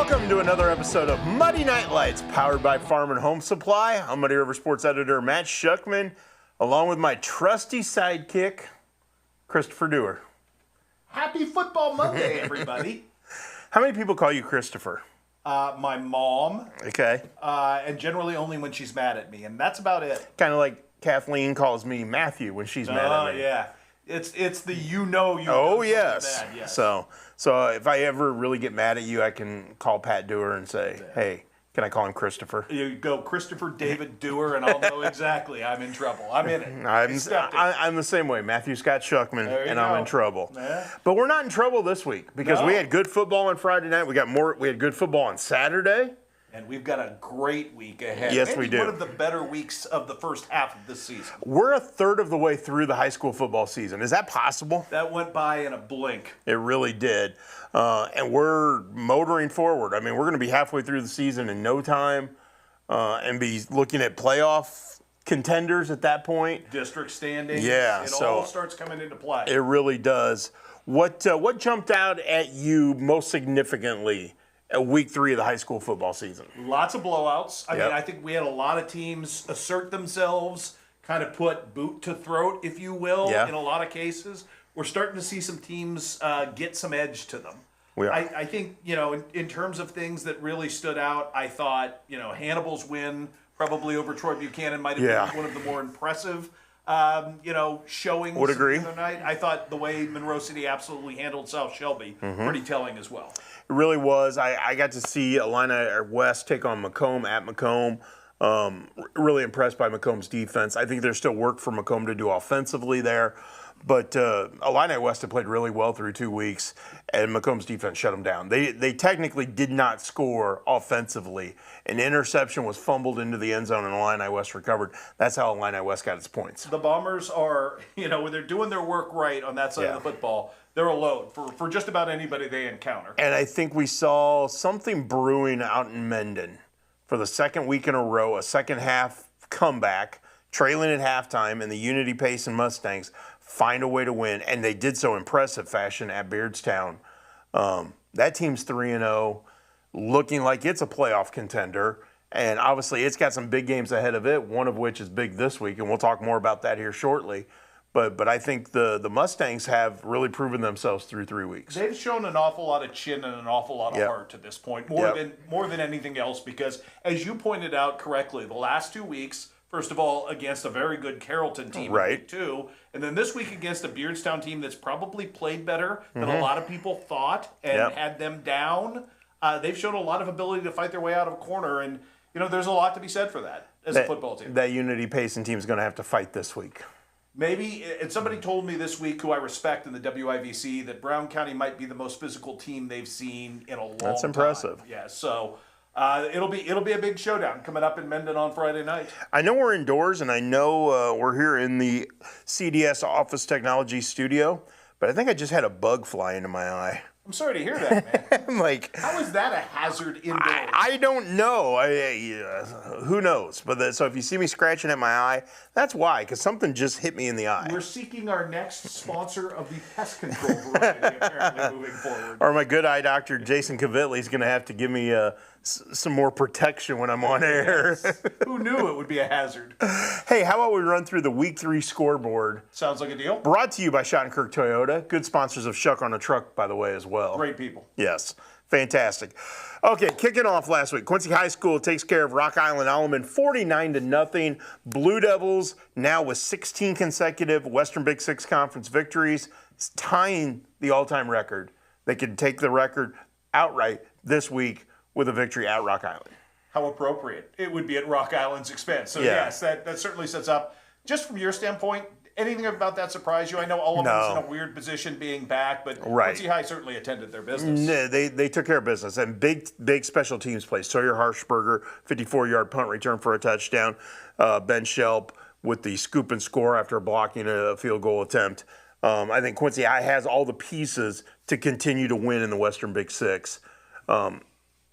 Welcome to another episode of Muddy Night Lights, powered by Farm and Home Supply. I'm Muddy River Sports Editor Matt Shuckman, along with my trusty sidekick, Christopher Dewar. Happy Football Monday, everybody. How many people call you Christopher? My mom. Okay. And generally only when she's mad at me, and that's about it. Kind of like Kathleen calls me Matthew when she's mad at me. Oh, yeah. It's the you. Oh, yes. Bad, yes. So if I ever really get mad at you, I can call Pat Dewar and say, hey, can I call him Christopher? You go Christopher David Dewar, and I'll know exactly I'm in trouble. I'm in it. I'm the same way. Matthew Scott Shuckman, and I'm in trouble. Yeah. But we're not in trouble this week because we had good football on Friday night. We had good football on Saturday. And we've got a great week ahead. Yes, Maybe we do. One of the better weeks of the first half of this season. We're a third of the way through the high school football season. Is that possible? That went by in a blink. It really did. And we're motoring forward. I mean, we're going to be halfway through the season in no time and be looking at playoff contenders at that point. District standings. Yeah. It all starts coming into play. It really does. What jumped out at you most significantly at week 3 of the high school football season? Lots of blowouts. I Yep. mean, I think we had a lot of teams assert themselves, kind of put boot to throat, if you will, Yeah. in a lot of cases. We're starting to see some teams get some edge to them. We are. I think, in terms of things that really stood out, I thought, Hannibal's win probably over Troy Buchanan might have been one of the more impressive showings Would agree. the other night. I thought the way Monroe City absolutely handled South Shelby, pretty telling as well. It really was. I got to see Illini West take on Macomb at Macomb. Really impressed by Macomb's defense. I think there's still work for Macomb to do offensively there. But Illini West had played really well through 2 weeks, and Macomb's defense shut them down. They technically did not score offensively. An interception was fumbled into the end zone, and Illini West recovered. That's how Illini West got its points. The Bombers are, when they're doing their work right on that side of the football, they're a load for just about anybody they encounter. And I think we saw something brewing out in Mendon for the second week in a row, a second half comeback, trailing at halftime, and the Unity Pace and Mustangs find a way to win, and they did so impressive fashion at Beardstown. That team's 3-0, looking like it's a playoff contender, and obviously it's got some big games ahead of it, one of which is big this week, and we'll talk more about that here shortly. But I think the Mustangs have really proven themselves through 3 weeks. They've shown an awful lot of chin and an awful lot of heart to this point, more than anything else, because as you pointed out correctly, the last 2 weeks, first of all, against a very good Carrollton team in week 2, and then this week against a Beardstown team that's probably played better than a lot of people thought and had them down. They've shown a lot of ability to fight their way out of a corner, and there's a lot to be said for that as a football team. That Unity Payson team is going to have to fight this week. Maybe, and somebody told me this week, who I respect in the WIVC, that Brown County might be the most physical team they've seen in a long time. That's impressive. Yeah, so it'll be a big showdown coming up in Mendon on Friday night. I know we're indoors, and I know we're here in the CDS Office Technology Studio, but I think I just had a bug fly into my eye. I'm sorry to hear that, man. I'm like, how is that a hazard indoors? I don't know. Who knows? But so if you see me scratching at my eye, that's why, because something just hit me in the eye. We're seeking our next sponsor of the pest control variety, apparently, moving forward. Or my good eye doctor, Jason Cavitli, is going to have to give me some more protection when I'm on air. Yes. Who knew it would be a hazard? Hey, how about we run through the Week 3 scoreboard? Sounds like a deal. Brought Brought to you by Schottenkirk Toyota. Good sponsors of Shuck on a Truck, by the way, as well. Great people. Yes, fantastic. Okay, kicking off last week, Quincy High School takes care of Rock Island Alleman 49-0. Blue Devils now with 16 consecutive Western Big Six Conference victories, tying the all-time record. They could take the record outright this week with a victory at Rock Island. How appropriate. It would be at Rock Island's expense. So yes, that certainly sets up. Just from your standpoint, anything about that surprise you? I know Alleman's in a weird position being back, but Quincy High certainly attended their business. No, they took care of business. And big special teams play. Sawyer Harshberger, 54-yard punt return for a touchdown. Ben Shelp with the scoop and score after blocking a field goal attempt. I think Quincy High has all the pieces to continue to win in the Western Big Six.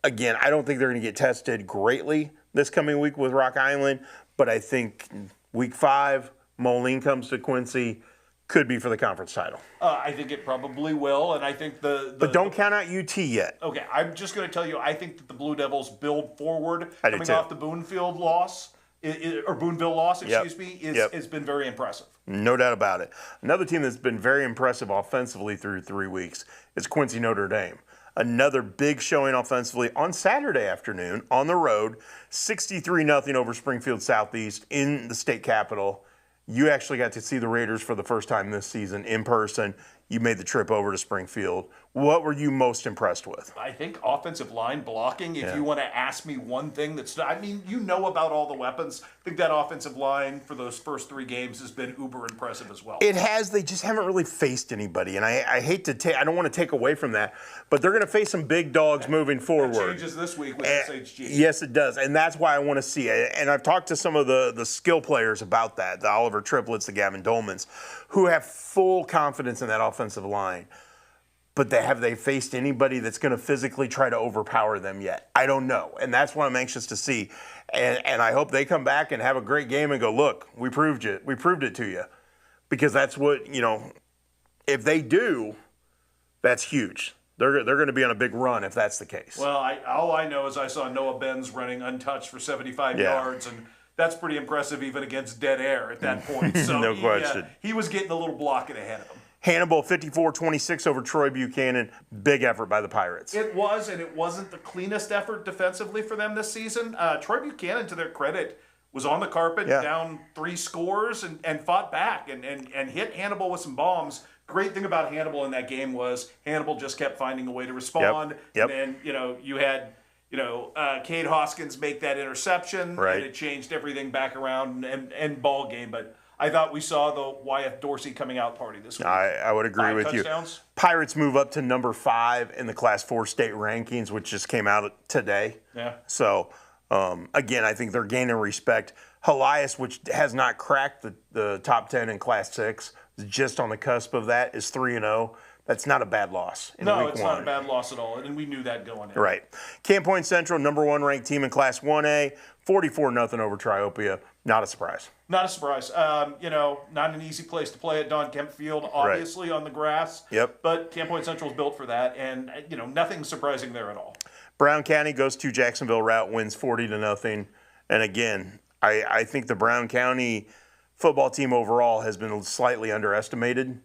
Again, I don't think they're going to get tested greatly this coming week with Rock Island, but I think week 5, Moline comes to Quincy, could be for the conference title. I think it probably will, and I think But don't count out UT yet. Okay, I'm just going to tell you, I think that the Blue Devils build forward coming off the Booneville loss, has been very impressive. No doubt about it. Another team that's been very impressive offensively through 3 weeks is Quincy Notre Dame. Another big showing offensively on Saturday afternoon on the road, 63-0 over Springfield Southeast in the state capital. You actually got to see the Raiders for the first time this season in person. You made the trip over to Springfield. What were you most impressed with? I think offensive line blocking, if you want to ask me one thing you know about all the weapons. I think that offensive line for those first 3 games has been uber impressive as well. It has. They just haven't really faced anybody. And I hate to I don't want to take away from that, but they're going to face some big dogs moving forward. It changes this week with SHG. Yes, it does. And that's why I want to see it. And I've talked to some of the skill players about that, the Oliver Triplets, the Gavin Dolmans, who have full confidence in that offensive line. But have they faced anybody that's going to physically try to overpower them yet? I don't know. And that's what I'm anxious to see. And I hope they come back and have a great game and go, look, we proved it to you. Because that's what, if they do, that's huge. They're going to be on a big run if that's the case. Well, all I know is I saw Noah Benz running untouched for 75 yards, and that's pretty impressive even against dead air at that point. So no question. He was getting a little blocking ahead of him. Hannibal 54-26 over Troy Buchanan. Big effort by the Pirates. It was, and it wasn't the cleanest effort defensively for them this season. Troy Buchanan, to their credit, was on the carpet, down 3 scores, and fought back and hit Hannibal with some bombs. Great thing about Hannibal in that game was Hannibal just kept finding a way to respond. Yep. And then, you had Cade Hoskins make that interception, right, and it changed everything back around and ball game. But I thought we saw the Wyeth Dorsey coming out party this week. I would agree 5 with touchdowns. You. Pirates move up to number 5 in the Class 4 state rankings, which just came out today. Yeah. So, again, I think they're gaining respect. Helias, which has not cracked the top 10 in Class 6, is just on the cusp of that, is 3-0. That's not a bad loss in week 1. No, it's not a bad loss at all, and we knew that going in. Right. Camp Point Central, number 1 ranked team in Class 1A, 44-0 over Triopia. Not a surprise. Not a surprise. Not an easy place to play at Don Kemp Field, obviously, on the grass. Yep. But Camp Point Central is built for that, and, nothing surprising there at all. Brown County goes to Jacksonville route, wins 40-0. And again, I think the Brown County football team overall has been slightly underestimated,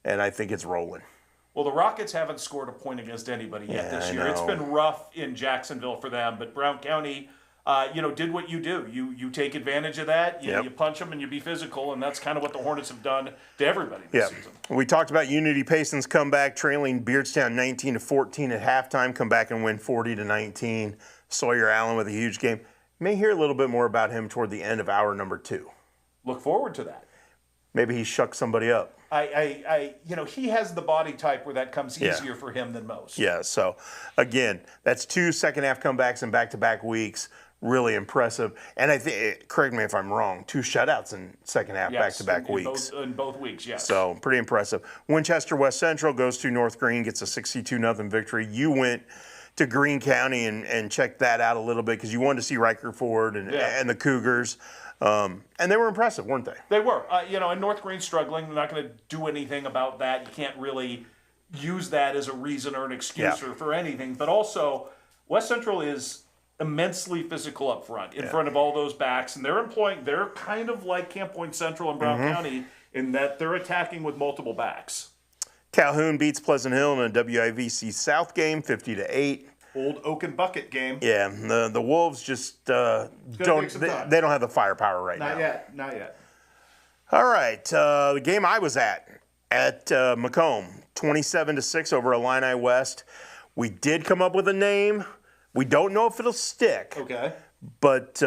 and I think it's rolling. Well, the Rockets haven't scored a point against anybody yet this year. It's been rough in Jacksonville for them, but Brown County, did what you do. You take advantage of that. You punch them and you be physical, and that's kind of what the Hornets have done to everybody this season. We talked about Unity Payson's comeback, trailing Beardstown 19-14 at halftime, come back and win 40-19. Sawyer Allen with a huge game. May hear a little bit more about him toward the end of hour number 2. Look forward to that. Maybe he shucked somebody up. He has the body type where that comes easier for him than most. Yeah, so, again, that's 2 second-half comebacks in back-to-back weeks. Really impressive. And I think, correct me if I'm wrong, 2 shutouts in second-half back-to-back weeks. In both weeks, yes. So, pretty impressive. Winchester West Central goes to North Greene, gets a 62-0 victory. You went to Greene County and checked that out a little bit because you wanted to see Riker Ford and the Cougars. And they were impressive, weren't they? They were. And North Greene's struggling. They're not going to do anything about that. You can't really use that as a reason or an excuse for anything. But also, West Central is immensely physical up front, in front of all those backs. And they're kind of like Camp Point Central and Brown County in that they're attacking with multiple backs. Calhoun beats Pleasant Hill in a WIVC South game, 50-8. Old Oak and Bucket game. Yeah, the Wolves just don't have the firepower right now. Not yet. All right, the game I was at Macomb, 27-6 over Illini West. We did come up with a name. We don't know if it'll stick. Okay. But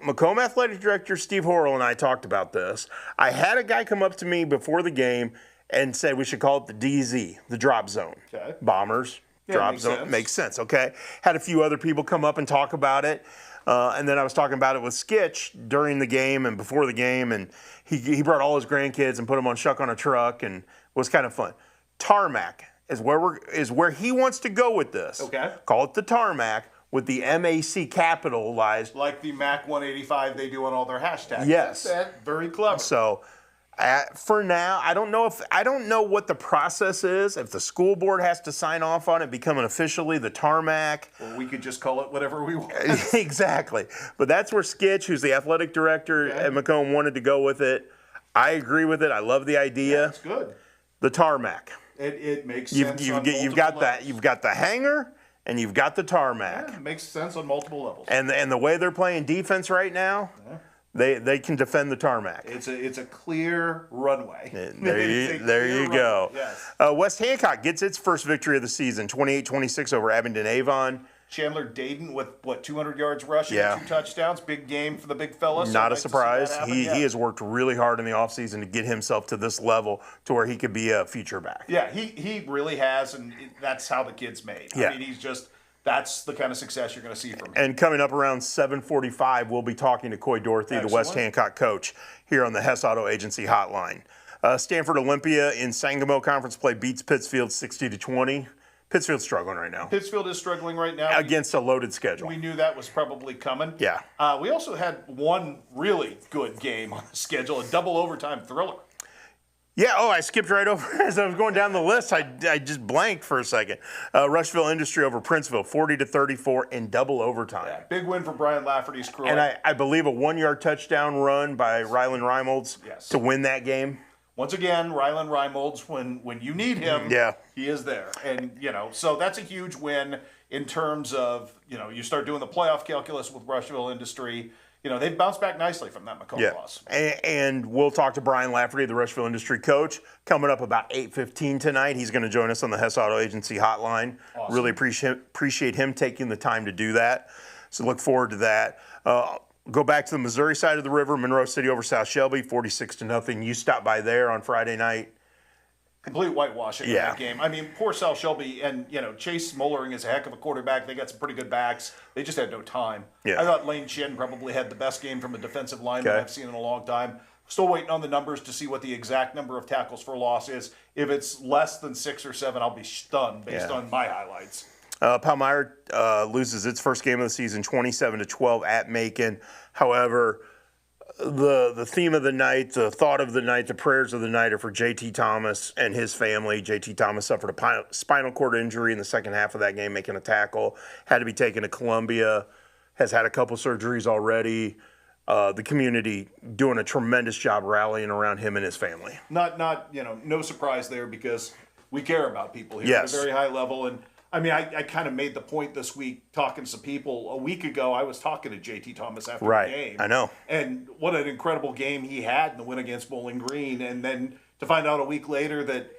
Macomb Athletic Director Steve Horrell and I talked about this. I had a guy come up to me before the game and said we should call it the DZ, the drop zone. Okay. Bombers. Drop zone. Makes sense, okay? Had a few other people come up and talk about it. And then I was talking about it with Skitch during the game and before the game. And he brought all his grandkids and put them on Shuck on a truck. And it was kind of fun. Tarmac is where he wants to go with this. Okay. Call it the Tarmac with the MAC capitalized. Like the Mac 185 they do on all their hashtags. Yes. That's very clever. So For now, I don't know what the process is. If the school board has to sign off on it, becoming officially the tarmac. Or we could just call it whatever we want. Exactly. But that's where Skitch, who's the athletic director at Macomb, wanted to go with it. I agree with it. I love the idea. Yeah, it's good. The tarmac. It makes sense. You've got that. You've got the hangar and you've got the tarmac. Yeah, it makes sense on multiple levels. And the way they're playing defense right now. Yeah. They can defend the tarmac. It's a clear runway. There you go. Yes. West Hancock gets its first victory of the season, 28-26 over Abingdon Avon. Chandler Dayton with, 200 yards rushing, 2 touchdowns. Big game for the big fella. Not a surprise. He has worked really hard in the offseason to get himself to this level to where he could be a future back. Yeah, he really has, and that's how the kid's made. Yeah. I mean, that's the kind of success you're going to see from him. And coming up around 7:45, we'll be talking to Koy Dorothy, the West Hancock coach, here on the Hess Auto Agency hotline. Stanford Olympia in Sangamo Conference play beats Pittsfield 60-20. Pittsfield's struggling right now. Pittsfield is struggling right now. Against a loaded schedule. We knew that was probably coming. Yeah. We also had one really good game on the schedule, a double overtime thriller. Yeah, I skipped right over as I was going down the list. I just blanked for a second. Rushville Industry over Princeville, 40-34 in double overtime. Yeah, big win for Brian Laferty's crew. And I believe a 1-yard touchdown run by Rylan Reimolds to win that game. Once again, Rylan Reimolds, when you need him, he is there. And, so that's a huge win in terms of, you start doing the playoff calculus with Rushville Industry. They've bounced back nicely from that Macomb loss. And we'll talk to Brian Laferty, the Rushville Industry coach, coming up about 8:15 tonight. He's going to join us on the Hess Auto Agency hotline. Awesome. Really appreciate him taking the time to do that. So look forward to that. Go back to the Missouri side of the river, Monroe City over South Shelby, 46-0. You stopped by there on Friday night. Complete whitewashing in that game. I mean, poor South Shelby, and Chase Smollering is a heck of a quarterback. They got some pretty good backs. They just had no time. Yeah. I thought Lane Chin probably had the best game from a defensive lineman I've seen in a long time. Still waiting on the numbers to see what the exact number of tackles for loss is. If it's less than 6 or 7, I'll be stunned based on my highlights. Palmyra loses its first game of the season, 27-12 at Macon. However, the theme of the night, the thought of the night, the prayers of the night are for J.T. Thomas and his family. J.T. Thomas suffered a spinal cord injury in the second half of that game, making a tackle. Had to be taken to Columbia. Has had a couple surgeries already. The community doing a tremendous job rallying around him and his family. No surprise there because we care about people here at a very high level. And I mean, I kind of made the point this week talking to some people. A week ago, I was talking to J.T. Thomas after the game. I know. And what an incredible game he had in the win against Bowling Green. And then to find out a week later that,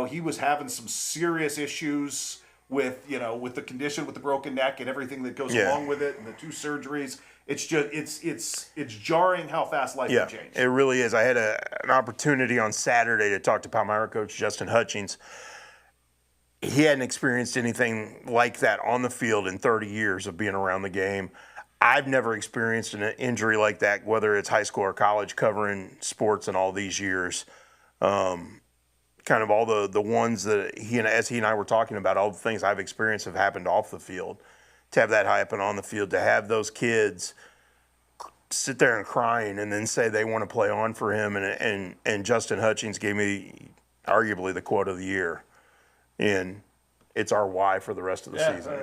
he was having some serious issues with the condition, with the broken neck and everything that goes along with it and the 2 surgeries. It's just, it's jarring how fast life can change. It really is. I had an opportunity on Saturday to talk to Palmyra coach Justin Hutchings. He hadn't experienced anything like that on the field in 30 years of being around the game. I've never experienced an injury like that, whether it's high school or college, covering sports in all these years. Kind of all the ones that he and I were talking about, all the things I've experienced have happened off the field. To have that happen on the field, to have those kids sit there and crying and then say they want to play on for him. And Justin Hutchings gave me arguably the quote of the year. And it's our why for the rest of the season.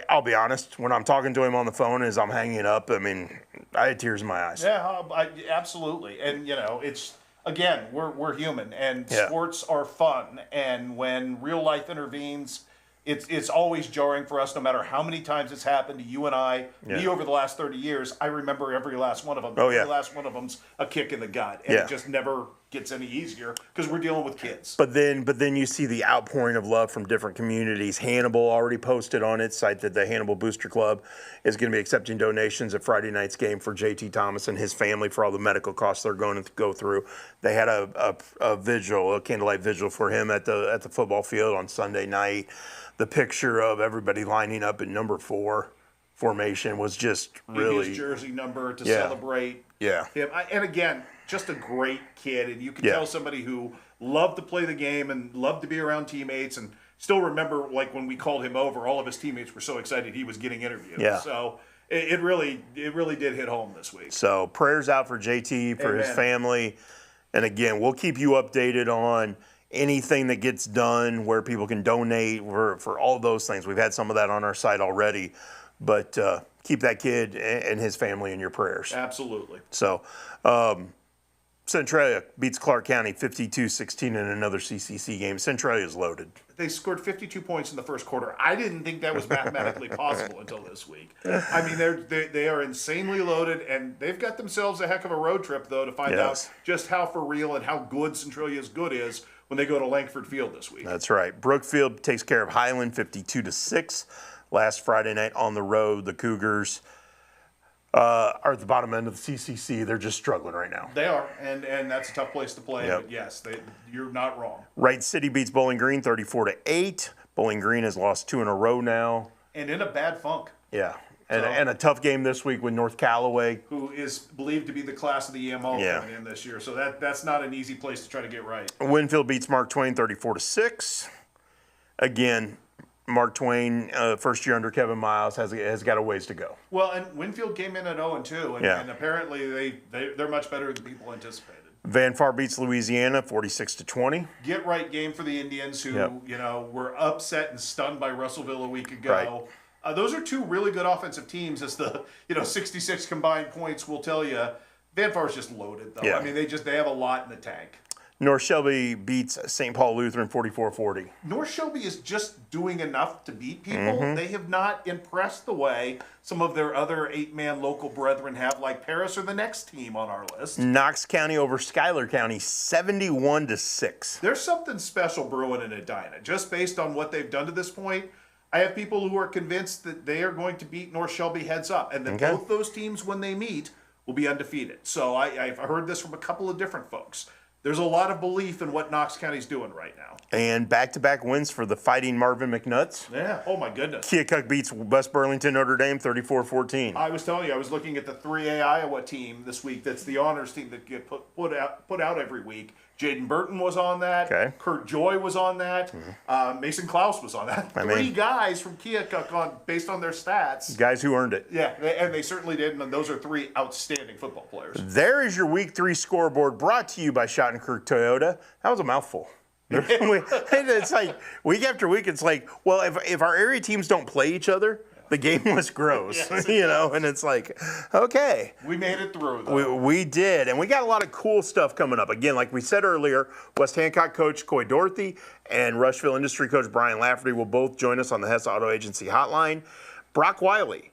I'll be honest, when I'm talking to him on the phone as I'm hanging up, I mean, I had tears in my eyes. Yeah, absolutely. And, it's, again, we're human, and sports are fun. And when real life intervenes, it's always jarring for us, no matter how many times it's happened to you and I. Me over the last 30 years, I remember every last one of them. Every last one of them's a kick in the gut. And it just never gets any easier because we're dealing with kids. But then you see the outpouring of love from different communities. Hannibal already posted on its site that the Hannibal Booster Club is going to be accepting donations at Friday night's game for J.T. Thomas and his family for all the medical costs they're going to go through. They had a vigil, a candlelight vigil for him at the football field on Sunday night. The picture of everybody lining up in number 4 formation was just really his jersey number to celebrate him. And again, just a great kid, and you can tell somebody who loved to play the game and loved to be around teammates, and still remember like when we called him over, all of his teammates were so excited he was getting interviewed. So it really did hit home this week. So prayers out for JT, for his family. And again, we'll keep you updated on anything that gets done, where people can donate for all those things. We've had some of that on our site already. But keep that kid and his family in your prayers. Absolutely. So Centralia beats Clark County 52-16 in another CCC game. Centralia is loaded. They scored 52 points in the first quarter. I didn't think that was mathematically possible until this week. I mean, they are insanely loaded, and they've got themselves a heck of a road trip, though, to find out just how for real and how good Centralia's good is when they go to Langford Field this week. That's right. Brookfield takes care of Highland 52-6. Last Friday night on the road, the Cougars are at the bottom end of the CCC. They're just struggling right now. They are, and that's a tough place to play. But yes, you're not wrong. Wright City beats Bowling Green 34-8. Bowling Green has lost 2 in a row now. And in a bad funk. Yeah, and a tough game this week with North Callaway, who is believed to be the class of the EMO coming in this year. So that's not an easy place to try to get right. Winfield beats Mark Twain 34-6. Again, Mark Twain, first year under Kevin Miles, has got a ways to go. Well, and Winfield came in at 0-2, and apparently they're much better than people anticipated. Van Far beats Louisiana 46-20. Get right game for the Indians, who were upset and stunned by Russellville a week ago. Right. Those are two really good offensive teams, as the 66 combined points will tell you. Van Far's just loaded, though. Yeah. I mean, they have a lot in the tank. North Shelby beats St. Paul Lutheran 44-40. North Shelby is just doing enough to beat people. Mm-hmm. They have not impressed the way some of their other 8-man local brethren have, like Paris or the next team on our list. Knox County over Schuyler County 71-6. There's something special brewing in Edina, just based on what they've done to this point. I have people who are convinced that they are going to beat North Shelby heads up, and that both those teams, when they meet, will be undefeated. So I've heard this from a couple of different folks. There's a lot of belief in what Knox County's doing right now. And back-to-back wins for the Fighting Marvin McNutts. Yeah, oh my goodness. Keokuk beats West Burlington Notre Dame 34-14. I was telling you, I was looking at the 3A Iowa team this week. That's the honors team that get put out every week. Jaden Burton was on that. Okay. Kurt Joy was on that. Mm-hmm. Mason Klaus was on that. Three guys from Keokuk based on their stats. Guys who earned it. Yeah, and they certainly did, and those are 3 outstanding football players. There is your Week 3 scoreboard, brought to you by Schottenkirk Toyota. That was a mouthful. It's like week after week, it's like, well, if our area teams don't play each other, the game list grows, yes, and it's like, okay. We made it through, though. We did, and we got a lot of cool stuff coming up. Again, like we said earlier, West Hancock coach Koy Dorothy and Rushville Industry coach Brian Laferty will both join us on the Hess Auto Agency hotline. Brock Wiley,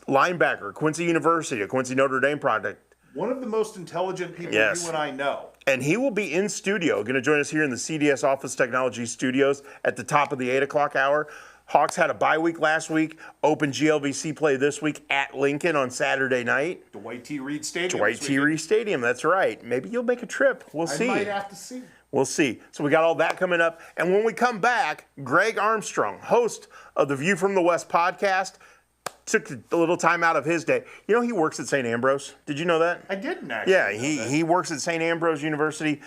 linebacker, Quincy University, a Quincy Notre Dame product. One of the most intelligent people you and I know. And he will be in studio, going to join us here in the CDS Office Technology Studios at the top of the 8 o'clock hour. Hawks had a bye week last week, open GLVC play this week at Lincoln on Saturday night. Dwight T. Reed Stadium. Dwight T. Reed Stadium, that's right. Maybe you'll make a trip. We'll see. I might have to see. We'll see. So we got all that coming up. And when we come back, Greg Armstrong, host of the View from the West podcast, took a little time out of his day. You know, he works at St. Ambrose. Did you know that? I didn't actually. Yeah, he works at St. Ambrose University,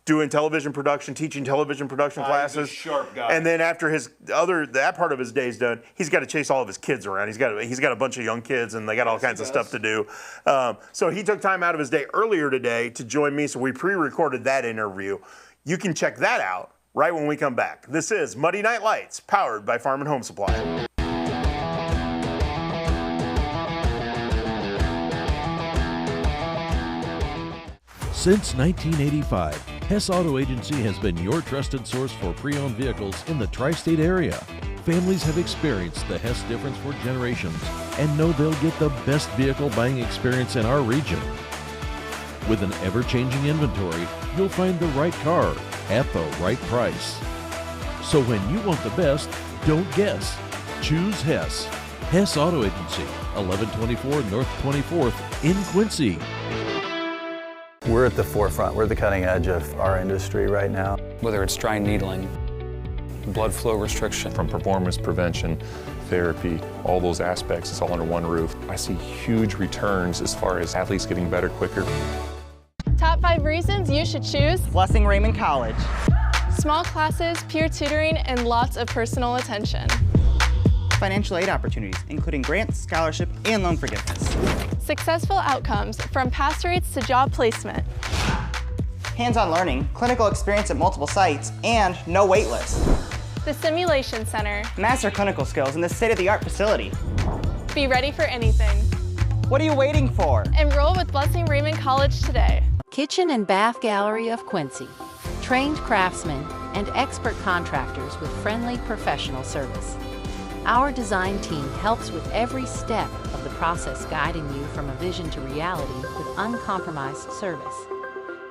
doing television production, teaching television production classes. He's a sharp guy. And then after that part of his day's done, he's got to chase all of his kids around. He's got a bunch of young kids, and they got all kinds of stuff to do. So he took time out of his day earlier today to join me. So we pre-recorded that interview. You can check that out right when we come back. This is Muddy Night Lights, powered by Farm and Home Supply. Since 1985, Hess Auto Agency has been your trusted source for pre-owned vehicles in the tri-state area. Families have experienced the Hess difference for generations and know they'll get the best vehicle buying experience in our region. With an ever-changing inventory, you'll find the right car at the right price. So when you want the best, don't guess. Choose Hess. Hess Auto Agency, 1124 North 24th in Quincy. We're at the forefront. We're the cutting edge of our industry right now. Whether it's dry needling, blood flow restriction, from performance prevention, therapy, all those aspects, it's all under one roof. I see huge returns as far as athletes getting better quicker. Top 5 reasons you should choose Blessing Raymond College. Small classes, peer tutoring, and lots of personal attention. financial aid opportunities, including grants, scholarship, and loan forgiveness. Successful outcomes from pass rates to job placement. Hands-on learning, clinical experience at multiple sites, and no wait list. The Simulation Center. Master clinical skills in this state-of-the-art facility. Be ready for anything. What are you waiting for? Enroll with Blessing Raymond College today. Kitchen and Bath Gallery of Quincy. Trained craftsmen and expert contractors with friendly professional service. Our design team helps with every step of the process, guiding you from a vision to reality with uncompromised service.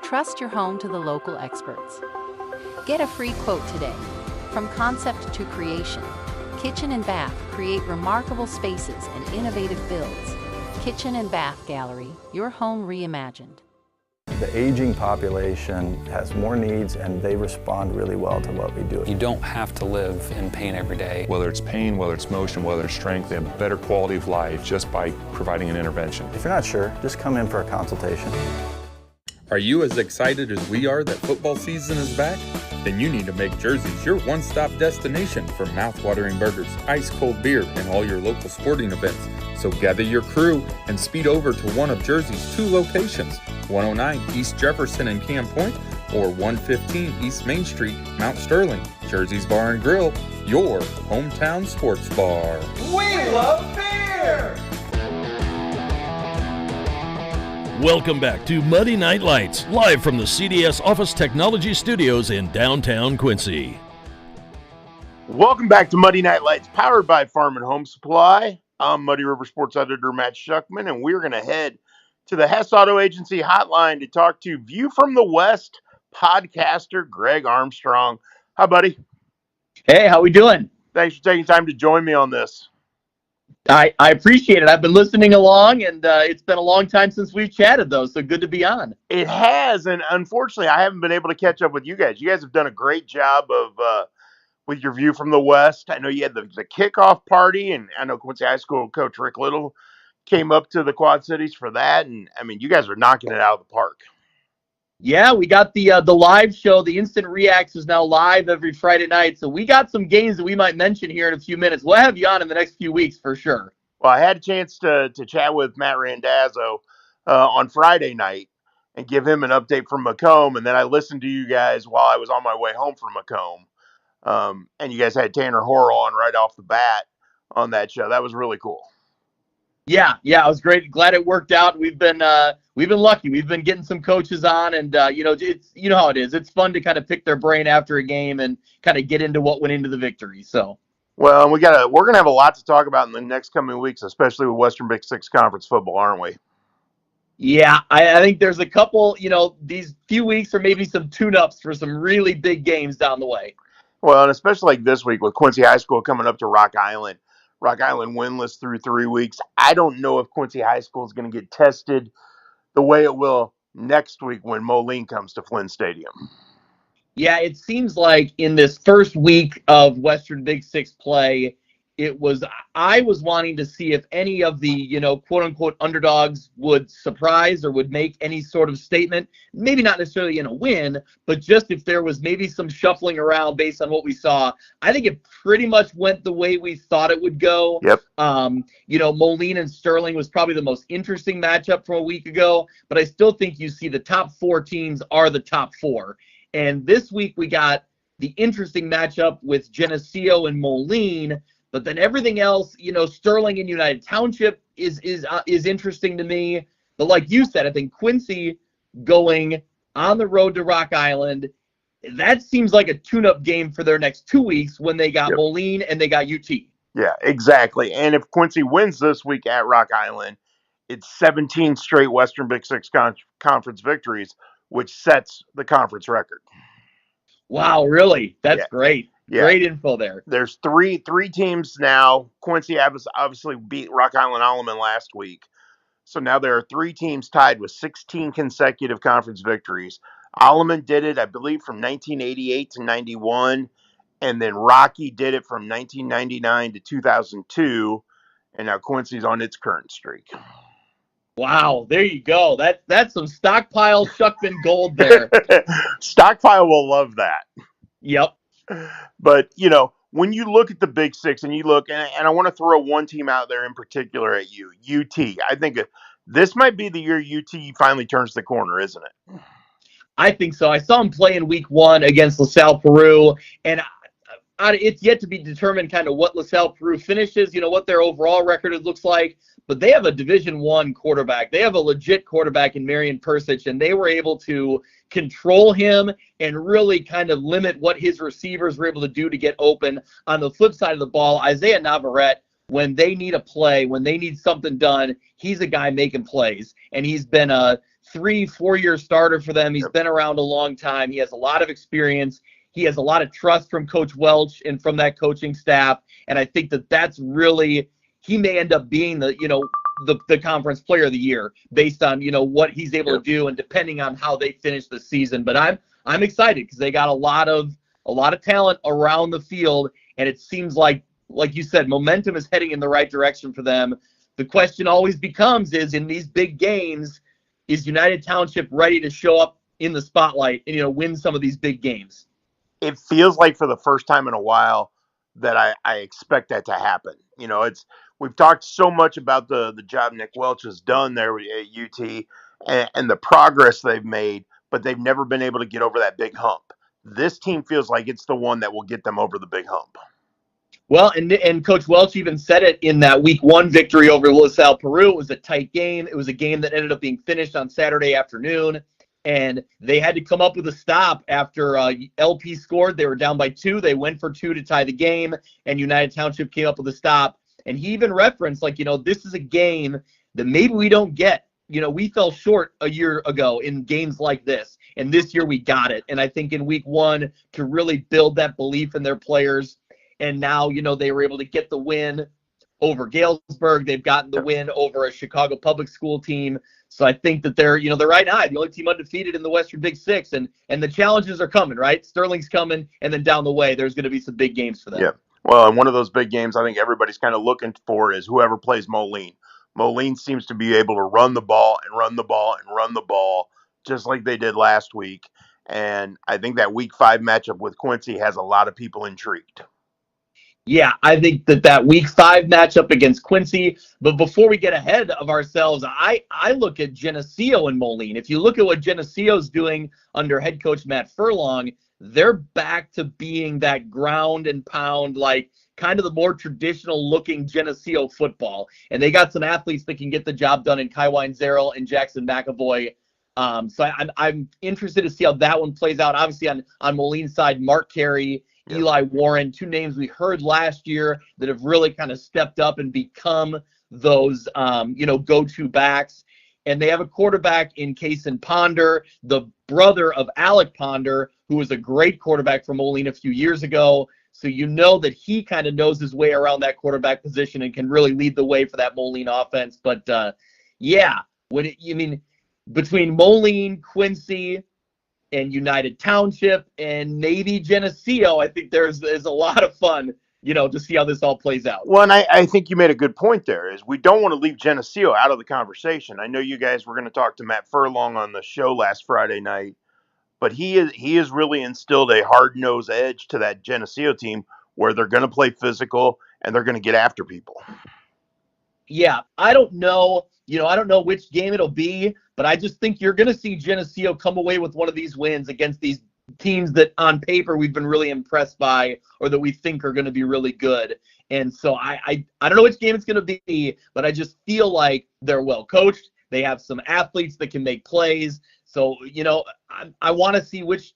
Trust your home to the local experts. Get a free quote today. From concept to creation, Kitchen and Bath create remarkable spaces and innovative builds. Kitchen and Bath Gallery, your home reimagined. The aging population has more needs and they respond really well to what we do. You don't have to live in pain every day. Whether it's pain, whether it's motion, whether it's strength, they have a better quality of life just by providing an intervention. If you're not sure, just come in for a consultation. Are you as excited as we are that football season is back? Then you need to make Jersey's your one-stop destination for mouth-watering burgers, ice-cold beer, and all your local sporting events. So gather your crew and speed over to one of Jersey's two locations, 109 East Jefferson and Camp Point, or 115 East Main Street, Mount Sterling. Jersey's Bar and Grill, your hometown sports bar. We love beer! Welcome back to Muddy Night Lights, live from the CDS Office Technology Studios in downtown Quincy. Welcome back to Muddy Night Lights, powered by Farm and Home Supply. I'm Muddy River Sports Editor Matt Shuckman, and we're going to head to the Hess Auto Agency hotline to talk to View from the West podcaster Greg Armstrong. Hi, buddy. Hey, how we doing? Thanks for taking time to join me on this. I appreciate it. I've been listening along, and it's been a long time since we've chatted, though, so good to be on. It has, and unfortunately, I haven't been able to catch up with you guys. You guys have done a great job of with your View from the West. I know you had the kickoff party, and I know Quincy High School coach Rick Little came up to the Quad Cities for that, and I mean, you guys are knocking it out of the park. Yeah, we got the live show. The Instant Reacts is now live every Friday night, so we got some games that we might mention here in a few minutes. We'll have you on in the next few weeks for sure. Well, I had a chance to chat with Matt Randazzo on Friday night and give him an update from Macomb, and then I listened to you guys while I was on my way home from Macomb. And you guys had Tanner Horrell on right off the bat on that show. That was really cool. Yeah, it was great. Glad it worked out. We've been lucky. We've been getting some coaches on, and it's how it is. It's fun to kind of pick their brain after a game and kind of get into what went into the victory. So, well, we're gonna have a lot to talk about in the next coming weeks, especially with Western Big Six Conference football, aren't we? Yeah, I think there's a couple. These few weeks or maybe some tune-ups for some really big games down the way. Well, and especially like this week with Quincy High School coming up to Rock Island. Rock Island winless through 3 weeks. I don't know if Quincy High School is going to get tested the way it will next week when Moline comes to Flynn Stadium. Yeah, it seems like in this first week of Western Big Six play, I was wanting to see if any of the, quote unquote underdogs would surprise or would make any sort of statement, maybe not necessarily in a win, but just if there was maybe some shuffling around based on what we saw. I think it pretty much went the way we thought it would go. Yep. Moline and Sterling was probably the most interesting matchup from a week ago, but I still think you see the top 4 teams are the top 4. And this week we got the interesting matchup with Geneseo and Moline. But then everything else, Sterling and United Township is interesting to me. But like you said, I think Quincy going on the road to Rock Island, that seems like a tune-up game for their next 2 weeks when they got Moline and they got UT. Yeah, exactly. And if Quincy wins this week at Rock Island, it's 17 straight Western Big Six conference victories, which sets the conference record. Wow, really? That's great. Yeah. Great info there. There's three teams now. Quincy obviously beat Rock Island Alleman last week. So now there are 3 teams tied with 16 consecutive conference victories. Alleman did it, I believe, from 1988 to 91. And then Rocky did it from 1999 to 2002. And now Quincy's on its current streak. Wow, there you go. That's some stockpile Shuckman gold there. Stockpile will love that. Yep. But, when you look at the Big Six and you look, and I want to throw one team out there in particular at you, UT. I think this might be the year UT finally turns the corner, isn't it? I think so. I saw him play in week 1 against LaSalle Peru, and it's yet to be determined kind of what LaSalle Peru finishes, what their overall record looks like. But they have a Division I quarterback. They have a legit quarterback in Marion Persich, and they were able to control him and really kind of limit what his receivers were able to do to get open. On the flip side of the ball, Isaiah Navarrete, when they need a play, when they need something done, he's a guy making plays. And he's been a 3-4 year starter for them. He's been around a long time. He has a lot of experience. He has a lot of trust from Coach Welch and from that coaching staff. And I think that that's really, he may end up being the conference player of the year based on, what he's able to do and depending on how they finish the season. But I'm excited because they got a lot of talent around the field. And it seems like you said, momentum is heading in the right direction for them. The question always becomes is in these big games, is United Township ready to show up in the spotlight and, win some of these big games? It feels like for the first time in a while that I expect that to happen. We've talked so much about the job Nick Welch has done there at UT and the progress they've made, but they've never been able to get over that big hump. This team feels like it's the one that will get them over the big hump. Well, and Coach Welch even said it in that week 1 victory over LaSalle Peru. It was a tight game. It was a game that ended up being finished on Saturday afternoon. And they had to come up with a stop after LP scored. They were down by 2. They went for 2 to tie the game, and United Township came up with a stop. And he even referenced, this is a game that maybe we don't get. We fell short a year ago in games like this, and this year we got it. And I think in week 1 to really build that belief in their players, and now, they were able to get the win over Galesburg. They've gotten the win over a Chicago public school team. So I think that they're right now the only team undefeated in the Western Big Six, and the challenges are coming, right? Sterling's coming, and then down the way, there's going to be some big games for them. Yeah. Well, and one of those big games I think everybody's kind of looking for is whoever plays Moline. Moline seems to be able to run the ball and run the ball and run the ball just like they did last week. And I think that week 5 matchup with Quincy has a lot of people intrigued. Yeah, I think that week 5 matchup against Quincy. But before we get ahead of ourselves, I look at Geneseo and Moline. If you look at what Geneseo's doing under head coach Matt Furlong, they're back to being that ground and pound, like kind of the more traditional looking Geneseo football. And they got some athletes that can get the job done in Kai Weinzerl and Jackson McAvoy. So I'm interested to see how that one plays out. Obviously on Moline's side, Mark Carey, Eli Warren, 2 names we heard last year that have really kind of stepped up and become those, go-to backs. And they have a quarterback in Kason Ponder, the brother of Alec Ponder, who was a great quarterback for Moline a few years ago. So that he kind of knows his way around that quarterback position and can really lead the way for that Moline offense. But, between Moline, Quincy, and United Township, and maybe Geneseo, I think there's a lot of fun, to see how this all plays out. Well, and I think you made a good point there, is we don't want to leave Geneseo out of the conversation. I know you guys were going to talk to Matt Furlong on the show last Friday night, but he has really instilled a hard-nosed edge to that Geneseo team where they're going to play physical and they're going to get after people. Yeah, I don't know which game it'll be, but I just think you're going to see Geneseo come away with one of these wins against these teams that on paper we've been really impressed by or that we think are going to be really good. And so I don't know which game it's going to be, but I just feel like they're well coached. They have some athletes that can make plays. So, I want to see which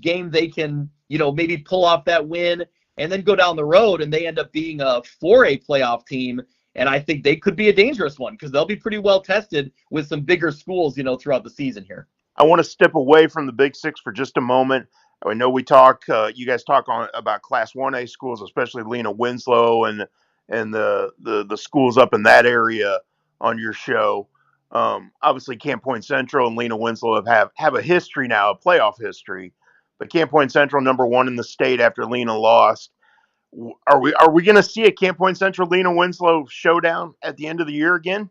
game they can, maybe pull off that win and then go down the road and they end up being a 4A playoff team. And I think they could be a dangerous one because they'll be pretty well tested with some bigger schools, throughout the season here. I want to step away from the Big Six for just a moment. I know we you guys talk about Class 1A schools, especially Lena Winslow and the schools up in that area on your show. Obviously, Camp Point Central and Lena Winslow have a history now, a playoff history. But Camp Point Central, number 1 in the state after Lena lost. Are we going to see a Camp Point Central Lena Winslow showdown at the end of the year again?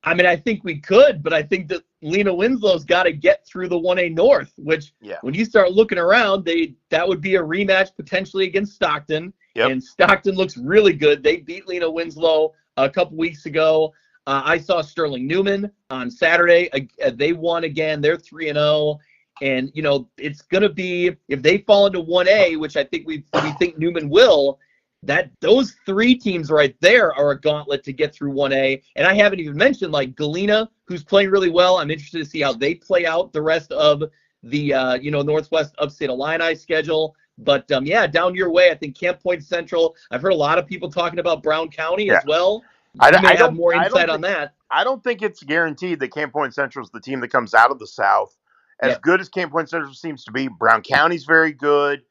I mean, I think we could, but I think that Lena Winslow's got to get through the 1A North, which when you start looking around, that would be a rematch potentially against Stockton. Yep. And Stockton looks really good. They beat Lena Winslow a couple weeks ago. I saw Sterling Newman on Saturday. They won again. They're 3-0. And, you know, it's going to be, if they fall into 1A, which I think we think Newman will, that those three teams right there are a gauntlet to get through 1A. And I haven't even mentioned like Galena, who's playing really well. I'm interested to see how they play out the rest of the Northwest Upstate Illini schedule. But yeah, down your way, I think Camp Point Central. I've heard a lot of people talking about Brown County as well. I have more insight on that. I don't think it's guaranteed that Camp Point Central is the team that comes out of the South. As good as Camp Point Central seems to be, Brown County's very good.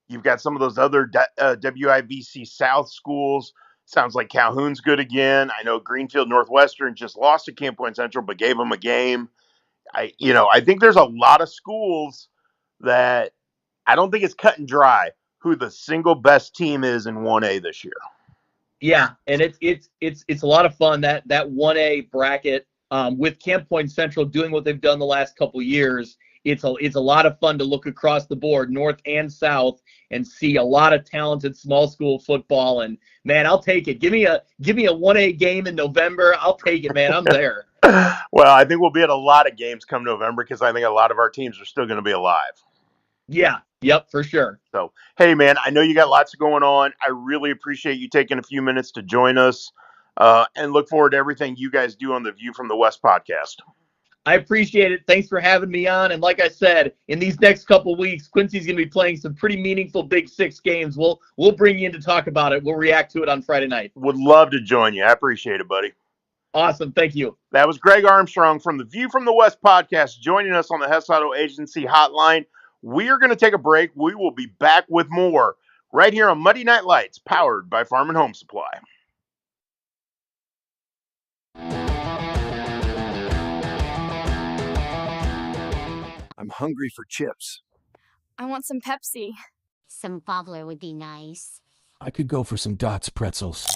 You've got some of those other WIVC South schools. Sounds like Calhoun's good again. I know Greenfield Northwestern just lost to Camp Point Central, but gave them a game. I think there's a lot of schools that I don't think it's cut and dry who the single best team is in 1A this year. Yeah, and it's a lot of fun, that 1A bracket with Camp Point Central doing what they've done the last couple years. It's a lot of fun to look across the board, North and South, and see a lot of talented small school football. And man, I'll take it. Give me a 1A game in November. I'll take it, man. I'm there. Well, I think we'll be at a lot of games come November because I think a lot of our teams are still going to be alive. Yeah. Yep, for sure. So, hey, man, I know you got lots going on. I really appreciate you taking a few minutes to join us and look forward to everything you guys do on the View from the West podcast. I appreciate it. Thanks for having me on. And like I said, in these next couple weeks, Quincy's going to be playing some pretty meaningful Big Six games. We'll bring you in to talk about it. We'll react to it on Friday night. Would love to join you. I appreciate it, buddy. Awesome. Thank you. That was Greg Armstrong from the View from the West podcast joining us on the Hess Auto Agency hotline. We are going to take a break. We will be back with more right here on Muddy Night Lights, powered by Farm and Home Supply. I'm hungry for chips. I want some Pepsi. Some Bobbler would be nice. I could go for some Dots pretzels.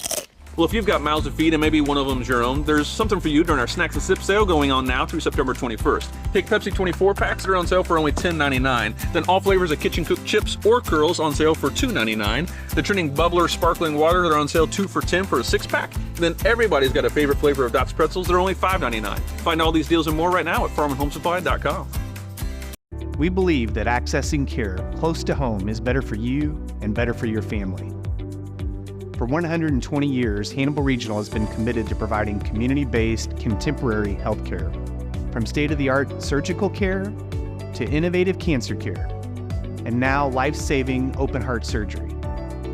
Well, if you've got mouths to feed and maybe one of them's your own, there's something for you during our Snacks and Sips sale going on now through September 21st. Take Pepsi 24 packs that are on sale for only $10.99. Then all flavors of kitchen cooked chips or curls on sale for $2.99. The trending Bubbler sparkling water that are on sale 2 for $10 for a 6-pack. Then everybody's got a favorite flavor of Dots pretzels that are only $5.99. Find all these deals and more right now at farmandhomesupply.com. We believe that accessing care close to home is better for you and better for your family. For 120 years, Hannibal Regional has been committed to providing community-based, contemporary health care. From state-of-the-art surgical care to innovative cancer care, and now life-saving open-heart surgery.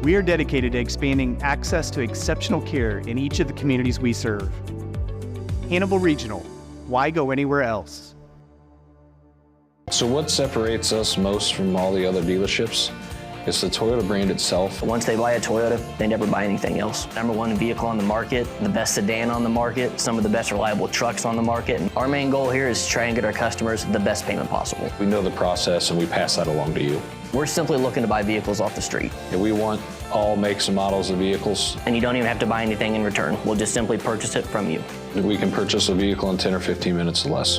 We are dedicated to expanding access to exceptional care in each of the communities we serve. Hannibal Regional, why go anywhere else? So what separates us most from all the other dealerships? It's the Toyota brand itself. Once they buy a Toyota, they never buy anything else. #1 vehicle on the market, the best sedan on the market, some of the best reliable trucks on the market. And our main goal here is to try and get our customers the best payment possible. We know the process and we pass that along to you. We're simply looking to buy vehicles off the street. And we want all makes and models of vehicles. And you don't even have to buy anything in return. We'll just simply purchase it from you. We can purchase a vehicle in 10 or 15 minutes or less.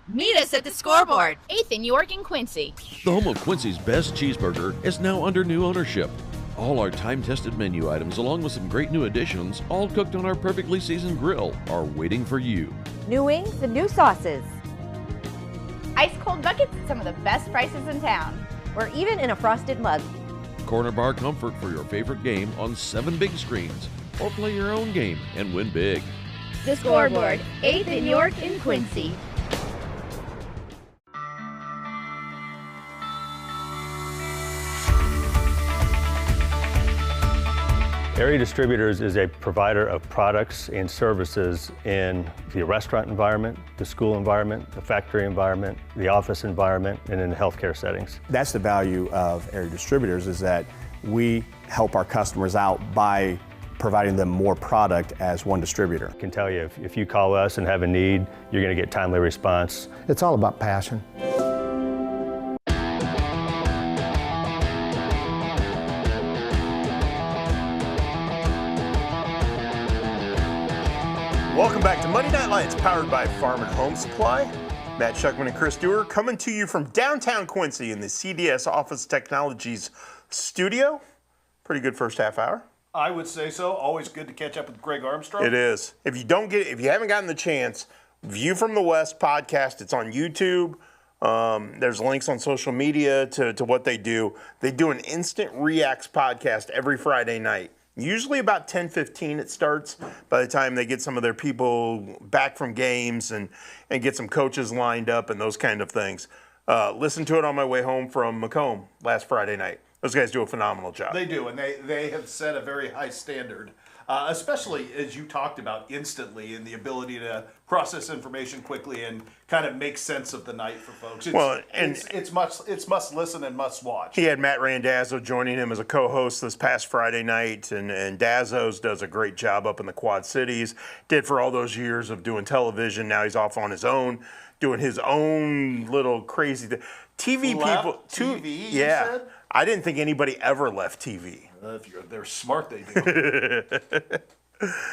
Meet us at the Scoreboard, 8th in York and Quincy. The home of Quincy's best cheeseburger is now under new ownership. All our time-tested menu items, along with some great new additions, all cooked on our perfectly seasoned grill, are waiting for you. New wings and new sauces. Ice cold buckets at some of the best prices in town. Or even in a frosted mug. Corner bar comfort for your favorite game on 7 big screens. Or play your own game and win big. The Scoreboard, 8th in York and Quincy. Area Distributors is a provider of products and services in the restaurant environment, the school environment, the factory environment, the office environment, and in the healthcare settings. That's the value of Area Distributors, is that we help our customers out by providing them more product as one distributor. I can tell you, if you call us and have a need, you're going to get timely response. It's all about passion. Spotlight's powered by Farm and Home Supply. Matt Shuckman and Chris Dewar coming to you from downtown Quincy in the CDS Office Technologies studio. Pretty good first half hour. I would say so. Always good to catch up with Greg Armstrong. It is. If you haven't gotten the chance, View from the West podcast. It's on YouTube. There's links on social media to what they do. They do an Instant Reacts podcast every Friday night. Usually about 10:15 it starts by the time they get some of their people back from games and get some coaches lined up and those kind of things. Listen to it on my way home from Macomb last Friday night. Those guys do a phenomenal job. They do, and they have set a very high standard, especially as you talked about instantly and the ability to process information quickly and kind of make sense of the night for folks. It's must listen and must watch. He had Matt Randazzo joining him as a co-host this past Friday night, and Dazzo's does a great job up in the Quad Cities. Did for all those years of doing television. Now he's off on his own, doing his own little crazy thing. TV, you said? I didn't think anybody ever left TV. If they're smart, they do.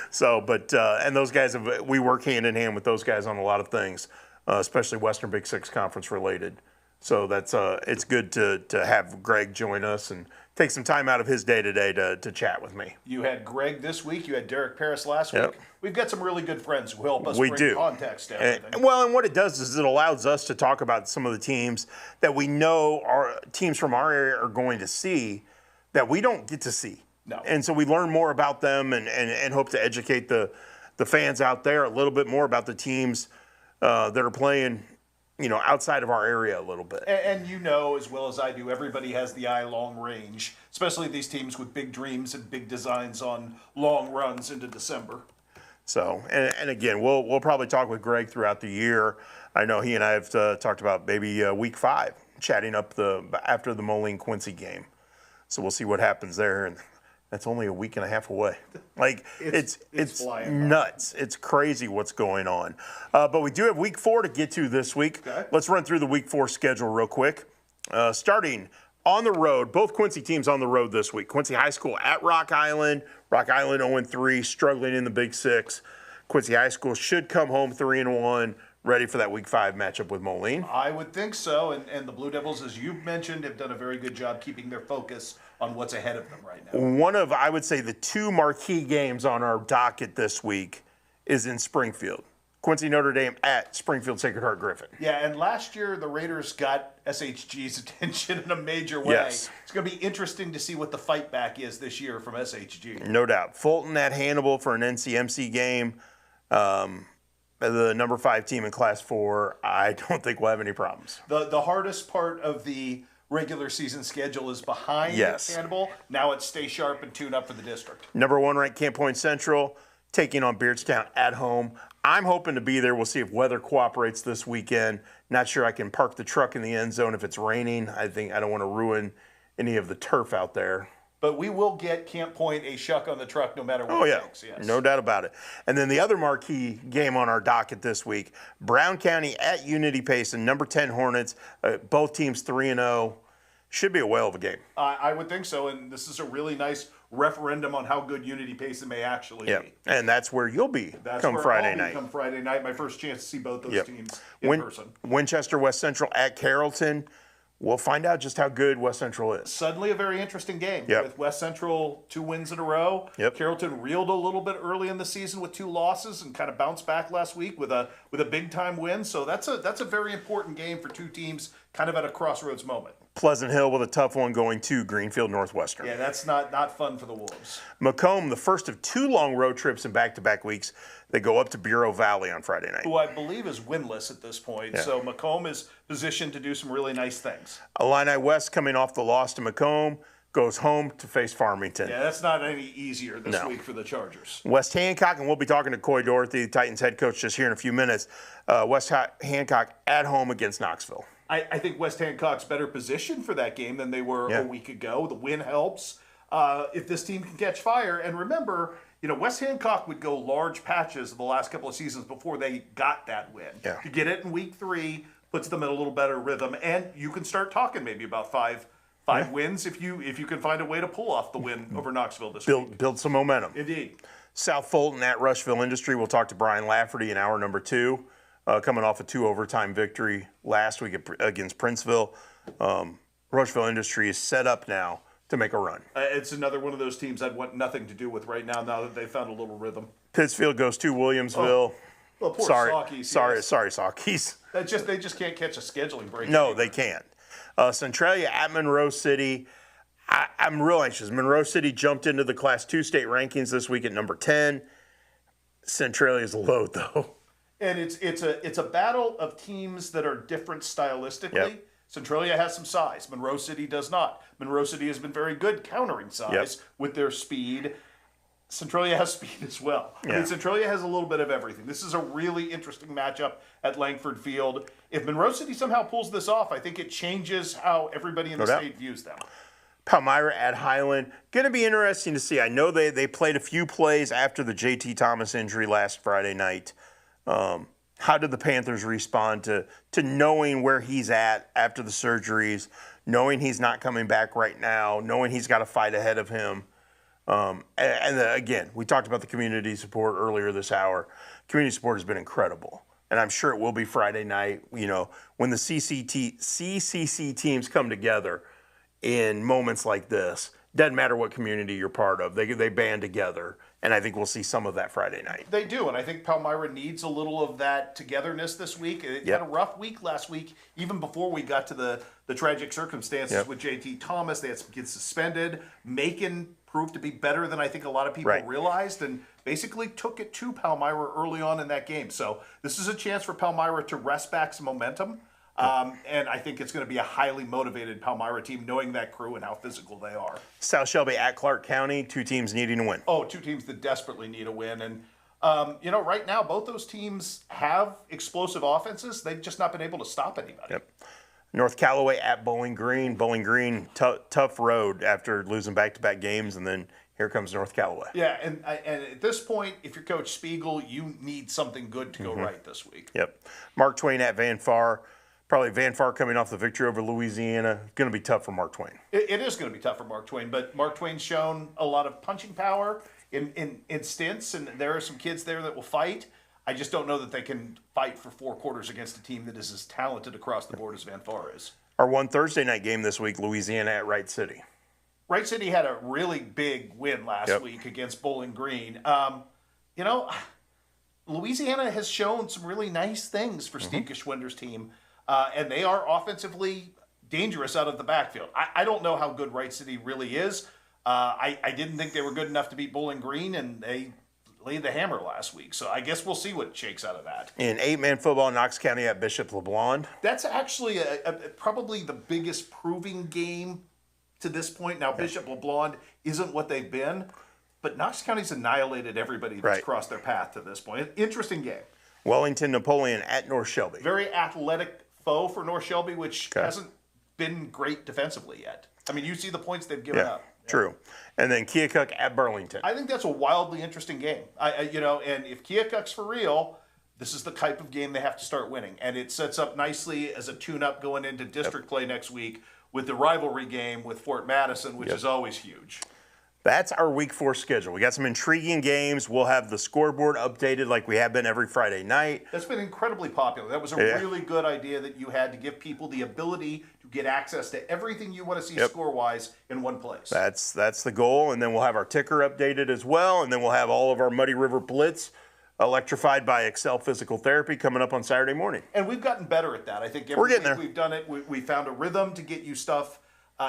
So, and those guys, we work hand in hand with those guys on a lot of things, especially Western Big Six Conference related. So that's it's good to have Greg join us and take some time out of his day today to chat with me. You had Greg this week. You had Derek Paris last week. We've got some really good friends who help us bring context to everything. And what it does is it allows us to talk about some of the teams that we know our teams from our area are going to see that we don't get to see. No. And so we learn more about them and hope to educate the fans out there a little bit more about the teams that are playing, outside of our area a little bit. And you know as well as I do, everybody has the eye long range, especially these teams with big dreams and big designs on long runs into December. So, and again, we'll probably talk with Greg throughout the year. I know he and I have talked about maybe week 5, chatting up after the Moline-Quincy game. So we'll see what happens there. And that's only a week and a half away. Like, it's nuts. It's crazy what's going on. But we do have week 4 to get to this week. Okay. Let's run through the week 4 schedule real quick. Starting on the road, both Quincy teams on the road this week. Quincy High School at Rock Island. Rock Island 0-3, struggling in the Big Six. Quincy High School should come home 3-1, ready for that week 5 matchup with Moline. I would think so, and the Blue Devils, as you've mentioned, have done a very good job keeping their focus on what's ahead of them right now. One of, I would say, the 2 marquee games on our docket this week is in Springfield. Quincy Notre Dame at Springfield Sacred Heart Griffin. Yeah, and last year the Raiders got SHG's attention in a major way. Yes. It's going to be interesting to see what the fight back is this year from SHG. No doubt. Fulton at Hannibal for an NCMC game. The number 5 team in Class 4, I don't think we'll have any problems. The hardest part of the regular season schedule is behind Hannibal. Now it's stay sharp and tune up for the district. Number 1 ranked Camp Point Central, taking on Beardstown at home. I'm hoping to be there. We'll see if weather cooperates this weekend. Not sure I can park the truck in the end zone if it's raining. I don't want to ruin any of the turf out there. But we will get Camp Point a Shuck on the truck no matter what it takes. Yes. No doubt about it. And then the other marquee game on our docket this week, Brown County at Unity Payson, number 10 Hornets, both teams 3-0. Should be a whale of a game. I would think so, and this is a really nice referendum on how good Unity Payson may actually be. And that's where you'll be come Friday night. Come Friday night, my first chance to see both those teams in person. Winchester West Central at Carrollton. We'll find out just how good West Central is. Suddenly a very interesting game with West Central 2 wins in a row. Carrollton reeled a little bit early in the season with 2 losses and kind of bounced back last week with a big time win. So that's a very important game for 2 teams kind of at a crossroads moment. Pleasant Hill with a tough one going to Greenfield Northwestern. Yeah, that's not fun for the Wolves. Macomb, the first of 2 long road trips in back-to-back weeks. They go up to Bureau Valley on Friday night. Who I believe is winless at this point. Yeah. So Macomb is positioned to do some really nice things. Illini West coming off the loss to Macomb goes home to face Farmington. Yeah, that's not any easier this week for the Chargers. West Hancock, and we'll be talking to Koy Dorothy, the Titans head coach, just here in a few minutes. West Hancock at home against Knoxville. I think West Hancock's better positioned for that game than they were a week ago. The win helps if this team can catch fire. And remember, West Hancock would go large patches the last couple of seasons before they got that win. Yeah. To get it in week 3 puts them in a little better rhythm, and you can start talking maybe about five wins if you can find a way to pull off the win over Knoxville this week. Build some momentum. Indeed. South Fulton at Rushville Industry. We'll talk to Brian Laferty in hour number 2, coming off a 2 overtime victory last week against Princeville. Rushville Industry is set up now to make a run. It's another one of those teams I'd want nothing to do with right now that they found a little rhythm. Pittsfield goes to Williamsville. Well, poor Saukeys. Sorry, Saukeys. They just can't catch a scheduling break. No, they can't. Centralia at Monroe City. I'm real anxious. Monroe City jumped into the Class 2 state rankings this week at number 10. Centralia's low, though. And it's a battle of teams that are different stylistically. Yep. Centralia has some size. Monroe City does not. Monroe City has been very good countering size with their speed. Centralia has speed as well. I mean, Centralia has a little bit of everything. This is a really interesting matchup at Langford Field. If Monroe City somehow pulls this off, I think it changes how everybody in the state views them. Palmyra at Highland. Going to be interesting to see. I know they played a few plays after the J.T. Thomas injury last Friday night. How did the Panthers respond to knowing where he's at after the surgeries, knowing he's not coming back right now, knowing he's got a fight ahead of him? Again, we talked about the community support earlier this hour. Community support has been incredible, and I'm sure it will be Friday night. You know, when the CCC teams come together in moments like this, doesn't matter what community you're part of, they band together, and I think we'll see some of that Friday night. They do, and I think Palmyra needs a little of that togetherness this week. It had a rough week last week, even before we got to the tragic circumstances with J.T. Thomas. They had some kids suspended. Macon proved to be better than I think a lot of people realized, and basically took it to Palmyra early on in that game. So this is a chance for Palmyra to wrest back some momentum. And I think it's going to be a highly motivated Palmyra team, knowing that crew and how physical they are. South Shelby at Clark County, 2 teams needing to win. Oh, 2 teams that desperately need a win. And, right now, both those teams have explosive offenses. They've just not been able to stop anybody. Yep. North Callaway at Bowling Green. Bowling Green, tough road after losing back-to-back games, and then here comes North Callaway. Yeah, and at this point, if you're Coach Spiegel, you need something good to go right this week. Yep. Mark Twain at Van Far. Probably Van Far coming off the victory over Louisiana. Going to be tough for Mark Twain. It is going to be tough for Mark Twain, but Mark Twain's shown a lot of punching power in stints, and there are some kids there that will fight. I just don't know that they can fight for 4 quarters against a team that is as talented across the board as Van Far is. Our one Thursday night game this week, Louisiana at Wright City. Wright City had a really big win last week against Bowling Green. Louisiana has shown some really nice things for Steve Geschwinder's team. And they are offensively dangerous out of the backfield. I don't know how good Wright City really is. I didn't think they were good enough to beat Bowling Green, and they laid the hammer last week. So I guess we'll see what shakes out of that. In 8-man football, Knox County at Bishop LeBlond. That's actually probably the biggest proving game to this point. Now, Bishop LeBlond isn't what they've been, but Knox County's annihilated everybody that's crossed their path to this point. Interesting game. Wellington Napoleon at North Shelby. Very athletic foe for North Shelby, which hasn't been great defensively yet. I mean, you see the points they've given up. True. And then Keokuk at Burlington. I think that's a wildly interesting game. And if Keokuk's for real, this is the type of game they have to start winning. And it sets up nicely as a tune-up going into district play next week with the rivalry game with Fort Madison, which is always huge. That's our Week 4 schedule. We got some intriguing games. We'll have the scoreboard updated like we have been every Friday night. That's been incredibly popular. That was a really good idea that you had to give people the ability to get access to everything you want to see score-wise in one place. That's the goal, and then we'll have our ticker updated as well, and then we'll have all of our Muddy River Blitz electrified by Excel Physical Therapy coming up on Saturday morning. And we've gotten better at that. I think we're getting there. We've done it. We found a rhythm to get you stuff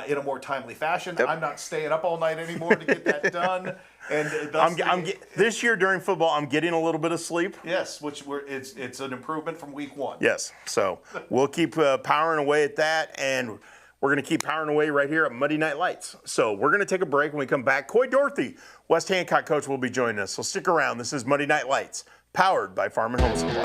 in a more timely fashion. I'm not staying up all night anymore to get that done. And this year during football, I'm getting a little bit of sleep. Yes, it's an improvement from week 1. Yes, so we'll keep powering away at that, and we're going to keep powering away right here at Monday Night Lights. So we're going to take a break. When we come back, Koy Dorothy, West Hancock coach, will be joining us. So stick around. This is Monday Night Lights, powered by Farm and Home Supply.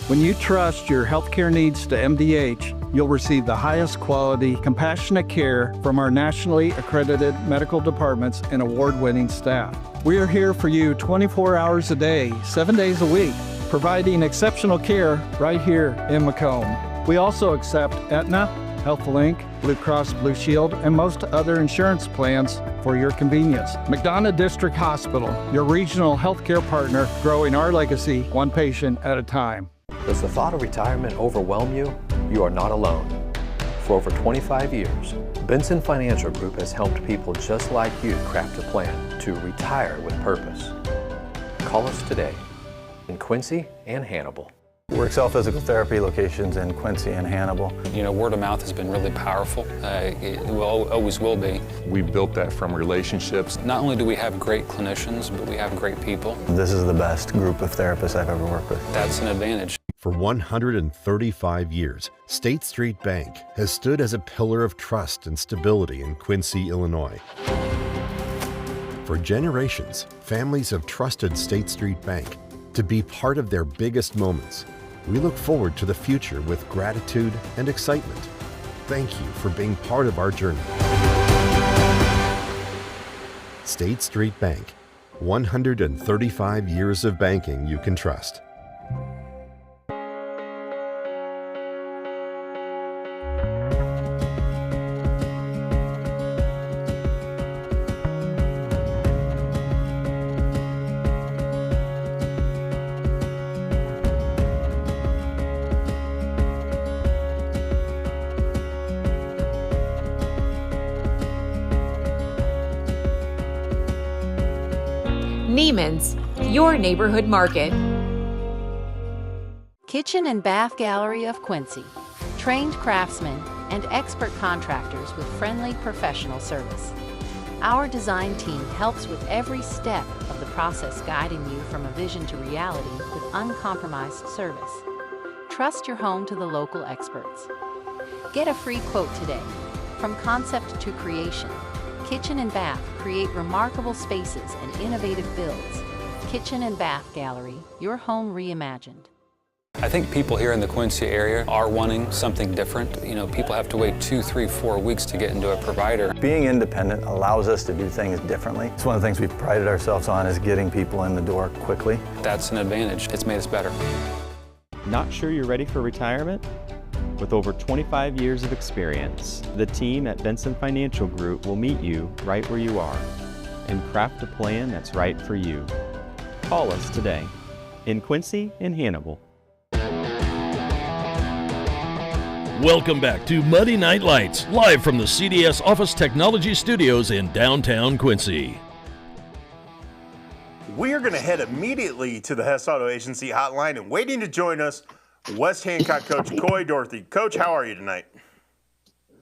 When you trust your healthcare needs to MDH, you'll receive the highest quality, compassionate care from our nationally accredited medical departments and award-winning staff. We are here for you 24 hours a day, 7 days a week, providing exceptional care right here in Macomb. We also accept Aetna, HealthLink, Blue Cross Blue Shield, and most other insurance plans for your convenience. McDonough District Hospital, your regional healthcare partner, growing our legacy one patient at a time. Does the thought of retirement overwhelm you? You are not alone. For over 25 years, Benson Financial Group has helped people just like you craft a plan to retire with purpose. Call us today in Quincy and Hannibal. We excel physical therapy locations in Quincy and Hannibal. You know, word of mouth has been really powerful. It always will be. We built that from relationships. Not only do we have great clinicians, but we have great people. This is the best group of therapists I've ever worked with. That's an advantage. For 135 years, State Street Bank has stood as a pillar of trust and stability in Quincy, Illinois. For generations, families have trusted State Street Bank to be part of their biggest moments. We look forward to the future with gratitude and excitement. Thank you for being part of our journey. State Street Bank, 135 years of banking you can trust. Neiman's, your neighborhood market. Kitchen and Bath Gallery of Quincy. Trained craftsmen and expert contractors with friendly professional service. Our design team helps with every step of the process, guiding you from a vision to reality with uncompromised service. Trust your home to the local experts. Get a free quote today. From concept to creation, Kitchen and Bath create remarkable spaces and innovative builds. Kitchen and Bath Gallery, your home reimagined. I think people here in the Quincy area are wanting something different. You know, people have to wait 2, 3, 4 weeks to get into a provider. Being independent allows us to do things differently. It's one of the things we've prided ourselves on, is getting people in the door quickly. That's an advantage. It's made us better. Not sure you're ready for retirement? With over 25 years of experience, the team at Benson Financial Group will meet you right where you are and craft a plan that's right for you. Call us today in Quincy and Hannibal. Welcome back to Monday Night Lights, live from the CDS Office Technology Studios in downtown Quincy. We are going to head immediately to the Hess Auto Agency hotline, and waiting to join us, West Hancock coach Koy Dorothy. Coach, how are you tonight?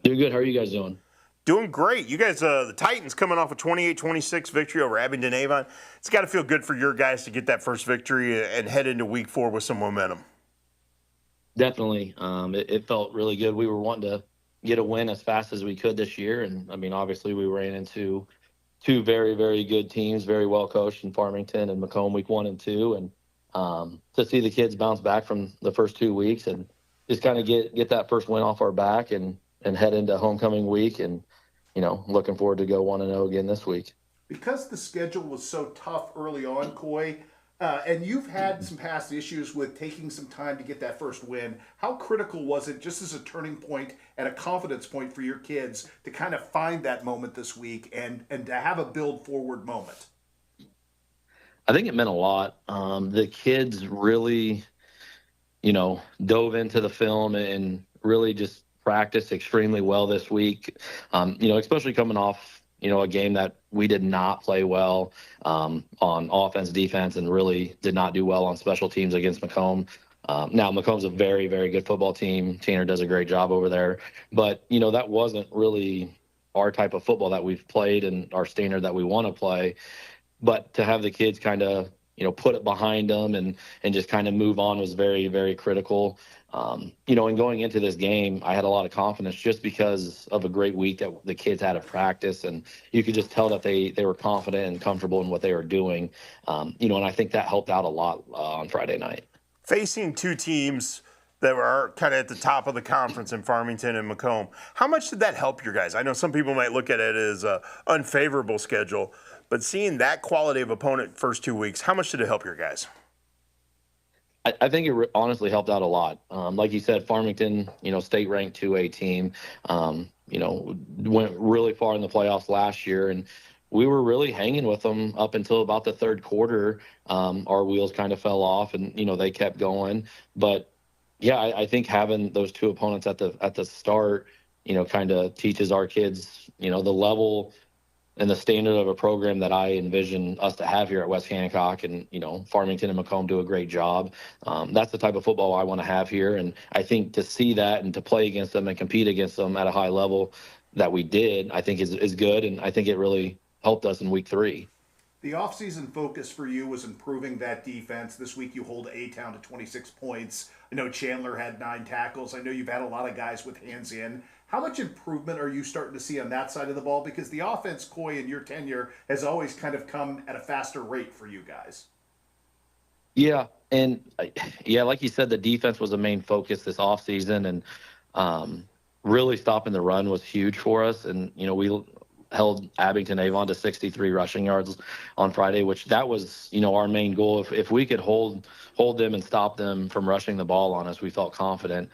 Doing good. How are you guys doing? Doing great. You guys, the Titans coming off a 28-26 victory over Abingdon Avon. It's got to feel good for your guys to get that first victory and head into week 4 with some momentum. Definitely. It felt really good. We were wanting to get a win as fast as we could this year. And, I mean, obviously we ran into two very, very good teams, very well coached in Farmington and Macomb week 1 and 2. And to see the kids bounce back from the first 2 weeks and just kind of get that first win off our back and head into homecoming week, and looking forward to go 1-0 again this week. Because the schedule was so tough early on, Koy, and you've had some past issues with taking some time to get that first win, how critical was it just as a turning point and a confidence point for your kids to kind of find that moment this week and to have a build forward moment? I think it meant a lot. The kids really, dove into the film and really just practiced extremely well this week. Especially coming off, a game that we did not play well on offense, defense, and really did not do well on special teams against Macomb. Now, Macomb's a very, very good football team. Tanner does a great job over there. But, that wasn't really our type of football that we've played and our standard that we want to play. But to have the kids kind of, put it behind them and just kind of move on was very, very critical. And going into this game, I had a lot of confidence just because of a great week that the kids had at practice. And you could just tell that they were confident and comfortable in what they were doing. And I think that helped out a lot on Friday night. Facing two teams that were kind of at the top of the conference in Farmington and Macomb, how much did that help your guys? I know some people might look at it as an unfavorable schedule, but seeing that quality of opponent first 2 weeks, how much did it help your guys? I think it honestly helped out a lot. Like you said, Farmington, state ranked 2A team, went really far in the playoffs last year, and we were really hanging with them up until about the third quarter. Our wheels kind of fell off, and they kept going. But yeah, I think having those two opponents at the start, kind of teaches our kids, the level and the standard of a program that I envision us to have here at West Hancock. And Farmington and Macomb do a great job. That's the type of football I want to have here, and I think to see that and to play against them and compete against them at a high level that we did, I think is good, and I think it really helped us in week 3. The offseason focus for you was improving that defense. This week you hold A-Town to 26 points. I know Chandler had 9 tackles. I know you've had a lot of guys with hands in. How much improvement are you starting to see on that side of the ball? Because the offense, Koy, in your tenure has always kind of come at a faster rate for you guys. Yeah, and like you said, the defense was a main focus this offseason, and really stopping the run was huge for us. And, we held Abington Avon to 63 rushing yards on Friday, which that was, our main goal. If we could hold them and stop them from rushing the ball on us, we felt confident.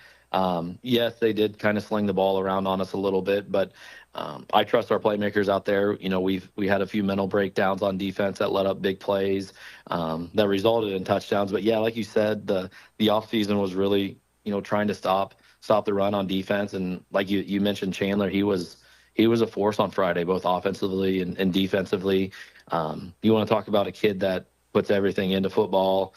Yes, they did kind of sling the ball around on us a little bit, but I trust our playmakers out there. We had a few mental breakdowns on defense that led up big plays that resulted in touchdowns. But yeah, like you said, the offseason was really, trying to stop the run on defense. And like you mentioned, Chandler, he was a force on Friday, both offensively and defensively. You want to talk about a kid that puts everything into football.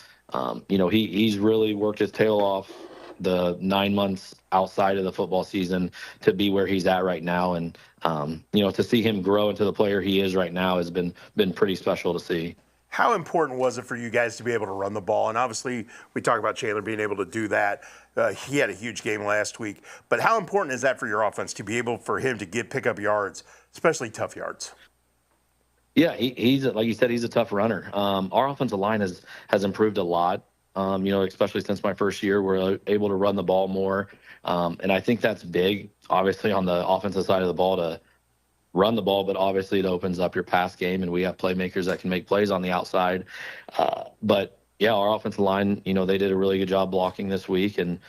He's really worked his tail off the 9 months outside of the football season to be where he's at right now. And, to see him grow into the player he is right now has been pretty special to see. How important was it for you guys to be able to run the ball? And obviously, we talk about Chandler being able to do that. He had a huge game last week. But how important is that for your offense to be able for him to pick up yards, especially tough yards? Yeah, he's like you said, he's a tough runner. Our offensive line has improved a lot. Especially since my first year, we're able to run the ball more. And I think that's big, obviously, on the offensive side of the ball to run the ball, but obviously it opens up your pass game, and we have playmakers that can make plays on the outside. But yeah, our offensive line, they did a really good job blocking this week, and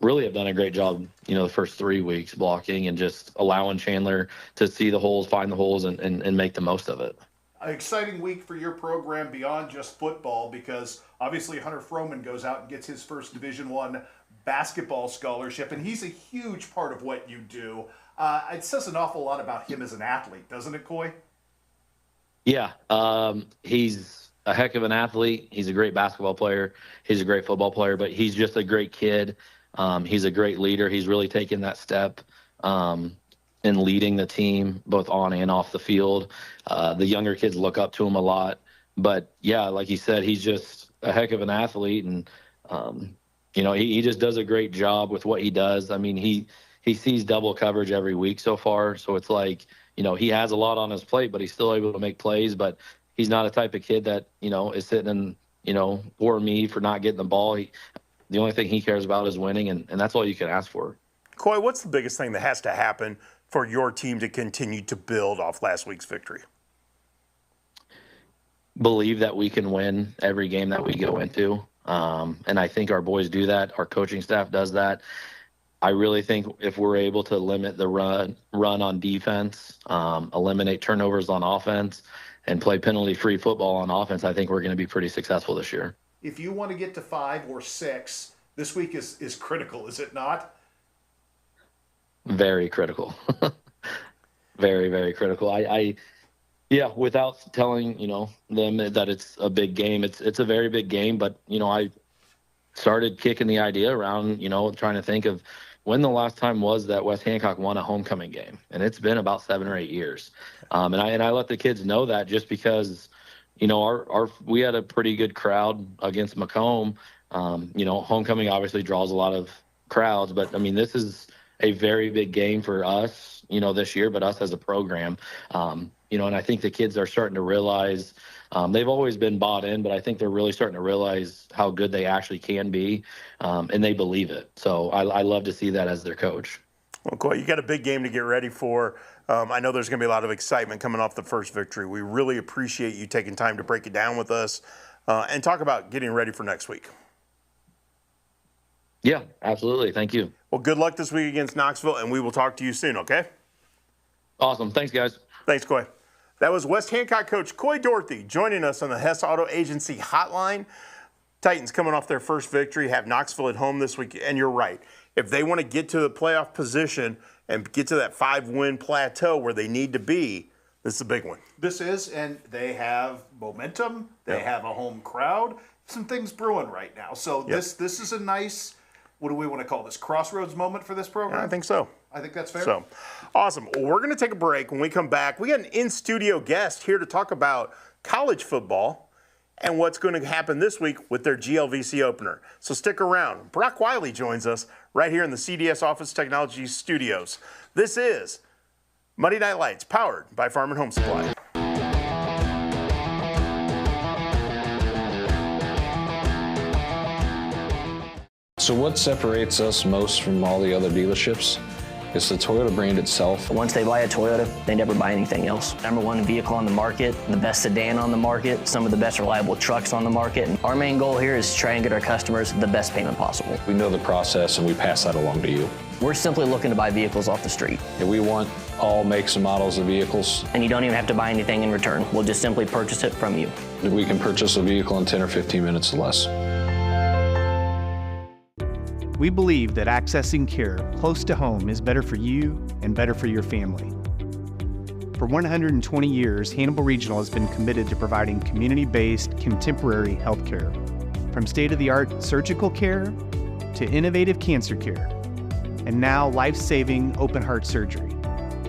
really have done a great job, the first 3 weeks blocking and just allowing Chandler to see the holes, find the holes, and make the most of it. An exciting week for your program beyond just football, because obviously Hunter Froman goes out and gets his first Division I basketball scholarship, and he's a huge part of what you do. It says an awful lot about him as an athlete, doesn't it, Koy? Yeah, he's a heck of an athlete. He's a great basketball player. He's a great football player, but he's just a great kid. He's a great leader. He's really taken that step in leading the team, both on and off the field. The younger kids look up to him a lot. But, yeah, like you said, he's just a heck of an athlete. And, he just does a great job with what he does. I mean, he sees double coverage every week so far. So it's like, he has a lot on his plate, but he's still able to make plays. But he's not a type of kid that, is sitting and, poor me for not getting the ball. The only thing he cares about is winning, and that's all you can ask for. Koy, what's the biggest thing that has to happen for your team to continue to build off last week's victory? Believe that we can win every game that we go into. And I think our boys do that. Our coaching staff does that. I really think if we're able to limit the run on defense, eliminate turnovers on offense, and play penalty-free football on offense, I think we're going to be pretty successful this year. If you want to get to 5 or 6, this week is critical, is it not? Very critical. Very, very critical. Yeah, without telling, them that it's a big game, it's a very big game. But, I started kicking the idea around, trying to think of when the last time was that West Hancock won a homecoming game. And it's been about 7 or 8 years. And I let the kids know that just because, we had a pretty good crowd against Macomb. Homecoming obviously draws a lot of crowds, but I mean, this is a very big game for us, this year, but us as a program. And I think the kids are starting to realize they've always been bought in, but I think they're really starting to realize how good they actually can be, and they believe it. So I love to see that as their coach. Well, Koy, you got a big game to get ready for. I know there's going to be a lot of excitement coming off the first victory. We really appreciate you taking time to break it down with us and talk about getting ready for next week. Yeah, absolutely. Thank you. Well, good luck this week against Knoxville, and we will talk to you soon, okay? Awesome. Thanks, guys. Thanks, Koy. That was West Hancock coach Koy Dorothy joining us on the Hess Auto Agency hotline. Titans coming off their first victory, have Knoxville at home this week, and you're right. If they want to get to the playoff position and get to that 5-win plateau where they need to be, this is a big one. This is, and they have momentum. They have a home crowd. Some things brewing right now. So this is a nice, what do we want to call this, crossroads moment for this program? I think so. I think that's fair. So, awesome. Well, we're going to take a break. When we come back, we got an in-studio guest here to talk about college football and what's going to happen this week with their GLVC opener. So stick around. Brock Wiley joins us right here in the CDS Office Technology Studios. This is Monday Night Lights, powered by Farm and Home Supply. So what separates us most from all the other dealerships? It's the Toyota brand itself. Once they buy a Toyota, they never buy anything else. #1 vehicle on the market, the best sedan on the market, some of the best reliable trucks on the market. And our main goal here is to try and get our customers the best payment possible. We know the process and we pass that along to you. We're simply looking to buy vehicles off the street. And we want all makes and models of vehicles. And you don't even have to buy anything in return. We'll just simply purchase it from you. We can purchase a vehicle in 10 or 15 minutes or less. We believe that accessing care close to home is better for you and better for your family. For 120 years, Hannibal Regional has been committed to providing community-based, contemporary health care. From state-of-the-art surgical care to innovative cancer care, and now life-saving open-heart surgery.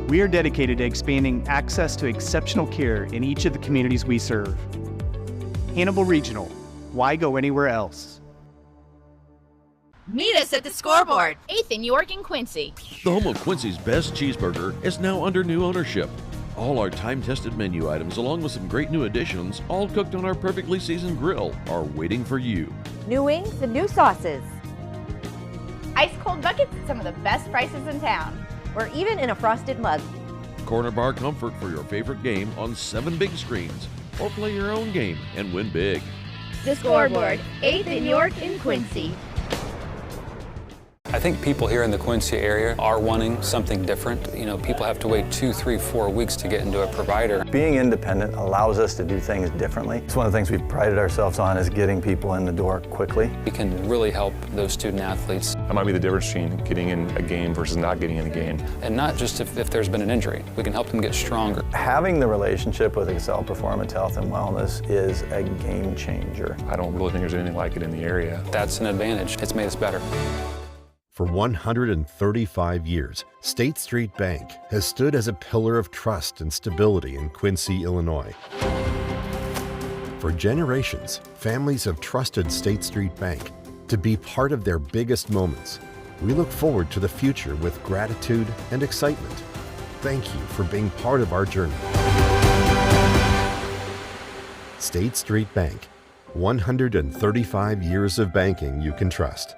We are dedicated to expanding access to exceptional care in each of the communities we serve. Hannibal Regional, why go anywhere else? Meet us at the Scoreboard, 8th in York and Quincy. The home of Quincy's best cheeseburger is now under new ownership. All our time-tested menu items, along with some great new additions, all cooked on our perfectly seasoned grill, are waiting for you. New wings and new sauces. Ice cold buckets at some of the best prices in town. Or even in a frosted mug. Corner bar comfort for your favorite game on 7 big screens. Or play your own game and win big. The Scoreboard, 8th in York and Quincy. I think people here in the Quincy area are wanting something different. You know, people have to wait 2, 3, 4 weeks to get into a provider. Being independent allows us to do things differently. It's one of the things we've prided ourselves on, is getting people in the door quickly. We can really help those student athletes. That might be the difference between getting in a game versus not getting in a game. And not just if there's been an injury. We can help them get stronger. Having the relationship with Excel Performance Health and Wellness is a game changer. I don't really think there's anything like it in the area. That's an advantage. It's made us better. For 135 years, State Street Bank has stood as a pillar of trust and stability in Quincy, Illinois. For generations, families have trusted State Street Bank to be part of their biggest moments. We look forward to the future with gratitude and excitement. Thank you for being part of our journey. State Street Bank, 135 years of banking you can trust.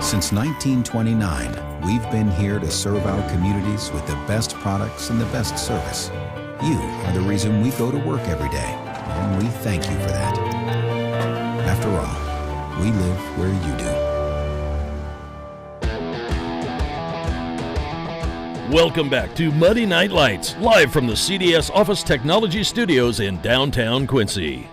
Since 1929, we've been here to serve our communities with the best products and the best service. You are the reason we go to work every day, and we thank you for that. After all, we live where you do. Welcome back to Monday Night Lights, live from the CDS Office Technology Studios in downtown Quincy.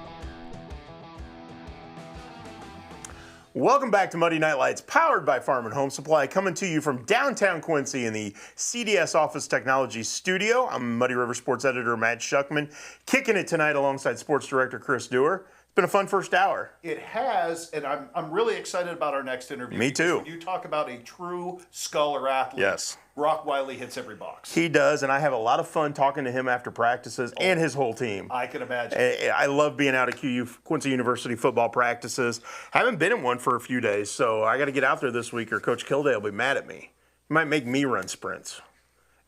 Welcome back to Monday Night Lights, powered by Farm and Home Supply, coming to you from downtown Quincy in the CDS Office Technology Studio. I'm Muddy River Sports Editor Matt Shuckman, kicking it tonight alongside Sports Director Chris Dewar. It's been a fun first hour. It has, and I'm really excited about our next interview. Me too. When you talk about a true scholar athlete. Yes. Brock Wiley hits every box. He does, and I have a lot of fun talking to him after practices and his whole team. I can imagine. I love being out at Quincy University football practices. Haven't been in one for a few days, so I got to get out there this week or Coach Kildare will be mad at me. He might make me run sprints.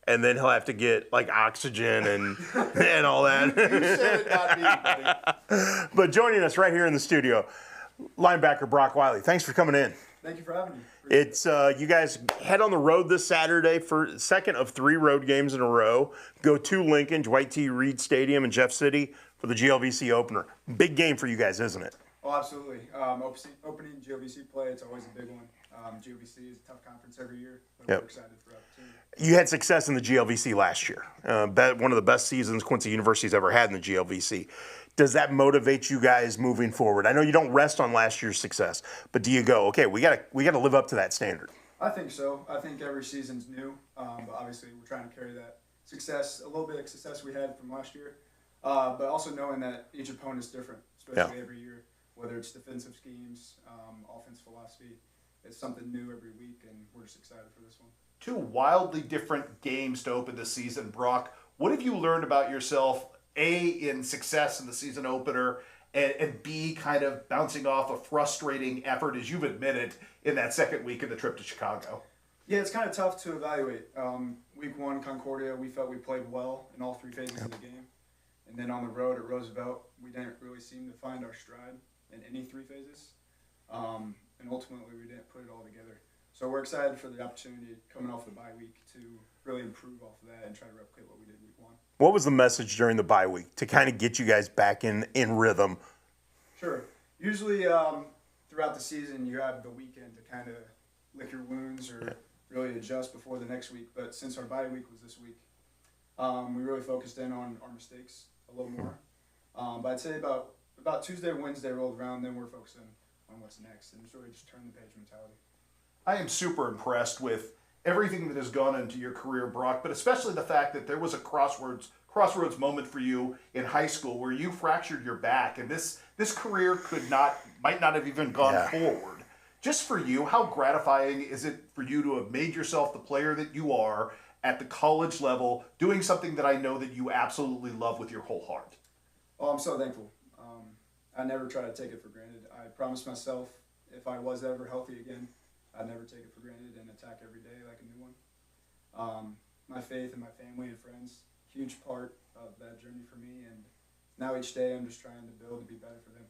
And then he'll have to get like oxygen and all that. You said it, not me, buddy. But joining us right here in the studio, linebacker Brock Wiley. Thanks for coming in. Thank you for having me. It's you guys head on the road this Saturday for second of 3 road games in a row. Go to Lincoln, Dwight T. Reed Stadium in Jeff City for the GLVC opener. Big game for you guys, isn't it? Oh, absolutely. Opening GLVC play, it's always a big one. GLVC is a tough conference every year, but we're excited for the opportunity. You had success in the GLVC last year. One of the best seasons Quincy University's ever had in the GLVC. Does that motivate you guys moving forward? I know you don't rest on last year's success, but do you go, okay, we gotta live up to that standard? I think so. I think every season's new, but obviously we're trying to carry that success, a little bit of success we had from last year, but also knowing that each opponent's different, especially every year, whether it's defensive schemes, offense philosophy. It's something new every week, and we're just excited for this one. 2 wildly different games to open the season. Brock, what have you learned about yourself, A, in success in the season opener, and B, kind of bouncing off a frustrating effort, as you've admitted, in that second week of the trip to Chicago? Yeah, it's kind of tough to evaluate. Week 1, Concordia, we felt we played well in all 3 phases of the game. And then on the road at Roosevelt, we didn't really seem to find our stride in any 3 phases. And ultimately, we didn't put it all together. So we're excited for the opportunity coming off the bye week to really improve off of that and try to replicate what we did week 1. What was the message during the bye week to kind of get you guys back in rhythm? Sure. Usually throughout the season, you have the weekend to kind of lick your wounds or really adjust before the next week. But since our bye week was this week, we really focused in on our mistakes a little more. But I'd say about Tuesday, Wednesday rolled around, then we're focusing on what's next, and it's really just turn the page mentality. I am super impressed with everything that has gone into your career, Brock, but especially the fact that there was a crossroads moment for you in high school where you fractured your back, and this career might not have even gone forward. Just for you, how gratifying is it for you to have made yourself the player that you are at the college level, doing something that I know that you absolutely love with your whole heart? Oh, I'm so thankful. I never try to take it for granted. I promised myself if I was ever healthy again, I'd never take it for granted and attack every day like a new one. My faith in my family and friends, huge part of that journey for me, and now each day I'm just trying to build to be better for them.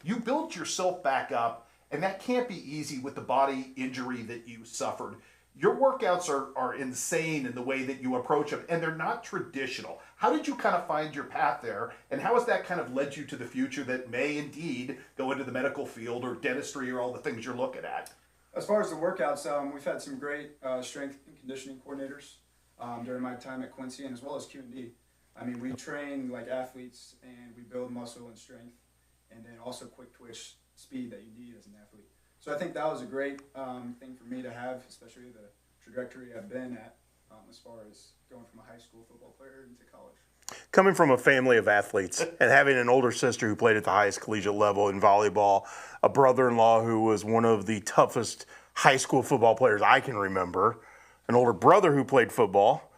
You built yourself back up, and that can't be easy with the body injury that you suffered. Your workouts are insane in the way that you approach them, and they're not traditional. How did you kind of find your path there, and how has that kind of led you to the future that may indeed go into the medical field or dentistry or all the things you're looking at? As far as the workouts, we've had some great strength and conditioning coordinators during my time at Quincy, and as well as Q&D. I mean, we train like athletes, and we build muscle and strength, and then also quick twitch speed that you need as an athlete. So I think that was a great thing for me to have, especially the trajectory I've been at as far as going from a high school football player into college. Coming from a family of athletes and having an older sister who played at the highest collegiate level in volleyball, a brother-in-law who was one of the toughest high school football players I can remember, an older brother who played football,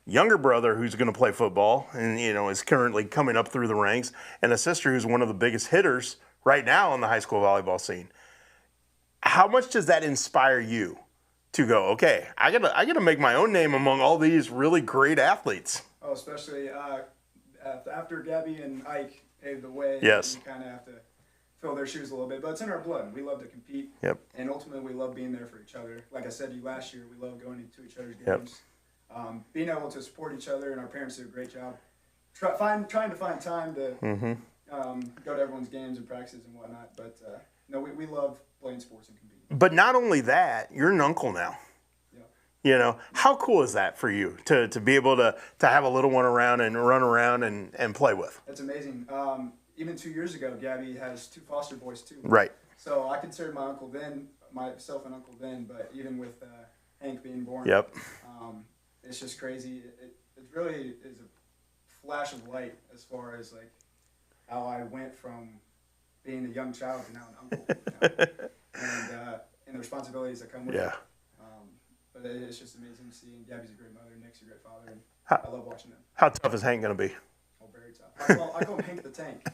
younger brother who's going to play football and, is currently coming up through the ranks, and a sister who's one of the biggest hitters right now on the high school volleyball scene. How much does that inspire you to go, okay, I gotta make my own name among all these really great athletes? Oh, especially after Gabby and Ike paved the way. Yes. You kind of have to fill their shoes a little bit, but it's in our blood. We love to compete. Yep. And ultimately, we love being there for each other. Like I said to you last year, we love going into each other's games. Being able to support each other, and our parents do a great job trying to find time to go to everyone's games and practices and whatnot. But we love playing sports and competing. But not only that, you're an uncle now. How cool is that for you to be able to have a little one around and run around and play with? That's amazing. Even 2 years ago, Gabby has 2 foster boys too. Right. So I considered myself an uncle then, but even with Hank being born, it's just crazy. It really is a flash of light as far as like how I went from being a young child to now an uncle, and the responsibilities that come with it. But it's just amazing to see. And Gabby's a great mother, Nick's a great father, and I love watching them. How tough is Hank going to be? Oh, very tough. I call him Hank the Tank.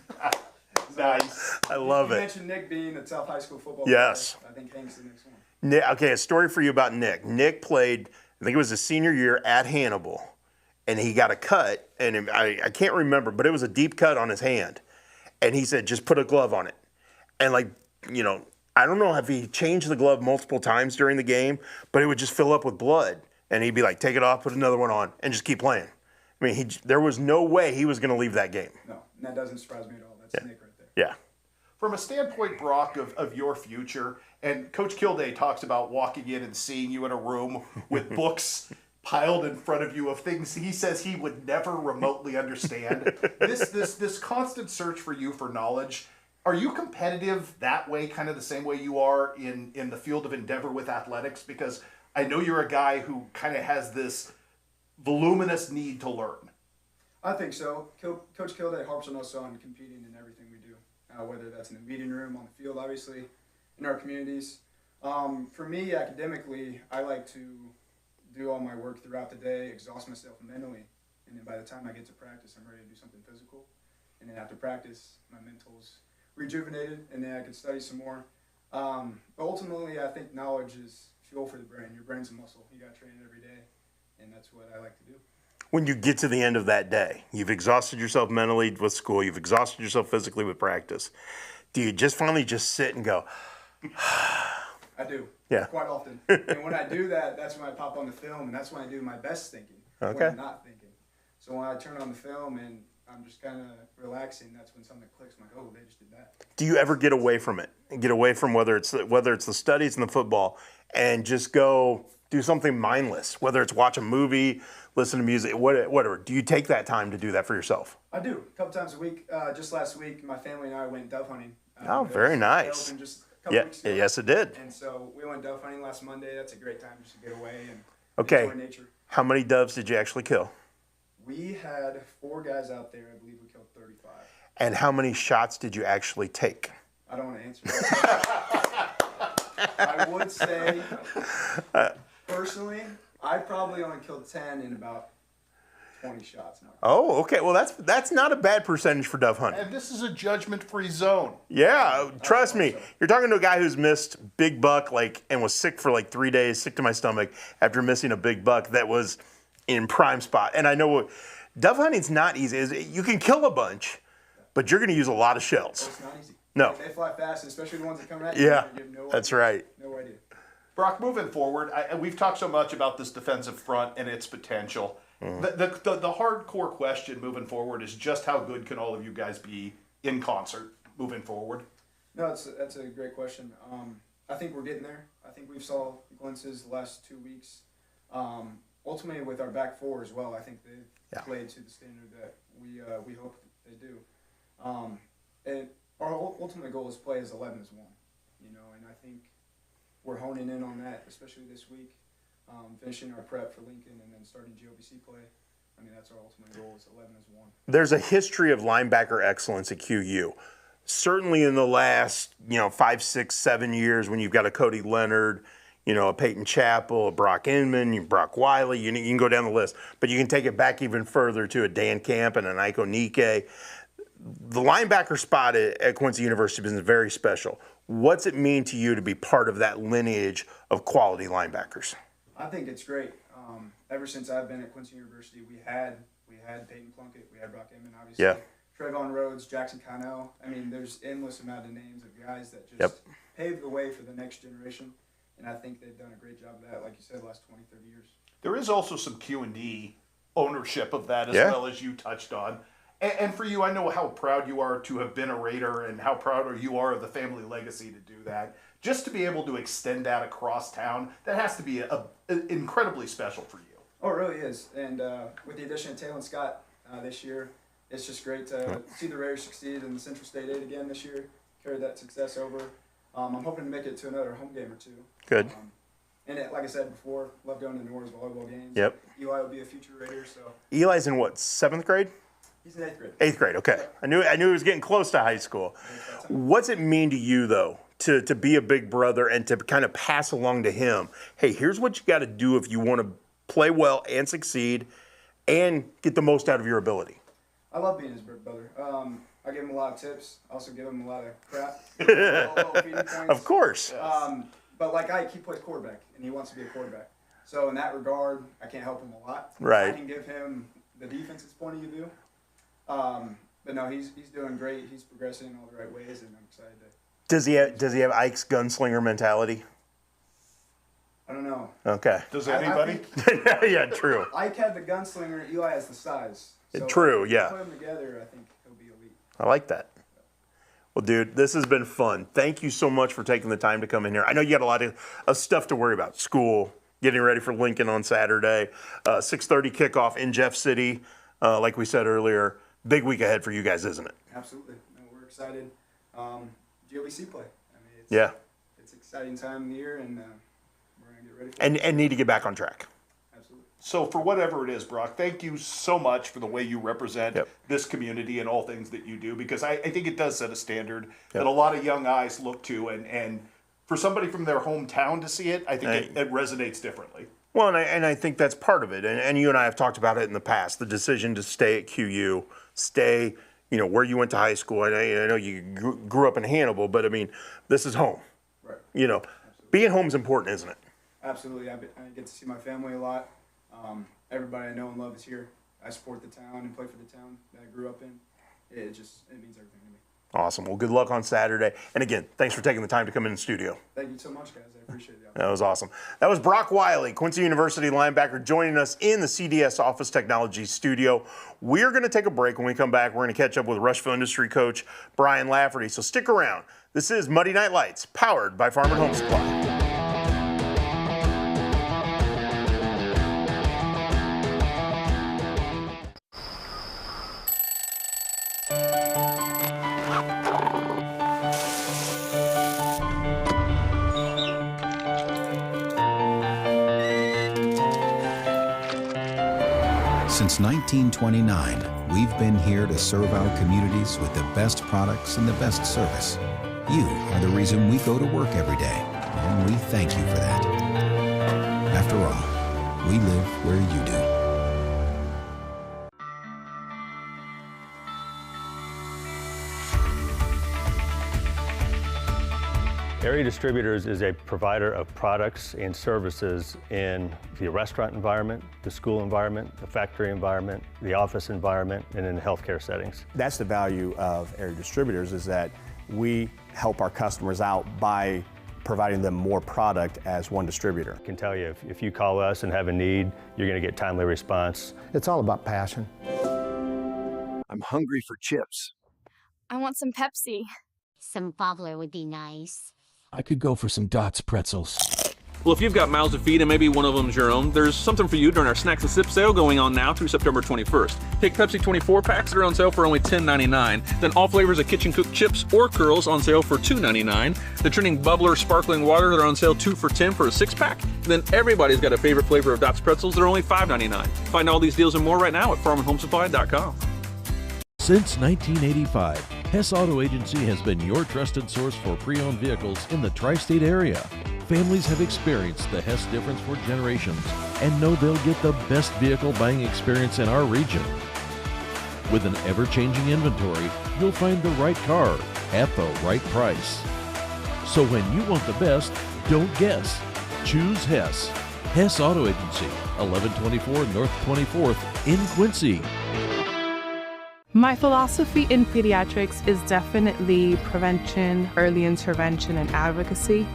Nice. I love it. You mentioned Nick being a tough high school football Yes. player. I think Hank's the next one. Nick, okay, a story for you about Nick. Nick played, I think it was his senior year at Hannibal, and he got a cut, and I can't remember, but it was a deep cut on his hand. And he said, just put a glove on it. And I don't know if he changed the glove multiple times during the game, but it would just fill up with blood. And he'd be like, take it off, put another one on, and just keep playing. I mean, there was no way he was going to leave that game. No, and that doesn't surprise me at all. That's Nick right there. Yeah. From a standpoint, Brock, of your future, and Coach Kilday talks about walking in and seeing you in a room with books piled in front of you of things he says he would never remotely understand. This constant search for you for knowledge. Are you competitive that way, kind of the same way you are in the field of endeavor with athletics? Because I know you're a guy who kind of has this voluminous need to learn. I think so. Coach Kilday harps on us on competing in everything we do, whether that's in the meeting room, on the field, obviously, in our communities. For me, academically, I like to do all my work throughout the day, exhaust myself mentally, and then by the time I get to practice, I'm ready to do something physical. And then after practice, my mental's rejuvenated, and then I can study some more. But ultimately, I think knowledge is fuel for the brain. Your brain's a muscle. You got to train it every day, and that's what I like to do. When you get to the end of that day, you've exhausted yourself mentally with school, you've exhausted yourself physically with practice. Do you just finally just sit and go, I do. Yeah. Quite often. And when I do that, that's when I pop on the film, and that's when I do my best thinking. Okay. When I'm not thinking. So when I turn on the film and I'm just kind of relaxing, that's when something clicks. I'm like, oh, they just did that. do you ever get away from it? Get away from whether it's the studies and the football and just go do something mindless, whether it's watch a movie, listen to music, whatever. Do you take that time to do that for yourself? I do. A couple times a week. Just last week, my family and I went dove hunting. Oh, very nice. Just a couple weeks ago. Yes, it did. And so we went dove hunting last Monday. That's a great time just to get away and enjoy nature. How many doves did you actually kill? We had 4 guys out there. I believe we killed 35. And how many shots did you actually take? I don't want to answer that. I would say, personally, I probably only killed 10 in about 20 shots. Oh, okay. Well, that's not a bad percentage for dove hunting. And this is a judgment-free zone. Yeah, trust me. You're talking to a guy who's missed big buck and was sick for 3 days, sick to my stomach after missing a big buck that was in prime spot. And I know dove hunting's not easy. You can kill a bunch, but you're going to use a lot of shells. It's not easy. No. They fly fast, especially the ones that come at you. Yeah, You have no that's idea. right. No idea. Brock, moving forward, we've talked so much about this defensive front and its potential. The hardcore question moving forward is just how good can all of you guys be in concert moving forward? No, that's a great question. I think we're getting there. I think we've saw glimpses the last 2 weeks. Ultimately, with our back four as well, I think they've played to the standard that we hope they do. And our ultimate goal is play as 11 as one, and I think we're honing in on that, especially this week, finishing our prep for Lincoln and then starting GOBC play. I mean, that's our ultimate goal is 11 as one. There's a history of linebacker excellence at QU. Certainly in the last, 5, 6, 7 years when you've got a Cody Leonard, a Peyton Chappell, a Brock Inman, Brock Wiley, you can go down the list. But you can take it back even further to a Dan Camp and an Ike Onike. The linebacker spot at Quincy University has been very special. What's it mean to you to be part of that lineage of quality linebackers? I think it's great. Ever since I've been at Quincy University, we had Peyton Plunkett, we had Brock Inman, obviously. Yeah. Trayvon Rhodes, Jackson Connell. I mean, there's endless amount of names of guys that just paved the way for the next generation. And I think they've done a great job of that, like you said, the last 20, 30 years. There is also some Q&D ownership of that as well, as you touched on. And for you, I know how proud you are to have been a Raider and how proud you are of the family legacy to do that. Just to be able to extend that across town, that has to be incredibly special for you. Oh, it really is. And with the addition of Taylor Scott this year, it's just great to see the Raiders succeed in the Central State 8 again this year, carry that success over. I'm hoping to make it to another home game or two. Good. And like I said before, love going to New Orleans volleyball games. Yep. Eli will be a future Raider. So. Eli's in what, 7th grade? He's in 8th grade. 8th grade, okay. I knew he was getting close to high school. What's it mean to you, though, to be a big brother and to kind of pass along to him, hey, here's what you got to do if you want to play well and succeed and get the most out of your ability? I love being his big brother. I give him a lot of tips. I also give him a lot of crap. Of course. But like Ike, he plays quarterback, and he wants to be a quarterback. So in that regard, I can't help him a lot. Right. I can give him the defense's point of view. But no, he's doing great. He's progressing in all the right ways, and I'm excited to Does he have Ike's gunslinger mentality? I don't know. Okay. Does anybody? Yeah, true. Ike had the gunslinger. Eli has the size. So True, if you yeah. Put them together, I think he'll be elite. I like that. Well, dude, this has been fun. Thank you so much for taking the time to come in here. I know you got a lot of stuff to worry about. School, getting ready for Lincoln on Saturday, 6:30 kickoff in Jeff City. Like we said earlier, big week ahead for you guys, isn't it? Absolutely. No, we're excited. GLBC play. I mean, it's an exciting time of the year, and we're going to get ready for it. And need to get back on track. So for whatever it is, Brock, thank you so much for the way you represent this community and all things that you do, because I think it does set a standard that a lot of young eyes look to, and for somebody from their hometown to see it, I think it resonates differently. Well, and I think that's part of it. And you and I have talked about it in the past, the decision to stay at QU, stay, where you went to high school. I know you grew up in Hannibal, but I mean, this is home. Right. Being home is important, isn't it? Absolutely. I get to see my family a lot. Everybody I know and love is here. I support the town and play for the town that I grew up in. It means everything to me. Awesome. Well, good luck on Saturday. And again, thanks for taking the time to come in the studio. Thank you so much, guys. I appreciate it. That was awesome. That was Brock Wiley, Quincy University linebacker, joining us in the CDS Office Technology studio. We're going to take a break. When we come back, we're going to catch up with Rushville Industry coach Brian Laferty. So stick around. This is Muddy Night Lights, powered by Farm and Home Supply. Since 1929, we've been here to serve our communities with the best products and the best service. You are the reason we go to work every day, and we thank you for that. After all, we live where you do. Area Distributors is a provider of products and services in the restaurant environment, the school environment, the factory environment, the office environment, and in healthcare settings. That's the value of Area Distributors, is that we help our customers out by providing them more product as one distributor. I can tell you, if you call us and have a need, you're going to get timely response. It's all about passion. I'm hungry for chips. I want some Pepsi. Some Bobbler would be nice. I could go for some Dots pretzels. Well, if you've got mouths to feed and maybe one of them's your own, there's something for you during our Snacks and Sips sale going on now through September 21st. Take Pepsi 24 packs that are on sale for only $10.99. Then all flavors of kitchen cooked chips or curls on sale for $2.99. The trending Bubbler sparkling water that are on sale 2 for $10 for a 6-pack. Then everybody's got a favorite flavor of Dots pretzels that are only $5.99. Find all these deals and more right now at farmandhomesupply.com. Since 1985, Hess Auto Agency has been your trusted source for pre-owned vehicles in the tri-state area. Families have experienced the Hess difference for generations and know they'll get the best vehicle buying experience in our region. With an ever-changing inventory, you'll find the right car at the right price. So when you want the best, don't guess. Choose Hess. Hess Auto Agency, 1124 North 24th in Quincy. My philosophy in pediatrics is definitely prevention, early intervention, and advocacy.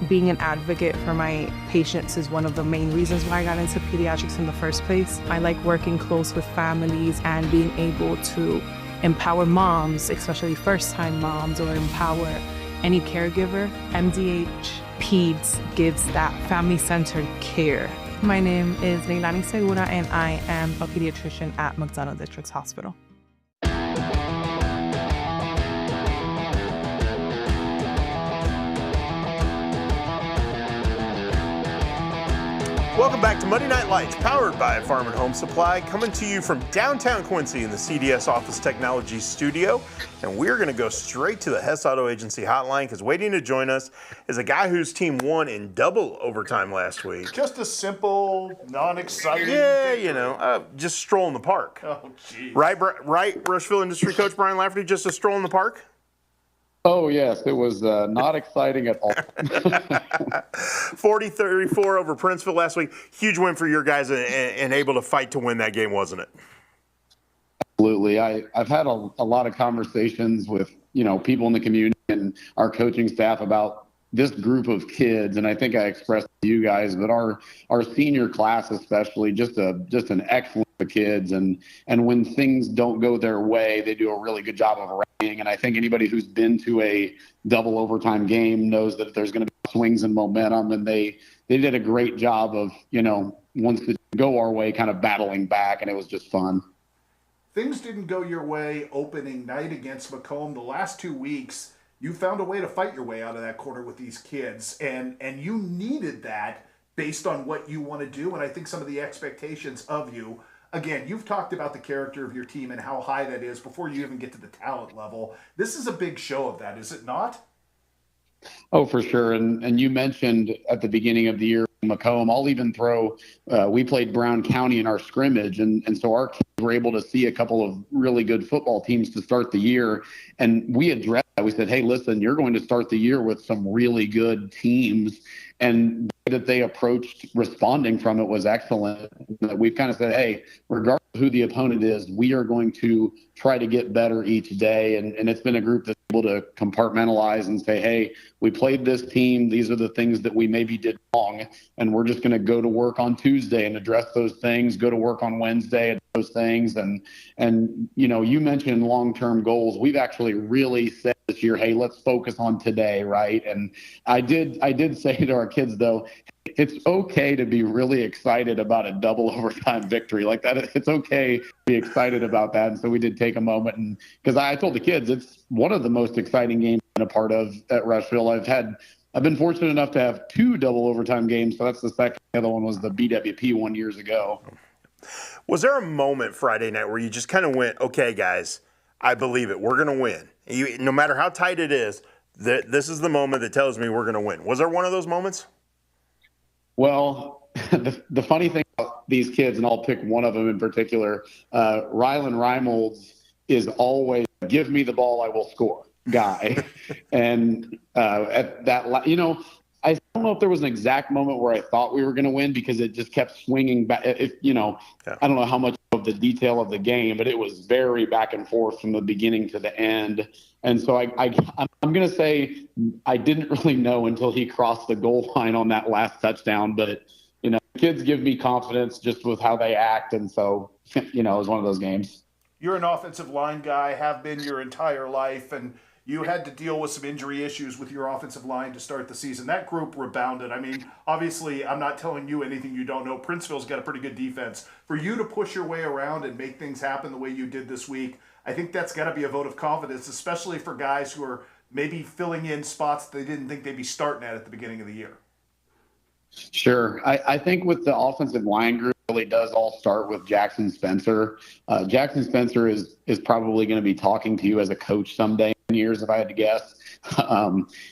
Being an advocate for my patients is one of the main reasons why I got into pediatrics in the first place. I like working close with families and being able to empower moms, especially first-time moms, or empower any caregiver. MDH Peds gives that family-centered care. My name is Leilani Segura, and I am a pediatrician at McDonough Districts Hospital. Welcome back to Monday Night Lights, powered by Farm and Home Supply, coming to you from downtown Quincy in the CDS Office Technology studio. And we're going to go straight to the Hess Auto Agency hotline, because waiting to join us is a guy whose team won in double overtime last week. Just a simple, non-exciting victory. Just stroll in the park. Oh, geez. Right, Rushville Industry Coach Brian Laferty, just a stroll in the park? Oh, yes. It was not exciting at all. 40-34 over Princeville last week. Huge win for your guys and able to fight to win that game, wasn't it? Absolutely. I've had a lot of conversations with, people in the community and our coaching staff about this group of kids. And I think I expressed to you guys, but our senior class, especially, just an excellent group of kids. And when things don't go their way, they do a really good job of rallying. And I think anybody who's been to a double overtime game knows that there's going to be swings and momentum. And they did a great job of, once it go our way, kind of battling back. And it was just fun. Things didn't go your way opening night against Macomb. The last 2 weeks, you found a way to fight your way out of that corner with these kids, and you needed that based on what you want to do, and I think some of the expectations of you. Again, you've talked about the character of your team and how high that is before you even get to the talent level. This is a big show of that, is it not? Oh, for sure. And you mentioned at the beginning of the year, Macomb, I'll even throw, we played Brown County in our scrimmage. And so our kids were able to see a couple of really good football teams to start the year. And we addressed that. We said, hey, listen, you're going to start the year with some really good teams. And the way that they approached responding from it was excellent. We've kind of said, hey, regardless of who the opponent is, we are going to try to get better each day. And it's been a group that's able to compartmentalize and say, hey, we played this team. These are the things that we maybe did wrong. And we're just going to go to work on Tuesday and address those things, go to work on Wednesday and those things. And you mentioned long-term goals. We've actually really said this year, hey, let's focus on today, right? And I did say to our kids, though, it's okay to be really excited about a double overtime victory like that. It's okay to be excited about that. And so we did take a moment, and because I told the kids, it's one of the most exciting games I've been a part of at Rushville. I've been fortunate enough to have 2 double overtime games. So that's the second. The other one was the BWP 1 years ago. Was there a moment Friday night where you just kind of went, okay, guys, I believe it. We're going to win. No matter how tight it is, this is the moment that tells me we're going to win. Was there one of those moments? Well, the funny thing about these kids, and I'll pick one of them in particular, Rylan Reimolds is always give me the ball, I will score guy. And at that, I don't know if there was an exact moment where I thought we were going to win because it just kept swinging back. I don't know how much of the detail of the game, but it was very back and forth from the beginning to the end. And so I'm going to say I didn't really know until he crossed the goal line on that last touchdown. But, kids give me confidence just with how they act. And so, it was one of those games. You're an offensive line guy, have been your entire life, and you had to deal with some injury issues with your offensive line to start the season. That group rebounded. I mean, obviously, I'm not telling you anything you don't know. Princeville's got a pretty good defense. For you to push your way around and make things happen the way you did this week, I think that's got to be a vote of confidence, especially for guys who are maybe filling in spots they didn't think they'd be starting at the beginning of the year. Sure. I think with the offensive line group, it really does all start with Jackson Spencer. Jackson Spencer is probably going to be talking to you as a coach someday in years, if I had to guess.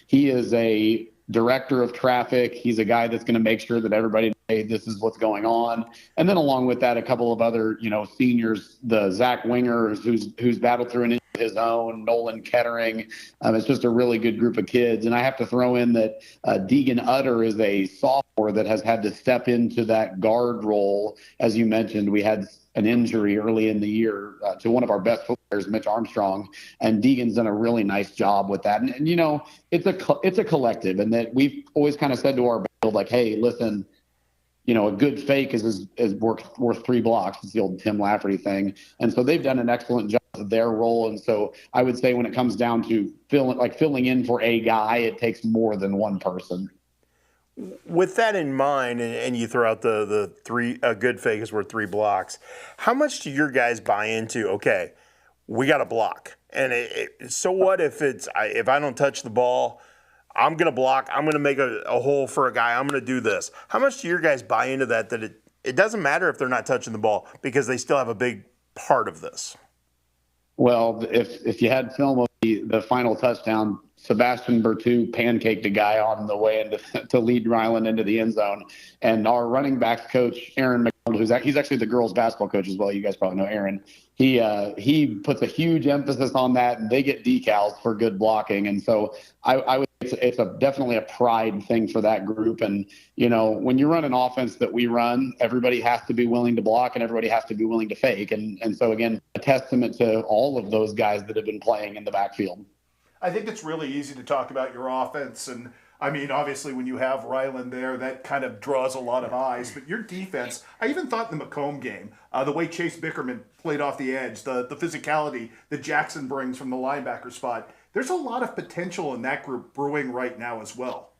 He is a director of traffic. He's a guy that's going to make sure that everybody knows, hey, this is what's going on. And then along with that, a couple of other, seniors, the Zach Winger, who's battled through an his own, Nolan Kettering. It's just a really good group of kids. And I have to throw in that Deegan Utter is a sophomore that has had to step into that guard role. As you mentioned, we had an injury early in the year to one of our best football players, Mitch Armstrong, and Deegan's done a really nice job with that. And it's a collective, and that we've always kind of said to our build, like, hey, listen, a good fake is worth 3 blocks. It's the old Tim Laferty thing. And so they've done an excellent job of their role. And so I would say when it comes down to filling in for a guy, it takes more than one person. With that in mind, and you throw out the 3, a good fake is worth 3 blocks, how much do your guys buy into, okay, we got to block? And so what if if I don't touch the ball, I'm going to block, I'm going to make a hole for a guy, I'm going to do this. How much do your guys buy into that it doesn't matter if they're not touching the ball because they still have a big part of this? Well, if you had film of the final touchdown, Sebastian Bertu pancaked a guy on the way to lead Ryland into the end zone. And our running backs coach, Aaron McDonald, he's actually the girls basketball coach as well. You guys probably know Aaron. He puts a huge emphasis on that, and they get decals for good blocking. And so I would it's definitely a pride thing for that group. And, you know, when you run an offense that we run, everybody has to be willing to block and everybody has to be willing to fake. And so, again, a testament to all of those guys that have been playing in the backfield. I think it's really easy to talk about your offense. And, I mean, obviously, when you have Ryland there, that kind of draws a lot of eyes. But your defense, I even thought in the Macomb game, the way Chase Bickerman played off the edge, the physicality that Jackson brings from the linebacker spot, there's a lot of potential in that group brewing right now as well.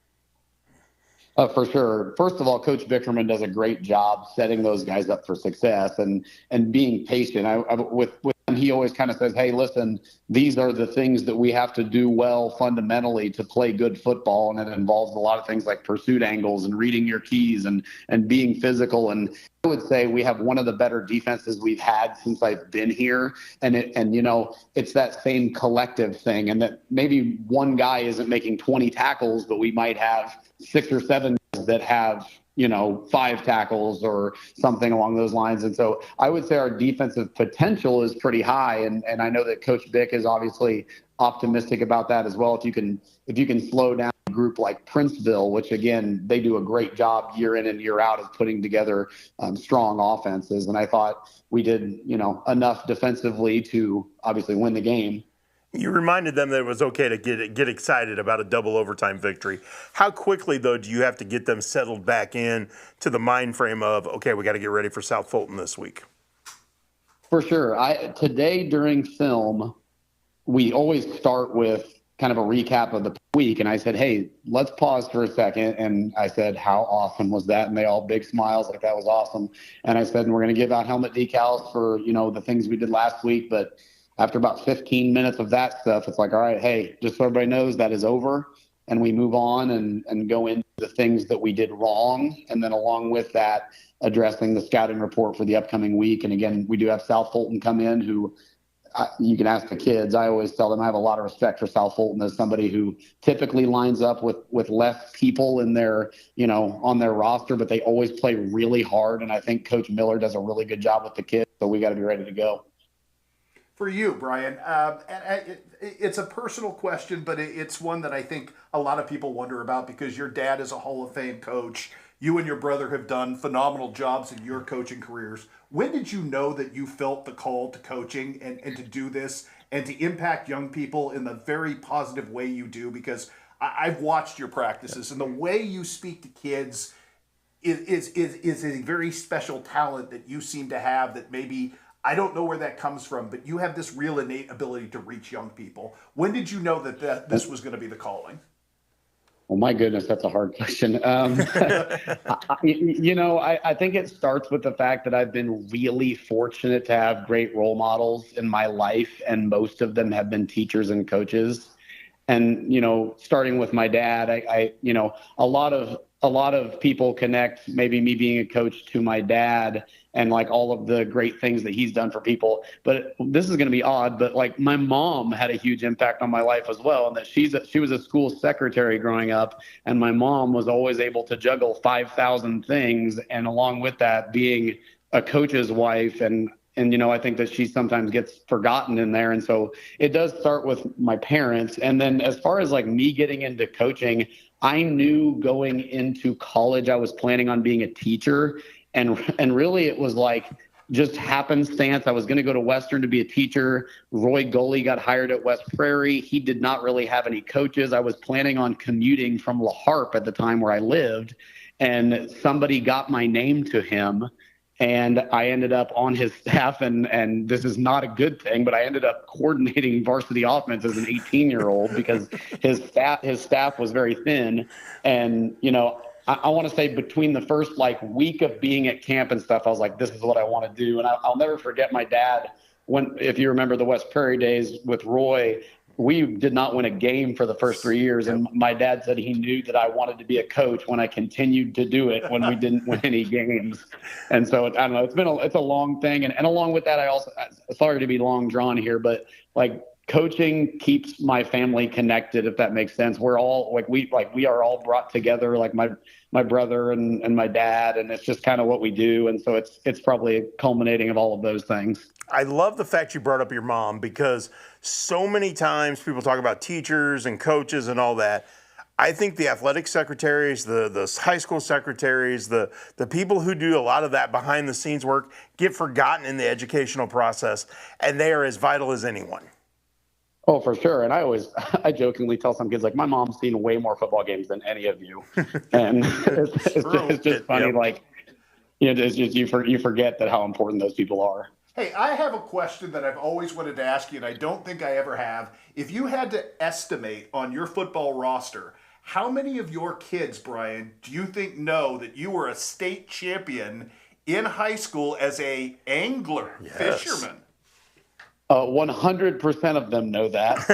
For sure. First of all, Coach Bickerman does a great job setting those guys up for success and being patient. With him, he always kind of says, hey, listen, these are the things that we have to do well fundamentally to play good football. And it involves a lot of things like pursuit angles and reading your keys and being physical. And I would say we have one of the better defenses we've had since I've been here. And you know, it's that same collective thing. And that maybe one guy isn't making 20 tackles, but we might have 6 or 7 that have, you know, 5 tackles or something along those lines. And so I would say our defensive potential is pretty high. And I know that Coach Bick is obviously optimistic about that as well. If you can slow down a group like Princeville, which again, they do a great job year in and year out of putting together strong offenses. And I thought we did, you know, enough defensively to obviously win the game. You reminded them that it was okay to get excited about a double overtime victory. How quickly, though, do you have to get them settled back in to the mind frame of, okay, we got to get ready for South Fulton this week? For sure. Today during film, we always start with kind of a recap of the week. And I said, hey, let's pause for a second. And I said, how awesome was that? And they all big smiles like that was awesome. And I said, we're going to give out helmet decals for, you know, the things we did last week. But after about 15 minutes of that stuff, it's like, all right, hey, just so everybody knows that is over. And we move on and go into the things that we did wrong. And then along with that, addressing the scouting report for the upcoming week. And again, we do have South Fulton come in who you can ask the kids. I always tell them I have a lot of respect for South Fulton as somebody who typically lines up with less people in their, you know, on their roster, but they always play really hard. And I think Coach Miller does a really good job with the kids. So we got to be ready to go. For you, Brian, it's a personal question, but it's one that I think a lot of people wonder about because your dad is a Hall of Fame coach. You and your brother have done phenomenal jobs in your coaching careers. When did you know that you felt the call to coaching and to do this and to impact young people in the very positive way you do? Because I've watched your practices and the way you speak to kids is a very special talent that you seem to have that maybe I don't know where that comes from, but you have this real innate ability to reach young people. When did you know that this was going to be the calling? Well, my goodness, that's a hard question. You know, I think it starts with the fact that I've been really fortunate to have great role models in my life, and most of them have been teachers and coaches. And, you know, starting with my dad, I you know, a lot of people connect maybe me being a coach to my dad and like all of the great things that he's done for people. But this is going to be odd, but like my mom had a huge impact on my life as well. And that she was a school secretary growing up. And my mom was always able to juggle 5,000 things. And along with that, being a coach's wife and you know, I think that she sometimes gets forgotten in there. And so it does start with my parents. And then as far as like me getting into coaching, I knew going into college, I was planning on being a teacher. And really it was like just happenstance. I was going to go to Western to be a teacher. Roy Goley got hired at West Prairie. He did not really have any coaches. I was planning on commuting from La Harpe at the time where I lived. And somebody got my name to him. And I ended up on his staff, and this is not a good thing, but I ended up coordinating varsity offense as an 18-year-old because his staff was very thin. And, you know, I want to say between the first like week of being at camp and stuff, I was like, this is what I want to do. And I'll never forget my dad if you remember the West Prairie days with Roy, we did not win a game for the first 3 years. And my dad said he knew that I wanted to be a coach when I continued to do it when we didn't win any games. And so, I don't know, it's a long thing. And along with that, I also, sorry to be long drawn here, but like coaching keeps my family connected, if that makes sense. We're all we are all brought together, like my brother and my dad, and it's just kind of what we do. And so it's probably a culminating of all of those things. I love the fact you brought up your mom because so many times people talk about teachers and coaches and all that. I think the athletic secretaries, the high school secretaries, the people who do a lot of that behind the scenes work get forgotten in the educational process, and they are as vital as anyone. Oh, for sure. And I jokingly tell some kids, like, my mom's seen way more football games than any of you. And it's just funny, like, you know, it's just, you forget that how important those people are. Hey, I have a question that I've always wanted to ask you, and I don't think I ever have. If you had to estimate on your football roster, how many of your kids, Brian, do you think know that you were a state champion in high school as a angler, fisherman? 100% of them know that.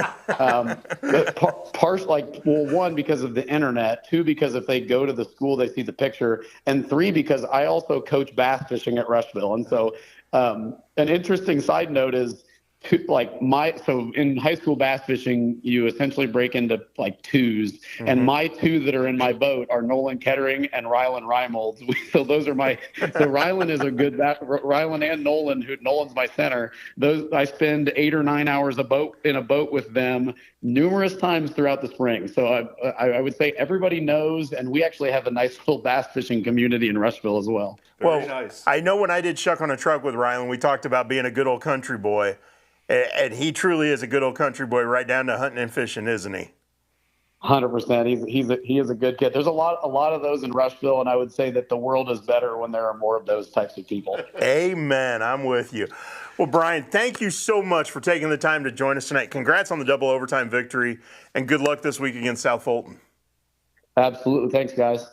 One, because of the internet. Two, because if they go to the school, they see the picture. And three, because I also coach bass fishing at Rushville. And so an interesting side note is, so in high school bass fishing, you essentially break into like twos, and my two that are in my boat are Nolan Kettering and Rylan Reimolds. So those are Rylan is a good Rylan and Nolan, Nolan's my center. Those I spend 8 or 9 hours in a boat with them numerous times throughout the spring. So I would say everybody knows, and we actually have a nice little bass fishing community in Rushville as well. Very nice. I know when I did Shuck on a Truck with Rylan, we talked about being a good old country boy. And he truly is a good old country boy, right down to hunting and fishing, isn't he? 100%. He is a good kid. There's a lot of those in Rushville, and I would say that the world is better when there are more of those types of people. Amen. I'm with you. Well, Brian, thank you so much for taking the time to join us tonight. Congrats on the double overtime victory, and good luck this week against South Fulton. Absolutely. Thanks, guys.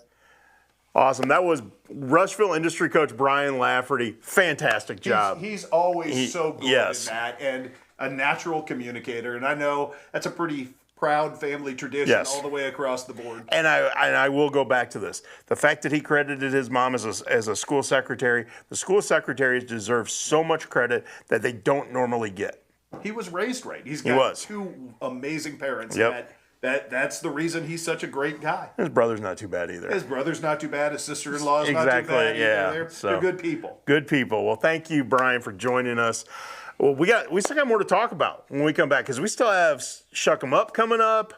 Awesome. That was Rushville industry coach Brian Laferty. Fantastic job. He's always so good at that, and a natural communicator. And I know that's a pretty proud family tradition all the way across the board. And I will go back to this. The fact that he credited his mom as a school secretary, the school secretaries deserve so much credit that they don't normally get. He was raised right. He's got two amazing parents. That's the reason he's such a great guy. His brother's not too bad either. His brother's not too bad. His sister-in-law's not too bad either. They're good people. Good people. Well, thank you, Brian, for joining us. Well, we still got more to talk about when we come back, because we still have Shuck 'em Up coming up.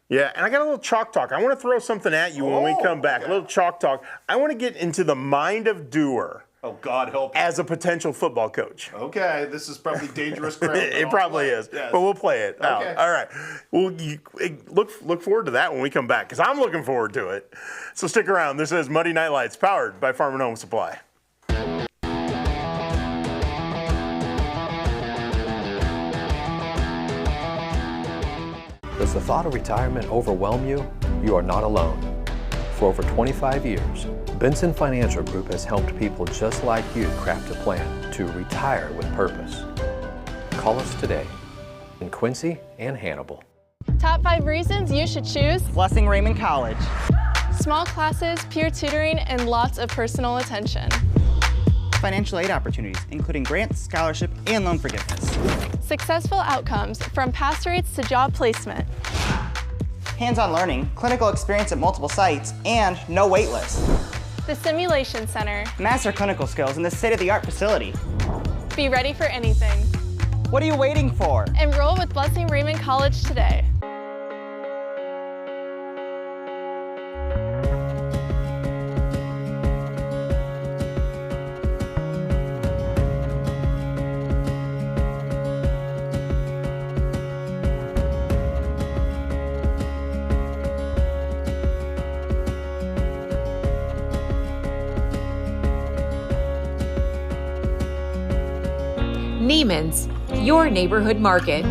Yeah, and I got a little chalk talk. I want to throw something at you when we come back. A little chalk talk. I want to get into the mind of doer. Oh, God help you. As a potential football coach. Okay, this is probably dangerous ground. It probably is, but we'll play it out. All right. Well, look forward to that when we come back, because I'm looking forward to it. So stick around. This is Muddy Night Lights, powered by Farm and Home Supply. Does the thought of retirement overwhelm you? You are not alone. For over 25 years, Benson Financial Group has helped people just like you craft a plan to retire with purpose. Call us today in Quincy and Hannibal. Top 5 reasons you should choose Blessing Raymond College. Small classes, peer tutoring, and lots of personal attention. Financial aid opportunities, including grants, scholarship, and loan forgiveness. Successful outcomes, from pass rates to job placement. Hands-on learning, clinical experience at multiple sites, and no wait list. The Simulation Center. Master clinical skills in this state-of-the-art facility. Be ready for anything. What are you waiting for? Enroll with Blessing Raymond College today. Neiman's, your neighborhood market.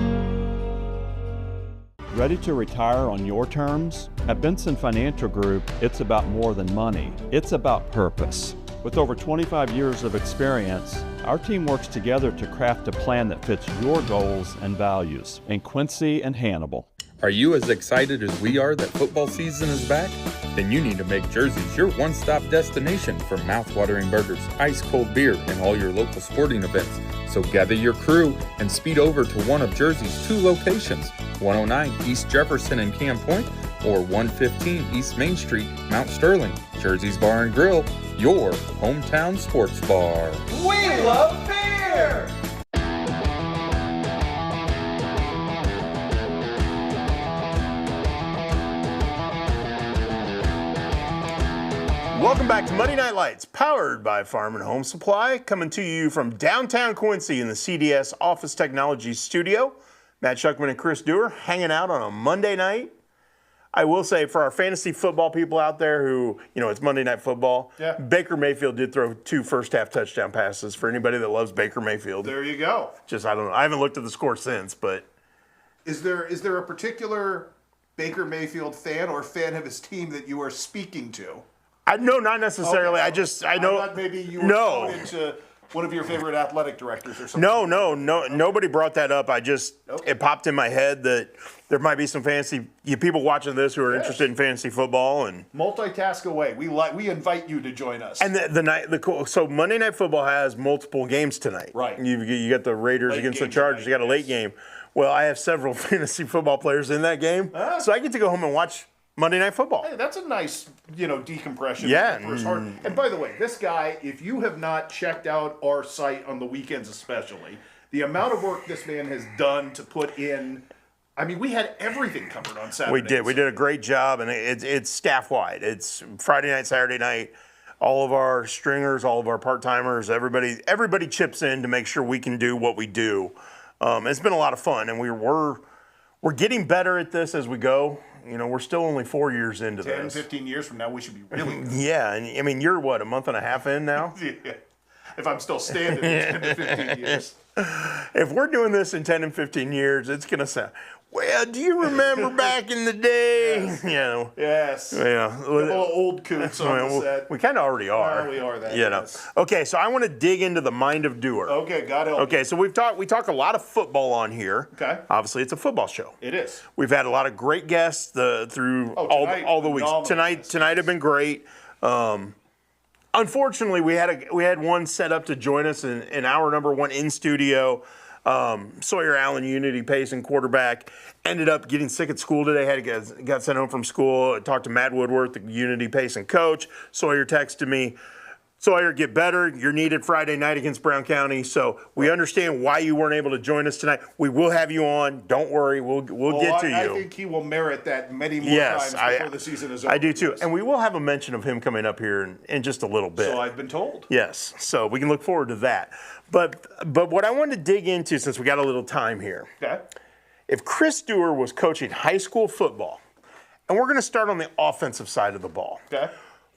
Ready to retire on your terms? At Benson Financial Group, it's about more than money. It's about purpose. With over 25 years of experience, our team works together to craft a plan that fits your goals and values in Quincy and Hannibal. Are you as excited as we are that football season is back? Then you need to make Jersey's your one-stop destination for mouth-watering burgers, ice-cold beer, and all your local sporting events. So gather your crew and speed over to one of Jersey's 2 locations, 109 East Jefferson and Camp Point, or 115 East Main Street, Mount Sterling. Jersey's Bar and Grill, your hometown sports bar. We love beer! Welcome back to Monday Night Lights, powered by Farm and Home Supply, coming to you from downtown Quincy in the CDS Office Technologies studio. Matt Shuckman and Chris Dewar hanging out on a Monday night. I will say, for our fantasy football people out there who, it's Monday Night Football, Baker Mayfield did throw 2 first-half touchdown passes for anybody that loves Baker Mayfield. There you go. I don't know. I haven't looked at the score since, but... Is there a particular Baker Mayfield fan or fan of his team that you are speaking to? No, not necessarily. Okay. I know. I thought maybe you were going into one of your favorite athletic directors or something. No. Nobody brought that up. It popped in my head that there might be some people watching this who are interested in fantasy football and multitask away. We invite you to join us. And so Monday Night Football has multiple games tonight. Right. You got the Raiders against the Chargers. Tonight, you got a late game. Well, I have several fantasy football players in that game, so I get to go home and watch Monday Night Football. Hey, that's a nice, decompression. Yeah. And by the way, this guy, if you have not checked out our site on the weekends especially, the amount of work this man has done to put in, we had everything covered on Saturday. We did a great job, and it's staff-wide. It's Friday night, Saturday night. All of our stringers, all of our part-timers, everybody chips in to make sure we can do what we do. It's been a lot of fun, and we're getting better at this as we go. We're still only 4 years into 10, this. 15 years from now, we should be really good. Yeah, and you're what, a month and a half in now? Yeah. If I'm still standing in 10 to 15 years. If we're doing this in 10 and 15 years, it's going to sound, well, do you remember back in the day? Yes. Yes. Yeah. Couple of old coots on the set. We kind of already are. Well, we are that. Yes. Okay, so I want to dig into the mind of Dewar. Okay, God help. Okay, so we talk a lot of football on here. Okay. Obviously, it's a football show. It is. We've had a lot of great guests through all the weeks. Tonight have been great. Unfortunately, we had one set up to join us in hour number 1 in studio. Sawyer Allen, Unity Payson quarterback, ended up getting sick at school today. Got sent home from school. I talked to Matt Woodworth, the Unity Payson coach. Sawyer texted me, Sawyer, get better. You're needed Friday night against Brown County. So we understand why you weren't able to join us tonight. We will have you on. Don't worry. We'll get to you. I think he will merit that many more times before the season is over. I do too. And we will have a mention of him coming up here in just a little bit. So I've been told. Yes. So we can look forward to that. But what I wanted to dig into, since we got a little time here. Okay. If Chris Dewar was coaching high school football, and we're going to start on the offensive side of the ball. Okay.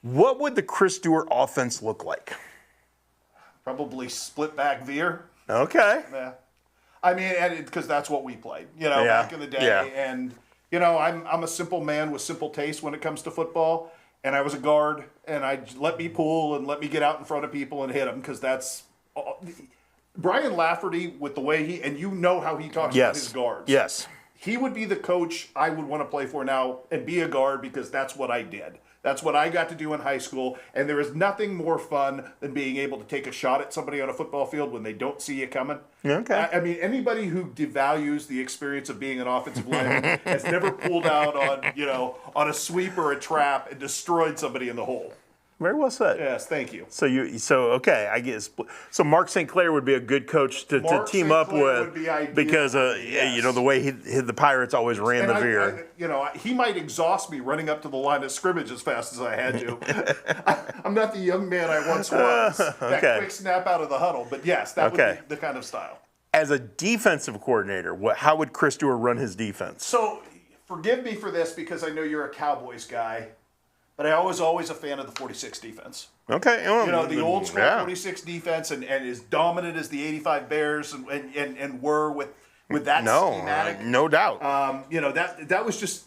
What would the Chris Dewar offense look like? Probably split back veer. Okay. Yeah. Because that's what we played, back in the day. Yeah. And, I'm a simple man with simple taste when it comes to football. And I was a guard, and let me pull and let me get out in front of people and hit them, because that's Brian Laferty, with the way how he talks about his guards. Yes. He would be the coach I would want to play for now and be a guard, because that's what I did. That's what I got to do in high school, and there is nothing more fun than being able to take a shot at somebody on a football field when they don't see you coming. Okay. Anybody who devalues the experience of being an offensive lineman has never pulled out on a sweep or a trap and destroyed somebody in the hole. Very well said. Yes, thank you. Okay, I guess. So Mark St. Clair would be a good coach to team up with, because the way the Pirates always ran the veer. He might exhaust me running up to the line of scrimmage as fast as I had to. I'm not the young man I once was. That quick snap out of the huddle, but yes, that would be the kind of style. As a defensive coordinator, how would Chris Dewar run his defense? So, forgive me for this, because I know you're a Cowboys guy. But I was always a fan of the 46 defense. Okay. The old school 46 defense, and as dominant as the 85 Bears and were with that schematic. No doubt. That was just,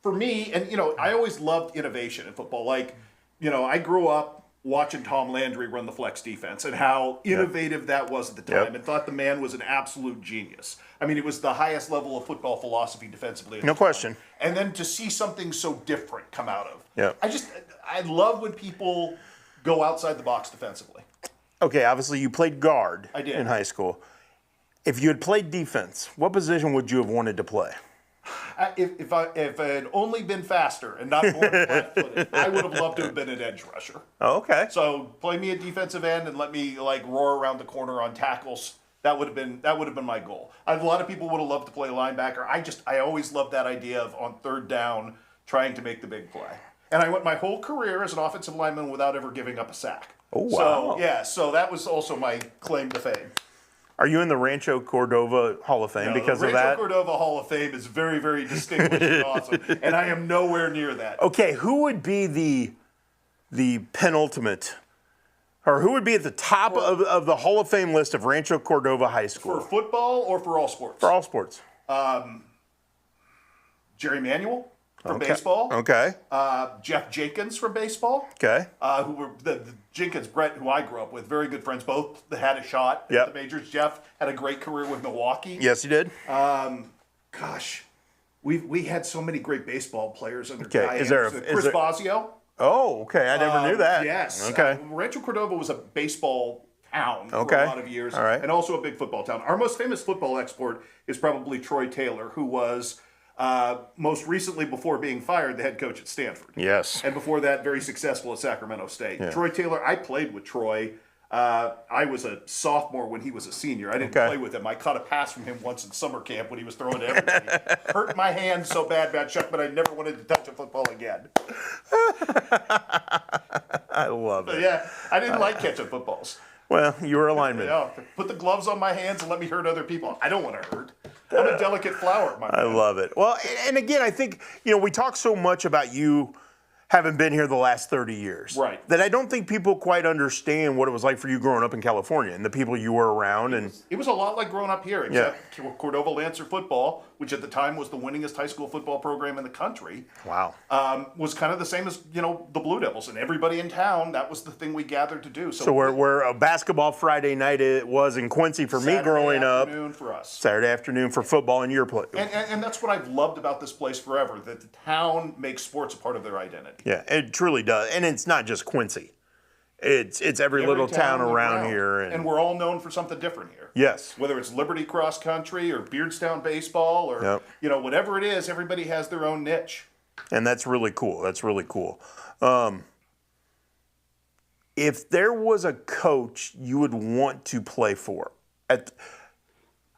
for me, and I always loved innovation in football. I grew up watching Tom Landry run the flex defense and how innovative that was at the time, and thought the man was an absolute genius. It was the highest level of football philosophy defensively. No question. And then to see something so different come out of. Yeah. I love when people go outside the box defensively. Okay, obviously you played guard in high school. If you had played defense, what position would you have wanted to play? If I had only been faster and not more flat-footed, I would have loved to have been an edge rusher. Oh, okay. So play me at defensive end and let me roar around the corner on tackles. That would have been my goal. A lot of people would have loved to play linebacker. I always loved that idea of on third down trying to make the big play. And I went my whole career as an offensive lineman without ever giving up a sack. Oh, wow. So that was also my claim to fame. Are you in the Rancho Cordova Hall of Fame because of that? Rancho Cordova Hall of Fame is very, very distinguished and awesome, and I am nowhere near that. Okay, who would be the penultimate, or who would be at the top of the Hall of Fame list of Rancho Cordova High School? For football or for all sports? For all sports. Jerry Manuel from baseball. Okay. Jeff Jenkins from baseball. Okay. Who were the Jenkins, Brett, who I grew up with, very good friends. Both had a shot at the majors. Jeff had a great career with Milwaukee. Yes, he did. Gosh, we had so many great baseball players under Okay. Chris Bosio. Oh, okay. I never knew that. Yes. Okay. Rancho Cordova was a baseball town for Okay. a lot of years, All right. and also a big football town. Our most famous football export is probably Troy Taylor, who was most recently, before being fired, the head coach at Stanford. Yes. And before that, very successful at Sacramento State. Yeah. Troy Taylor, I played with Troy. I was a sophomore when he was a senior. I didn't play with him. I caught a pass from him once in summer camp when he was throwing to everybody. Hurt my hand so bad, Shuck, but I never wanted to touch a football again. I love it. But yeah, I didn't like catching footballs. Well, you were a lineman. Put the gloves on my hands and let me hurt other people. I don't want to hurt. I'm a delicate flower, my man. I love it. Well, and again, I think, we talk so much about you having been here the last 30 years. Right. That I don't think people quite understand what it was like for you growing up in California and the people you were around. It was a lot like growing up here, except Cordova Lancer football, which at the time was the winningest high school football program in the country. Wow. Was kind of the same as, the Blue Devils. And everybody in town, that was the thing we gathered to do. So where a basketball Friday night it was in Quincy for me growing up. Saturday afternoon for us. Saturday afternoon for football in your place. And that's what I've loved about this place forever, that the town makes sports a part of their identity. Yeah, it truly does. And it's not just Quincy. It's every little town around here. And we're all known for something different here. Yes. Whether it's Liberty Cross Country or Beardstown Baseball or, whatever it is, everybody has their own niche. And that's really cool. That's really cool. If there was a coach you would want to play for, at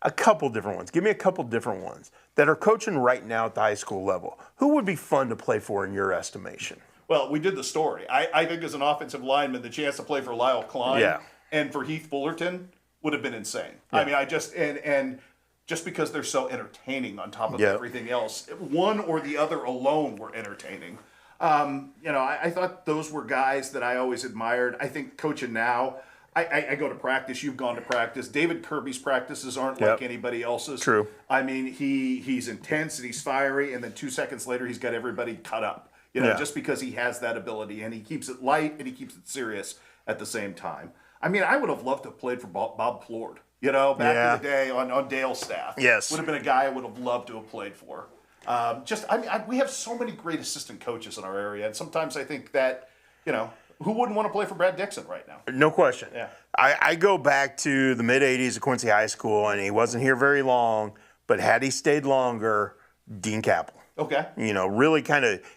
a couple different ones, give me a couple different ones that are coaching right now at the high school level, who would be fun to play for in your estimation? Well, we did the story. I think as an offensive lineman, the chance to play for Lyle Klein and for Heath Fullerton would have been insane. Yeah. I mean, and just because they're so entertaining on top of everything else, one or the other alone were entertaining. I thought those were guys that I always admired. I think coaching now, I go to practice. You've gone to practice. David Kirby's practices aren't like anybody else's. True. I mean, he's intense and he's fiery, and then 2 seconds later, he's got everybody cut up. Just because he has that ability, and he keeps it light and he keeps it serious at the same time. I mean, I would have loved to have played for Bob Plord, back in the day on Dale's staff. Yes. Would have been a guy I would have loved to have played for. We have so many great assistant coaches in our area, and sometimes I think that, who wouldn't want to play for Brad Dixon right now? No question. Yeah. I go back to the mid-'80s at Quincy High School, and he wasn't here very long, but had he stayed longer, Dean Capel. Okay. Really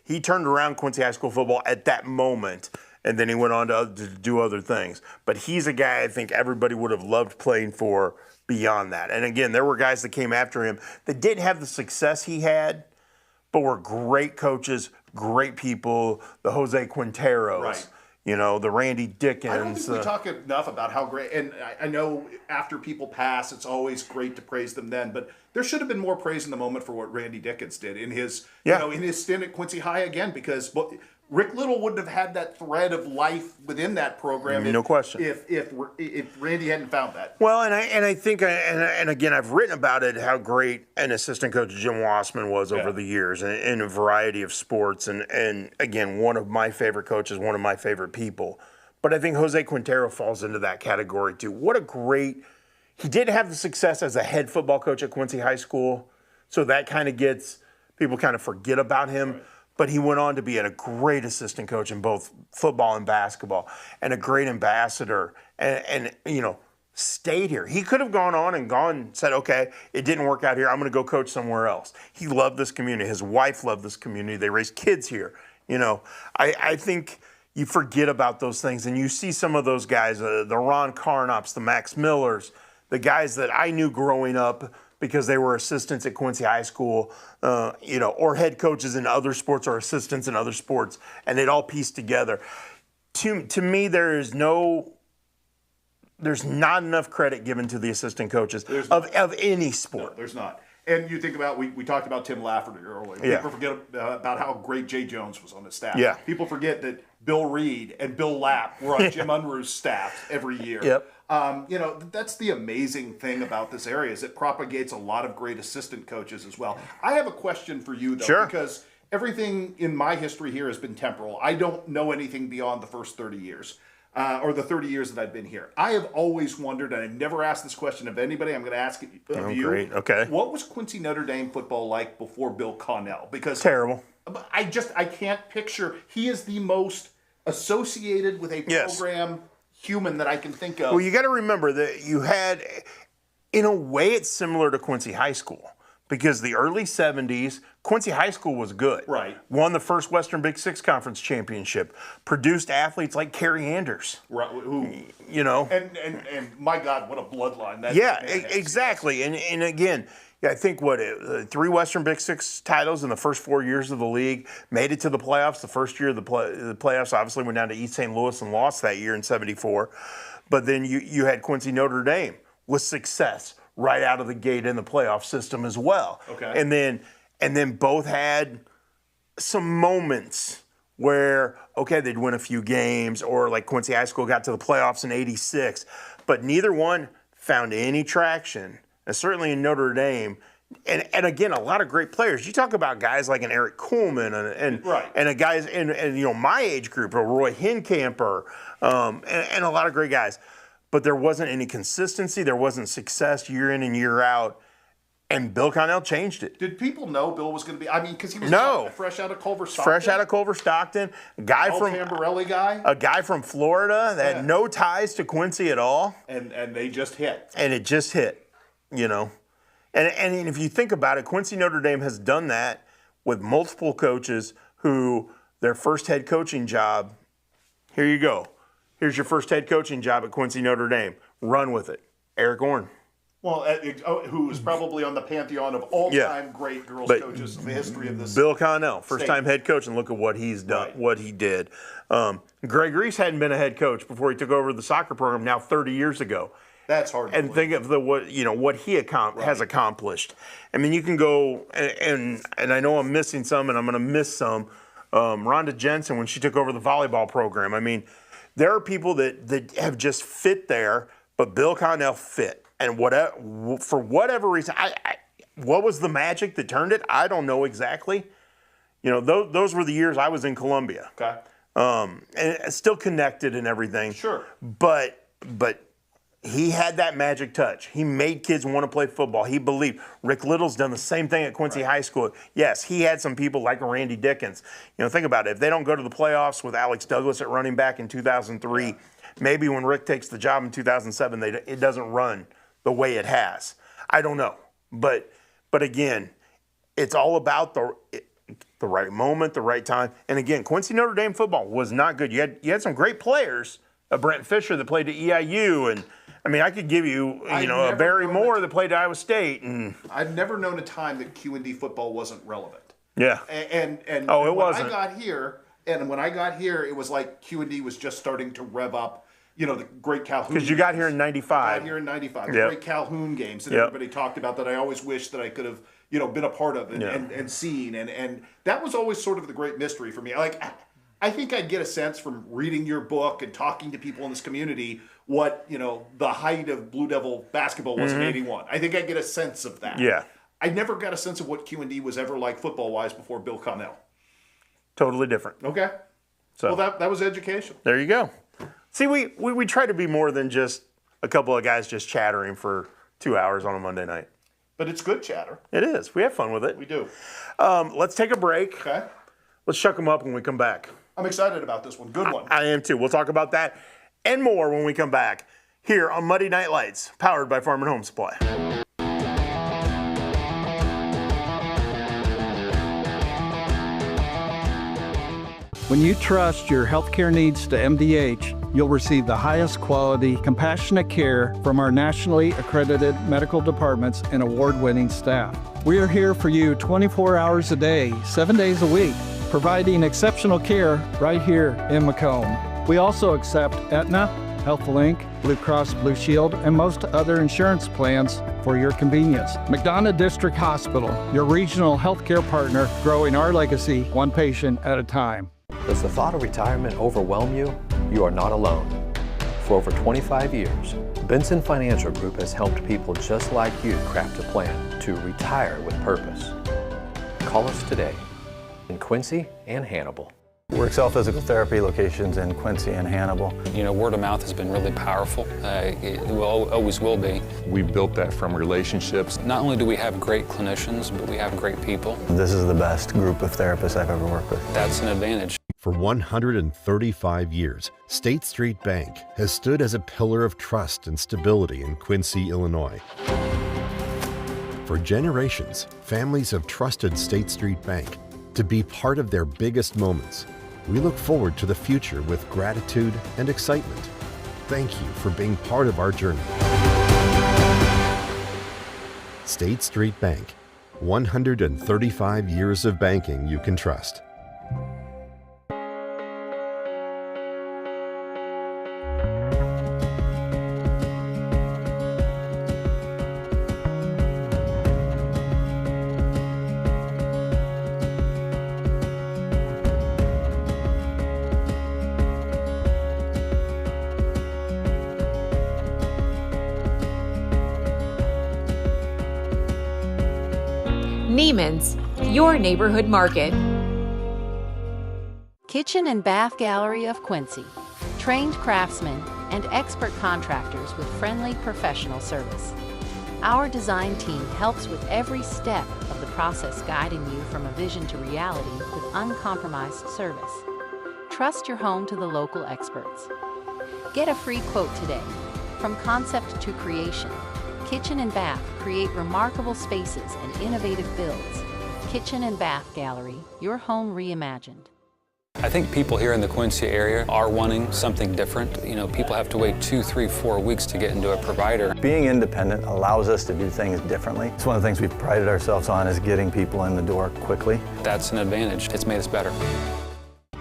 he turned around Quincy High School football at that moment, and then he went on to do other things. But he's a guy I think everybody would have loved playing for beyond that. And again, there were guys that came after him that didn't have the success he had, but were great coaches, great people, the Jose Quinteros. Right. The Randy Dickens. I don't think we talk enough about how great, and I know after people pass, it's always great to praise them then, but there should have been more praise in the moment for what Randy Dickens did in his, in his stint at Quincy High again, because Rick Little wouldn't have had that thread of life within that program. No question. If Randy hadn't found that. Well, and I think, and again, I've written about it, how great an assistant coach Jim Wassman was over the years in a variety of sports. And again, one of my favorite coaches, one of my favorite people. But I think Jose Quintero falls into that category too. He did have the success as a head football coach at Quincy High School. So that people kind of forget about him. Right. But he went on to be a great assistant coach in both football and basketball, and a great ambassador, and stayed here. He could have gone on and said, okay, it didn't work out here, I'm going to go coach somewhere else. He loved this community. His wife loved this community. They raised kids here. I think you forget about those things, and you see some of those guys, the Ron Carnops, the Max Millers, the guys that I knew growing up because they were assistants at Quincy High School, or head coaches in other sports or assistants in other sports, and it all pieced together. To me, there's not enough credit given to the assistant coaches of any sport. No, there's not. And you think about, we talked about Tim Laferty earlier. Yeah. People forget about how great Jay Jones was on his staff. Yeah. People forget that Bill Reed and Bill Lapp were on Jim Unruh's staff every year. Yep. That's the amazing thing about this area is it propagates a lot of great assistant coaches as well. I have a question for you, though, Sure. because everything in my history here has been temporal. I don't know anything beyond the first 30 years. Or the 30 years that I've been here. I have always wondered, and I've never asked this question of anybody, I'm going to ask it of you. Great, okay. What was Quincy Notre Dame football like before Bill Connell? Because terrible. I can't picture. He is the most associated with a program human that I can think of. Well, you got to remember that you had, in a way, it's similar to Quincy High School. Because the early 70s, Quincy High School was good. Right. Won the first Western Big Six Conference championship. Produced athletes like Kerry Anders. Right. Who, And my God, what a bloodline that is. Exactly. And again, I think 3 Western Big Six titles in the first 4 years of the league. Made it to the playoffs. The first year of the playoffs obviously went down to East St. Louis and lost that year in '74. But then you had Quincy Notre Dame with success right out of the gate in the playoff system as well. Okay. And then both had some moments where, they'd win a few games, or like Quincy High School got to the playoffs in '86, but neither one found any traction, and certainly in Notre Dame. And again, a lot of great players. You talk about guys like an Eric Coleman and a guys in my age group, a Roy Hincamper, and a lot of great guys. But there wasn't any consistency. There wasn't success year in and year out. And Bill Connell changed it. Did people know Bill was going to be? Because he was fresh out of Culver Stockton. Fresh out of Culver Stockton. A guy from Tamborelli guy. A guy from Florida that had no ties to Quincy at all. And they just hit. And it just hit, And if you think about it, Quincy Notre Dame has done that with multiple coaches who their first head coaching job, here you go. Here's your first head coaching job at Quincy Notre Dame. Run with it. Eric Orn. Well, who is probably on the pantheon of all-time great girls coaches in the history of this. Bill Connell, first-time head coach, and look at what he's done, what he did. Greg Reese hadn't been a head coach before he took over the soccer program now 30 years ago. That's hard to believe. Think of what he has accomplished. I mean, you can go, and I know I'm missing some, and I'm going to miss some. Rhonda Jensen, when she took over the volleyball program, I mean, there are people that have just fit there, but Bill Connell fit. And for whatever reason, what was the magic that turned it? I don't know exactly. Those were the years I was in Columbia. Okay. And still connected and everything. Sure. But he had that magic touch. He made kids want to play football. He believed. Rick Little's done the same thing at Quincy High School. Yes, he had some people like Randy Dickens. Think about it. If they don't go to the playoffs with Alex Douglas at running back in 2003, maybe when Rick takes the job in 2007, it doesn't run the way it has. I don't know. But again, it's all about the right moment, the right time. And again, Quincy Notre Dame football was not good. You had some great players. Brent Fisher that played at EIU, and I could give you, a Barry Moore that played at Iowa State, and I've never known a time that Q&D football wasn't relevant. Yeah. And it when wasn't. I got here, it was like Q&D was just starting to rev up. The great Calhoun. Because you got here in '95. I got here in '95. The great Calhoun games that everybody talked about that I always wish that I could have, been a part of and seen. And that was always sort of the great mystery for me. I think I'd get a sense from reading your book and talking to people in this community what, the height of Blue Devil basketball was in '81. I think I'd get a sense of that. Yeah. I never got a sense of what Q&D was ever like football-wise before Bill Connell. Totally different. Okay. So that was education. There you go. See, we try to be more than just a couple of guys just chattering for 2 hours on a Monday night. But it's good chatter. It is. We have fun with it. We do. Let's take a break. Okay. Let's shuck them up when we come back. I'm excited about this one. Good one. I am too. We'll talk about that and more when we come back here on Muddy Night Lights, powered by Farm and Home Supply. When you trust your healthcare needs to MDH, you'll receive the highest quality, compassionate care from our nationally accredited medical departments and award-winning staff. We are here for you 24 hours a day, 7 days a week, providing exceptional care right here in Macomb. We also accept Aetna, HealthLink, Blue Cross Blue Shield, and most other insurance plans for your convenience. McDonough District Hospital, your regional healthcare partner, growing our legacy one patient at a time. Does the thought of retirement overwhelm you? You are not alone. For over 25 years, Benson Financial Group has helped people just like you craft a plan to retire with purpose. Call us today in Quincy and Hannibal. We excel physical therapy locations in Quincy and Hannibal. You know, word of mouth has been really powerful. It always will be. We built that from relationships. Not only do we have great clinicians, but we have great people. This is the best group of therapists I've ever worked with. That's an advantage. For 135 years, State Street Bank has stood as a pillar of trust and stability in Quincy, Illinois. For generations, families have trusted State Street Bank to be part of their biggest moments. We look forward to the future with gratitude and excitement. Thank you for being part of our journey. State Street Bank, 135 years of banking you can trust. Neiman's, your neighborhood market. Kitchen and Bath Gallery of Quincy. Trained craftsmen and expert contractors with friendly professional service. Our design team helps with every step of the process, guiding you from a vision to reality with uncompromised service. Trust your home to the local experts. Get a free quote today. From concept to creation, Kitchen and Bath create remarkable spaces and innovative builds. Kitchen and Bath Gallery, your home reimagined. I think people here in the Quincy area are wanting something different. You know, people have to wait 2, 3, 4 weeks to get into a provider. Being independent allows us to do things differently. It's one of the things we've prided ourselves on, is getting people in the door quickly. That's an advantage. It's made us better.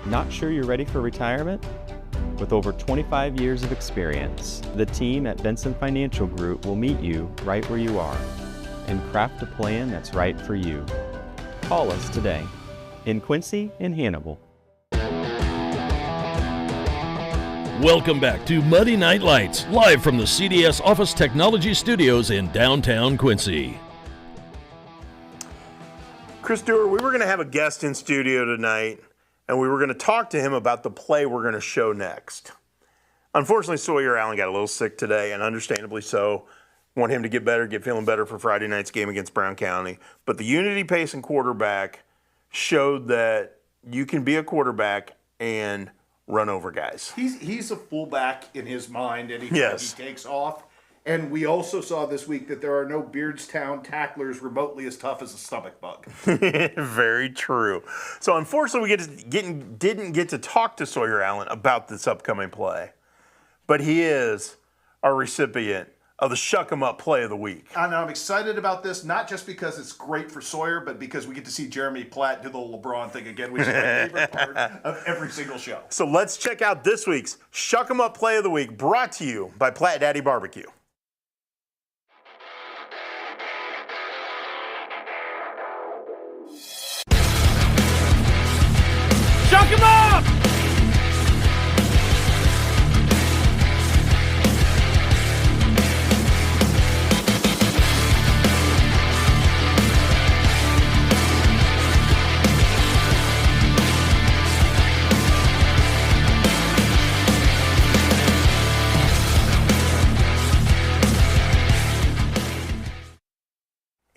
Not sure you're ready for retirement? With over 25 years of experience, the team at Benson Financial Group will meet you right where you are and craft a plan that's right for you. Call us today in Quincy and Hannibal. Welcome back to Muddy Night Lights, live from the CDS Office Technology Studios in downtown Quincy. Chris Dewar, we were going to have a guest in studio tonight, and we were going to talk to him about the play we're going to show next. Unfortunately, Sawyer Allen got a little sick today, and understandably so. Want him to get better, get feeling better for Friday night's game against Brown County. But the Unity Payson quarterback showed that you can be a quarterback and run over guys. He's a fullback in his mind, and he takes off. And we also saw this week that there are no Beardstown tacklers remotely as tough as a stomach bug. Very true. So unfortunately, we didn't get to talk to Sawyer Allen about this upcoming play. But he is our recipient of the Shuck 'em Up Play of the Week. And I'm excited about this, not just because it's great for Sawyer, but because we get to see Jeremy Platt do the LeBron thing again, which is my favorite part of every single show. So let's check out this week's Shuck 'em Up Play of the Week, brought to you by Platt Daddy Barbecue. Shuck 'em up!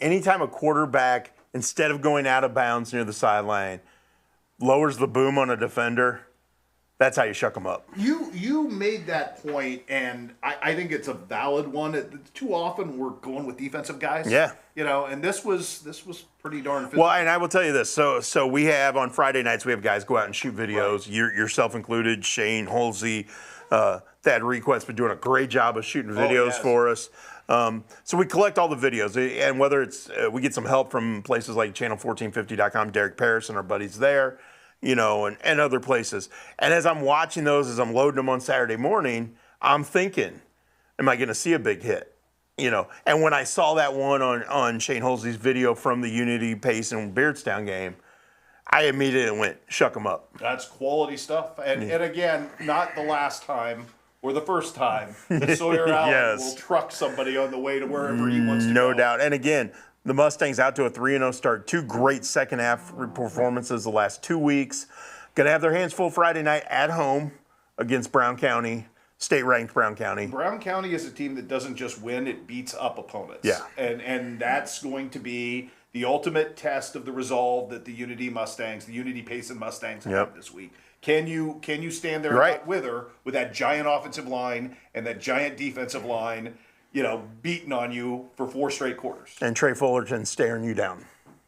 Anytime a quarterback, instead of going out of bounds near the sideline, lowers the boom on a defender, that's how you shuck them up. You made that point, and I think it's a valid one. Too often we're going with defensive guys. Yeah. You know, and this was pretty darn physical. Well, and I will tell you this. So we have on Friday nights, we have guys go out and shoot videos, yourself included, Shane, Holsey, Thad Request been doing a great job of shooting videos for us. So we collect all the videos, and whether it's we get some help from places like channel1450.com, Derek Paris and our buddies there, you know, and other places. And as I'm watching those, as I'm loading them on Saturday morning, I'm thinking, am I going to see a big hit? You know, and when I saw that one on Shane Holsey's video from the Unity Pace and Beardstown game, I immediately went, Shuck 'em up. That's quality stuff. And again, not the last time or the first time that Sawyer Allen will truck somebody on the way to wherever he wants to go. No doubt. And again, the Mustangs out to a 3-0 start. 2 great second half performances the last 2 weeks. Going to have their hands full Friday night at home against Brown County, state-ranked Brown County. Brown County is a team that doesn't just win, it beats up opponents. Yeah. And that's going to be the ultimate test of the resolve that the Unity Mustangs, the Unity Payson Mustangs have this week. Can you stand there and not wither with that giant offensive line and that giant defensive line, you know, beating on you for 4 straight quarters? And Trey Fullerton staring you down.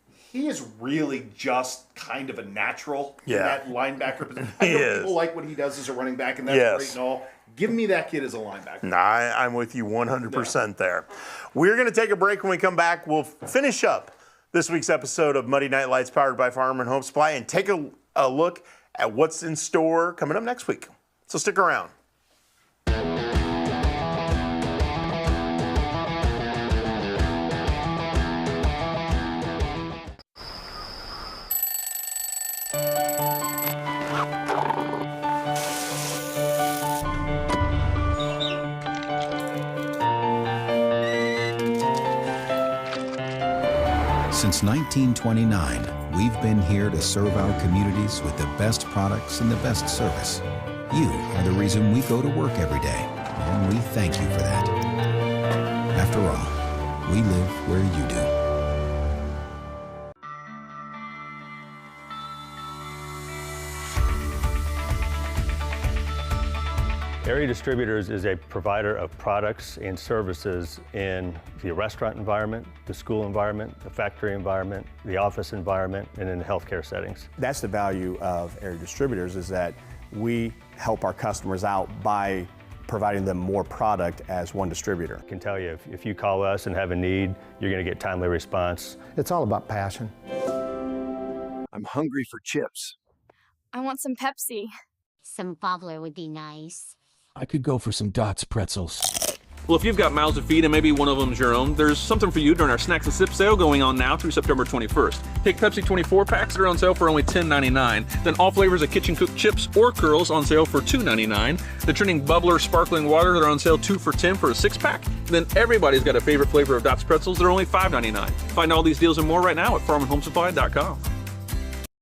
He is really just kind of a natural in that linebacker position. I know people like what he does as a running back, and that's great and all. Give me that kid as a linebacker. Nah, I'm with you 100% there. We're going to take a break. When we come back, we'll finish up this week's episode of Muddy Night Lights powered by Farm and Home Supply and take a look at what's in store coming up next week. So stick around. Since 1929, we've been here to serve our communities with the best products and the best service. You are the reason we go to work every day, and we thank you for that. After all, we live where you do. Area Distributors is a provider of products and services in the restaurant environment, the school environment, the factory environment, the office environment, and in the healthcare settings. That's the value of Area Distributors, is that we help our customers out by providing them more product as one distributor. I can tell you, if you call us and have a need, you're going to get timely response. It's all about passion. I'm hungry for chips. I want some Pepsi. Some Bobbler would be nice. I could go for some Dots pretzels. Well, if you've got mouths to feed and maybe one of them's your own, there's something for you during our Snacks and Sips sale going on now through September 21st. Take Pepsi 24 packs that are on sale for only $10.99. Then all flavors of kitchen cooked chips or curls on sale for $2.99. The trending Bubbler sparkling water that are on sale 2 for $10 for a 6-pack. Then everybody's got a favorite flavor of Dots pretzels that are only $5.99. Find all these deals and more right now at farmandhomesupply.com.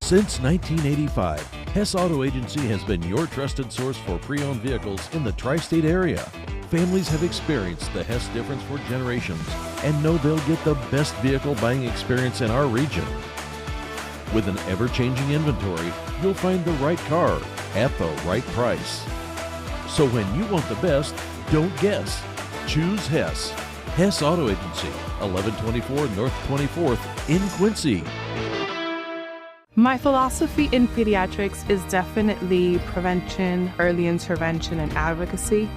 Since 1985, Hess Auto Agency has been your trusted source for pre-owned vehicles in the tri-state area. Families have experienced the Hess difference for generations and know they'll get the best vehicle buying experience in our region. With an ever-changing inventory, you'll find the right car at the right price. So when you want the best, don't guess. Choose Hess. Hess Auto Agency, 1124 North 24th in Quincy. My philosophy in pediatrics is definitely prevention, early intervention, and advocacy.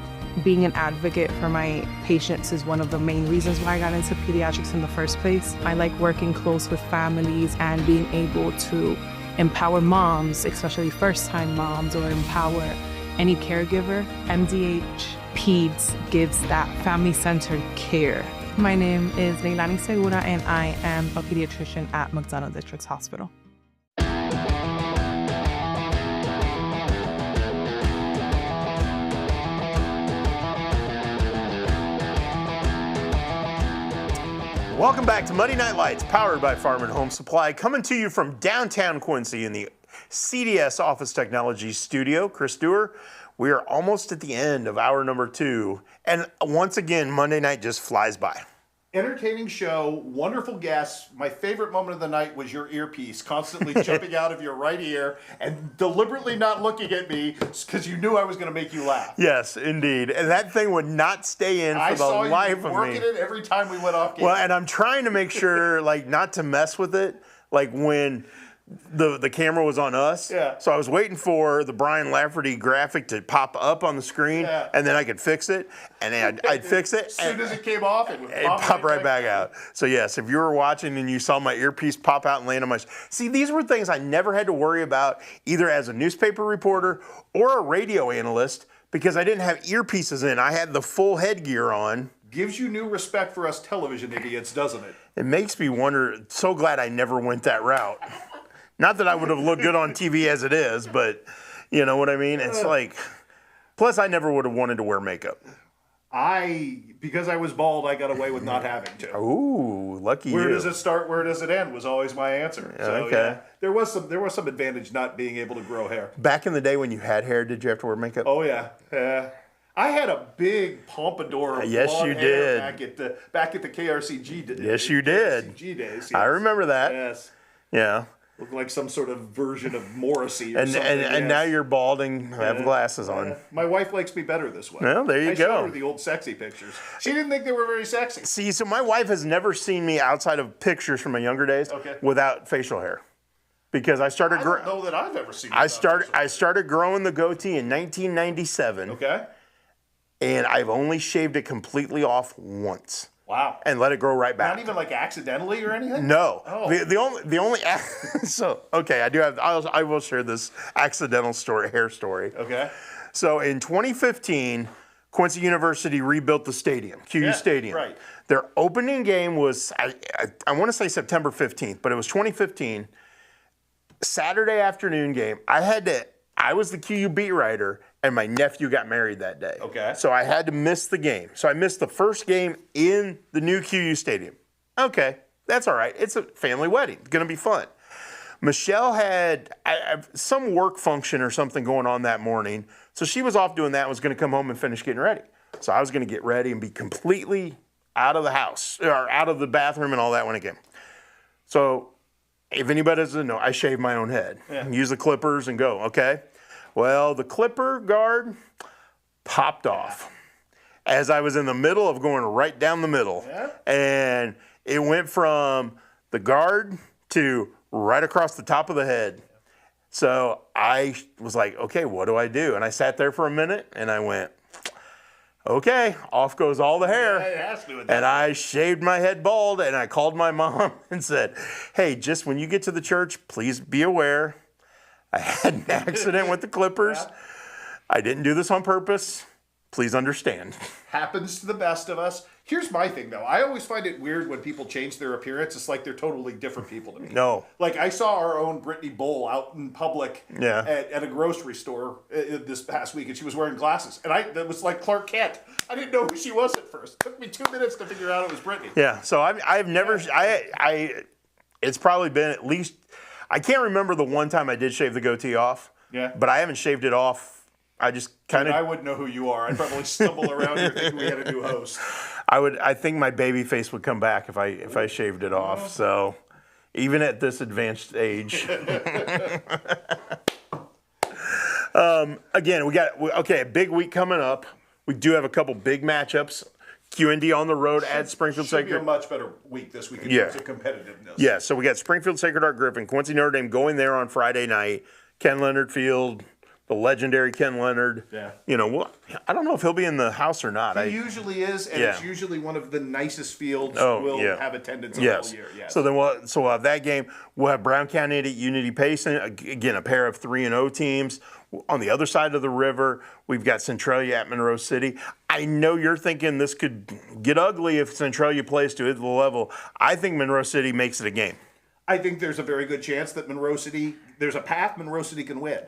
Being an advocate for my patients is one of the main reasons why I got into pediatrics in the first place. I like working close with families and being able to empower moms, especially first-time moms, or empower any caregiver. MDH Peds gives that family-centered care. My name is Leilani Segura, and I am a pediatrician at McDonough Districts Hospital. Welcome back to Muddy Night Lights, powered by Farm and Home Supply, coming to you from downtown Quincy in the CDS Office Technology Studio. Chris Dewar, we are almost at the end of hour number 2, and once again, Monday night just flies by. Entertaining show, wonderful guests. My favorite moment of the night was your earpiece constantly jumping out of your right ear and deliberately not looking at me because you knew I was going to make you laugh. Yes, indeed. And that thing would not stay in for the life of me. I saw you working it every time we went off camera. Well, and I'm trying to make sure, like, not to mess with it. Like when the camera was on us. Yeah. So I was waiting for the Brian Laferty graphic to pop up on the screen, and then I could fix it, and then I'd fix it. As soon as it came off, it would pop right back out. So yes, if you were watching and you saw my earpiece pop out and land on my... See, these were things I never had to worry about either as a newspaper reporter or a radio analyst because I didn't have earpieces in. I had the full headgear on. Gives you new respect for us television idiots, doesn't it? It makes me wonder, so glad I never went that route. Not that I would have looked good on TV as it is, but you know what I mean? It's like, plus I never would have wanted to wear makeup. Because I was bald, I got away with not having to. Ooh, lucky you. Where does it start, where does it end was always my answer. So, okay. Yeah, there was some advantage not being able to grow hair. Back in the day when you had hair, did you have to wear makeup? Oh, yeah. I had a big pompadour of yes, blonde you hair did. back at the KRCG days. Yes, you did. KRCG days. Yes. I remember that. Yes. Yeah. Looked like some sort of version of Morrissey or and something. And now you're balding, have glasses on. My wife likes me better this way. Well, there you I go. showed her the old sexy pictures. She didn't think they were very sexy. See, so my wife has never seen me outside of pictures from my younger days without facial hair. Because I started I don't know that I've ever seen I started growing the goatee in 1997. Okay. And I've only shaved it completely off once. Wow. And let it grow right back. Not even like accidentally or anything? No. Oh. The only so okay, I will share this accidental hair story. Okay. So in 2015, Quincy University rebuilt the stadium, QU Stadium. Right. Their opening game was I want to say September 15th, but it was 2015. Saturday afternoon game. I was the QU beat writer, and my nephew got married that day. Okay. So I had to miss the game. So I missed the first game in the new QU Stadium. Okay, that's all right. It's a family wedding. It's going to be fun. Michelle had some work function or something going on that morning. So she was off doing that and was going to come home and finish getting ready. So I was going to get ready and be completely out of the house, or out of the bathroom and all that when I came. So if anybody doesn't know, I shave my own head. Yeah. Use the clippers and go, okay? Well, the clipper guard popped off as I was in the middle of going right down the middle. Yeah. And it went from the guard to right across the top of the head. So I was like, okay, what do I do? And I sat there for a minute and I went, okay, off goes all the hair. Yeah, it has to. And I shaved my head bald and I called my mom and said, hey, just when you get to the church, please be aware. I had an accident with the clippers. Yeah. I didn't do this on purpose. Please understand. Happens to the best of us. Here's my thing, though. I always find it weird when people change their appearance. It's like they're totally different people to me. No. Like, I saw our own Brittany Bull out in public Yeah. at a grocery store this past week, and she was wearing glasses. And that was like Clark Kent. I didn't know who she was at first. It took me 2 minutes to figure out it was Brittany. Yeah, so I've never, it's probably been at least, I can't remember the one time I did shave the goatee off. Yeah. But I haven't shaved it off. I just kind of. I wouldn't know who you are. I'd probably stumble around here thinking we had a new host. I think my baby face would come back if I shaved it off. So even at this advanced age. Again, we got a big week coming up. We do have a couple big matchups. QND on the road at Springfield Should Sacred. be a much better week this week in terms of competitiveness. Yeah, so we got Springfield Sacred Heart Griffin, Quincy Notre Dame going there on Friday night. Ken Leonard Field, the legendary Ken Leonard. Yeah. You know, I don't know if he'll be in the house or not. He usually is, and it's usually one of the nicest fields. We'll have attendance all year. Yes. So then we'll have that game. We'll have Brown County at Unity Payson. Again, a pair of 3-0 teams. On the other side of the river, we've got Centralia at Monroe City. I know you're thinking this could get ugly if Centralia plays to the level. I think Monroe City makes it a game. I think there's a very good chance that there's a path Monroe City can win.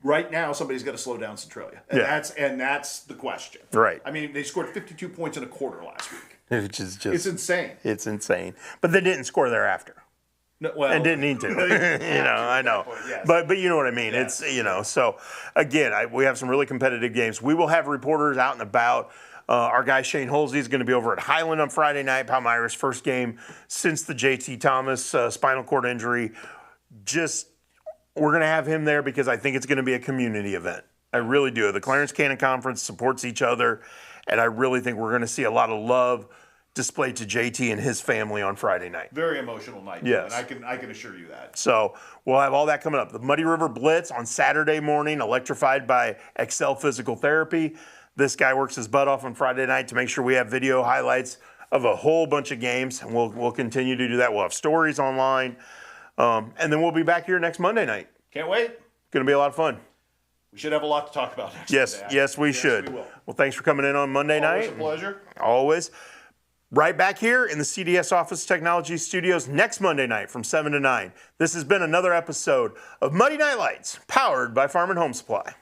Right now, somebody's got to slow down Centralia. And that's the question. Right. I mean, they scored 52 points in a quarter last week. Which is just... It's insane. It's insane. But they didn't score thereafter. No, well, and didn't need to. I know. Yes. But you know what I mean. Yes. It's, so again, we have some really competitive games. We will have reporters out and about. Our guy Shane Holsey is going to be over at Highland on Friday night. Palmyra's first game since the JT Thomas spinal cord injury. We're going to have him there because I think it's going to be a community event. I really do. The Clarence Cannon Conference supports each other, and I really think we're going to see a lot of love displayed to JT and his family on Friday night. Very emotional night. Yes. And I can assure you that. So we'll have all that coming up. The Muddy River Blitz on Saturday morning, electrified by Excel Physical Therapy. This guy works his butt off on Friday night to make sure we have video highlights of a whole bunch of games, and we'll continue to do that. We'll have stories online, and then we'll be back here next Monday night. Can't wait. Going to be a lot of fun. We should have a lot to talk about next Monday. Yes, we should. We will. Well, thanks for coming in on Monday night. Always a pleasure. Always. Right back here in the CDS Office Technology Studios next Monday night from 7 to 9. This has been another episode of Muddy Night Lights, powered by Farm and Home Supply.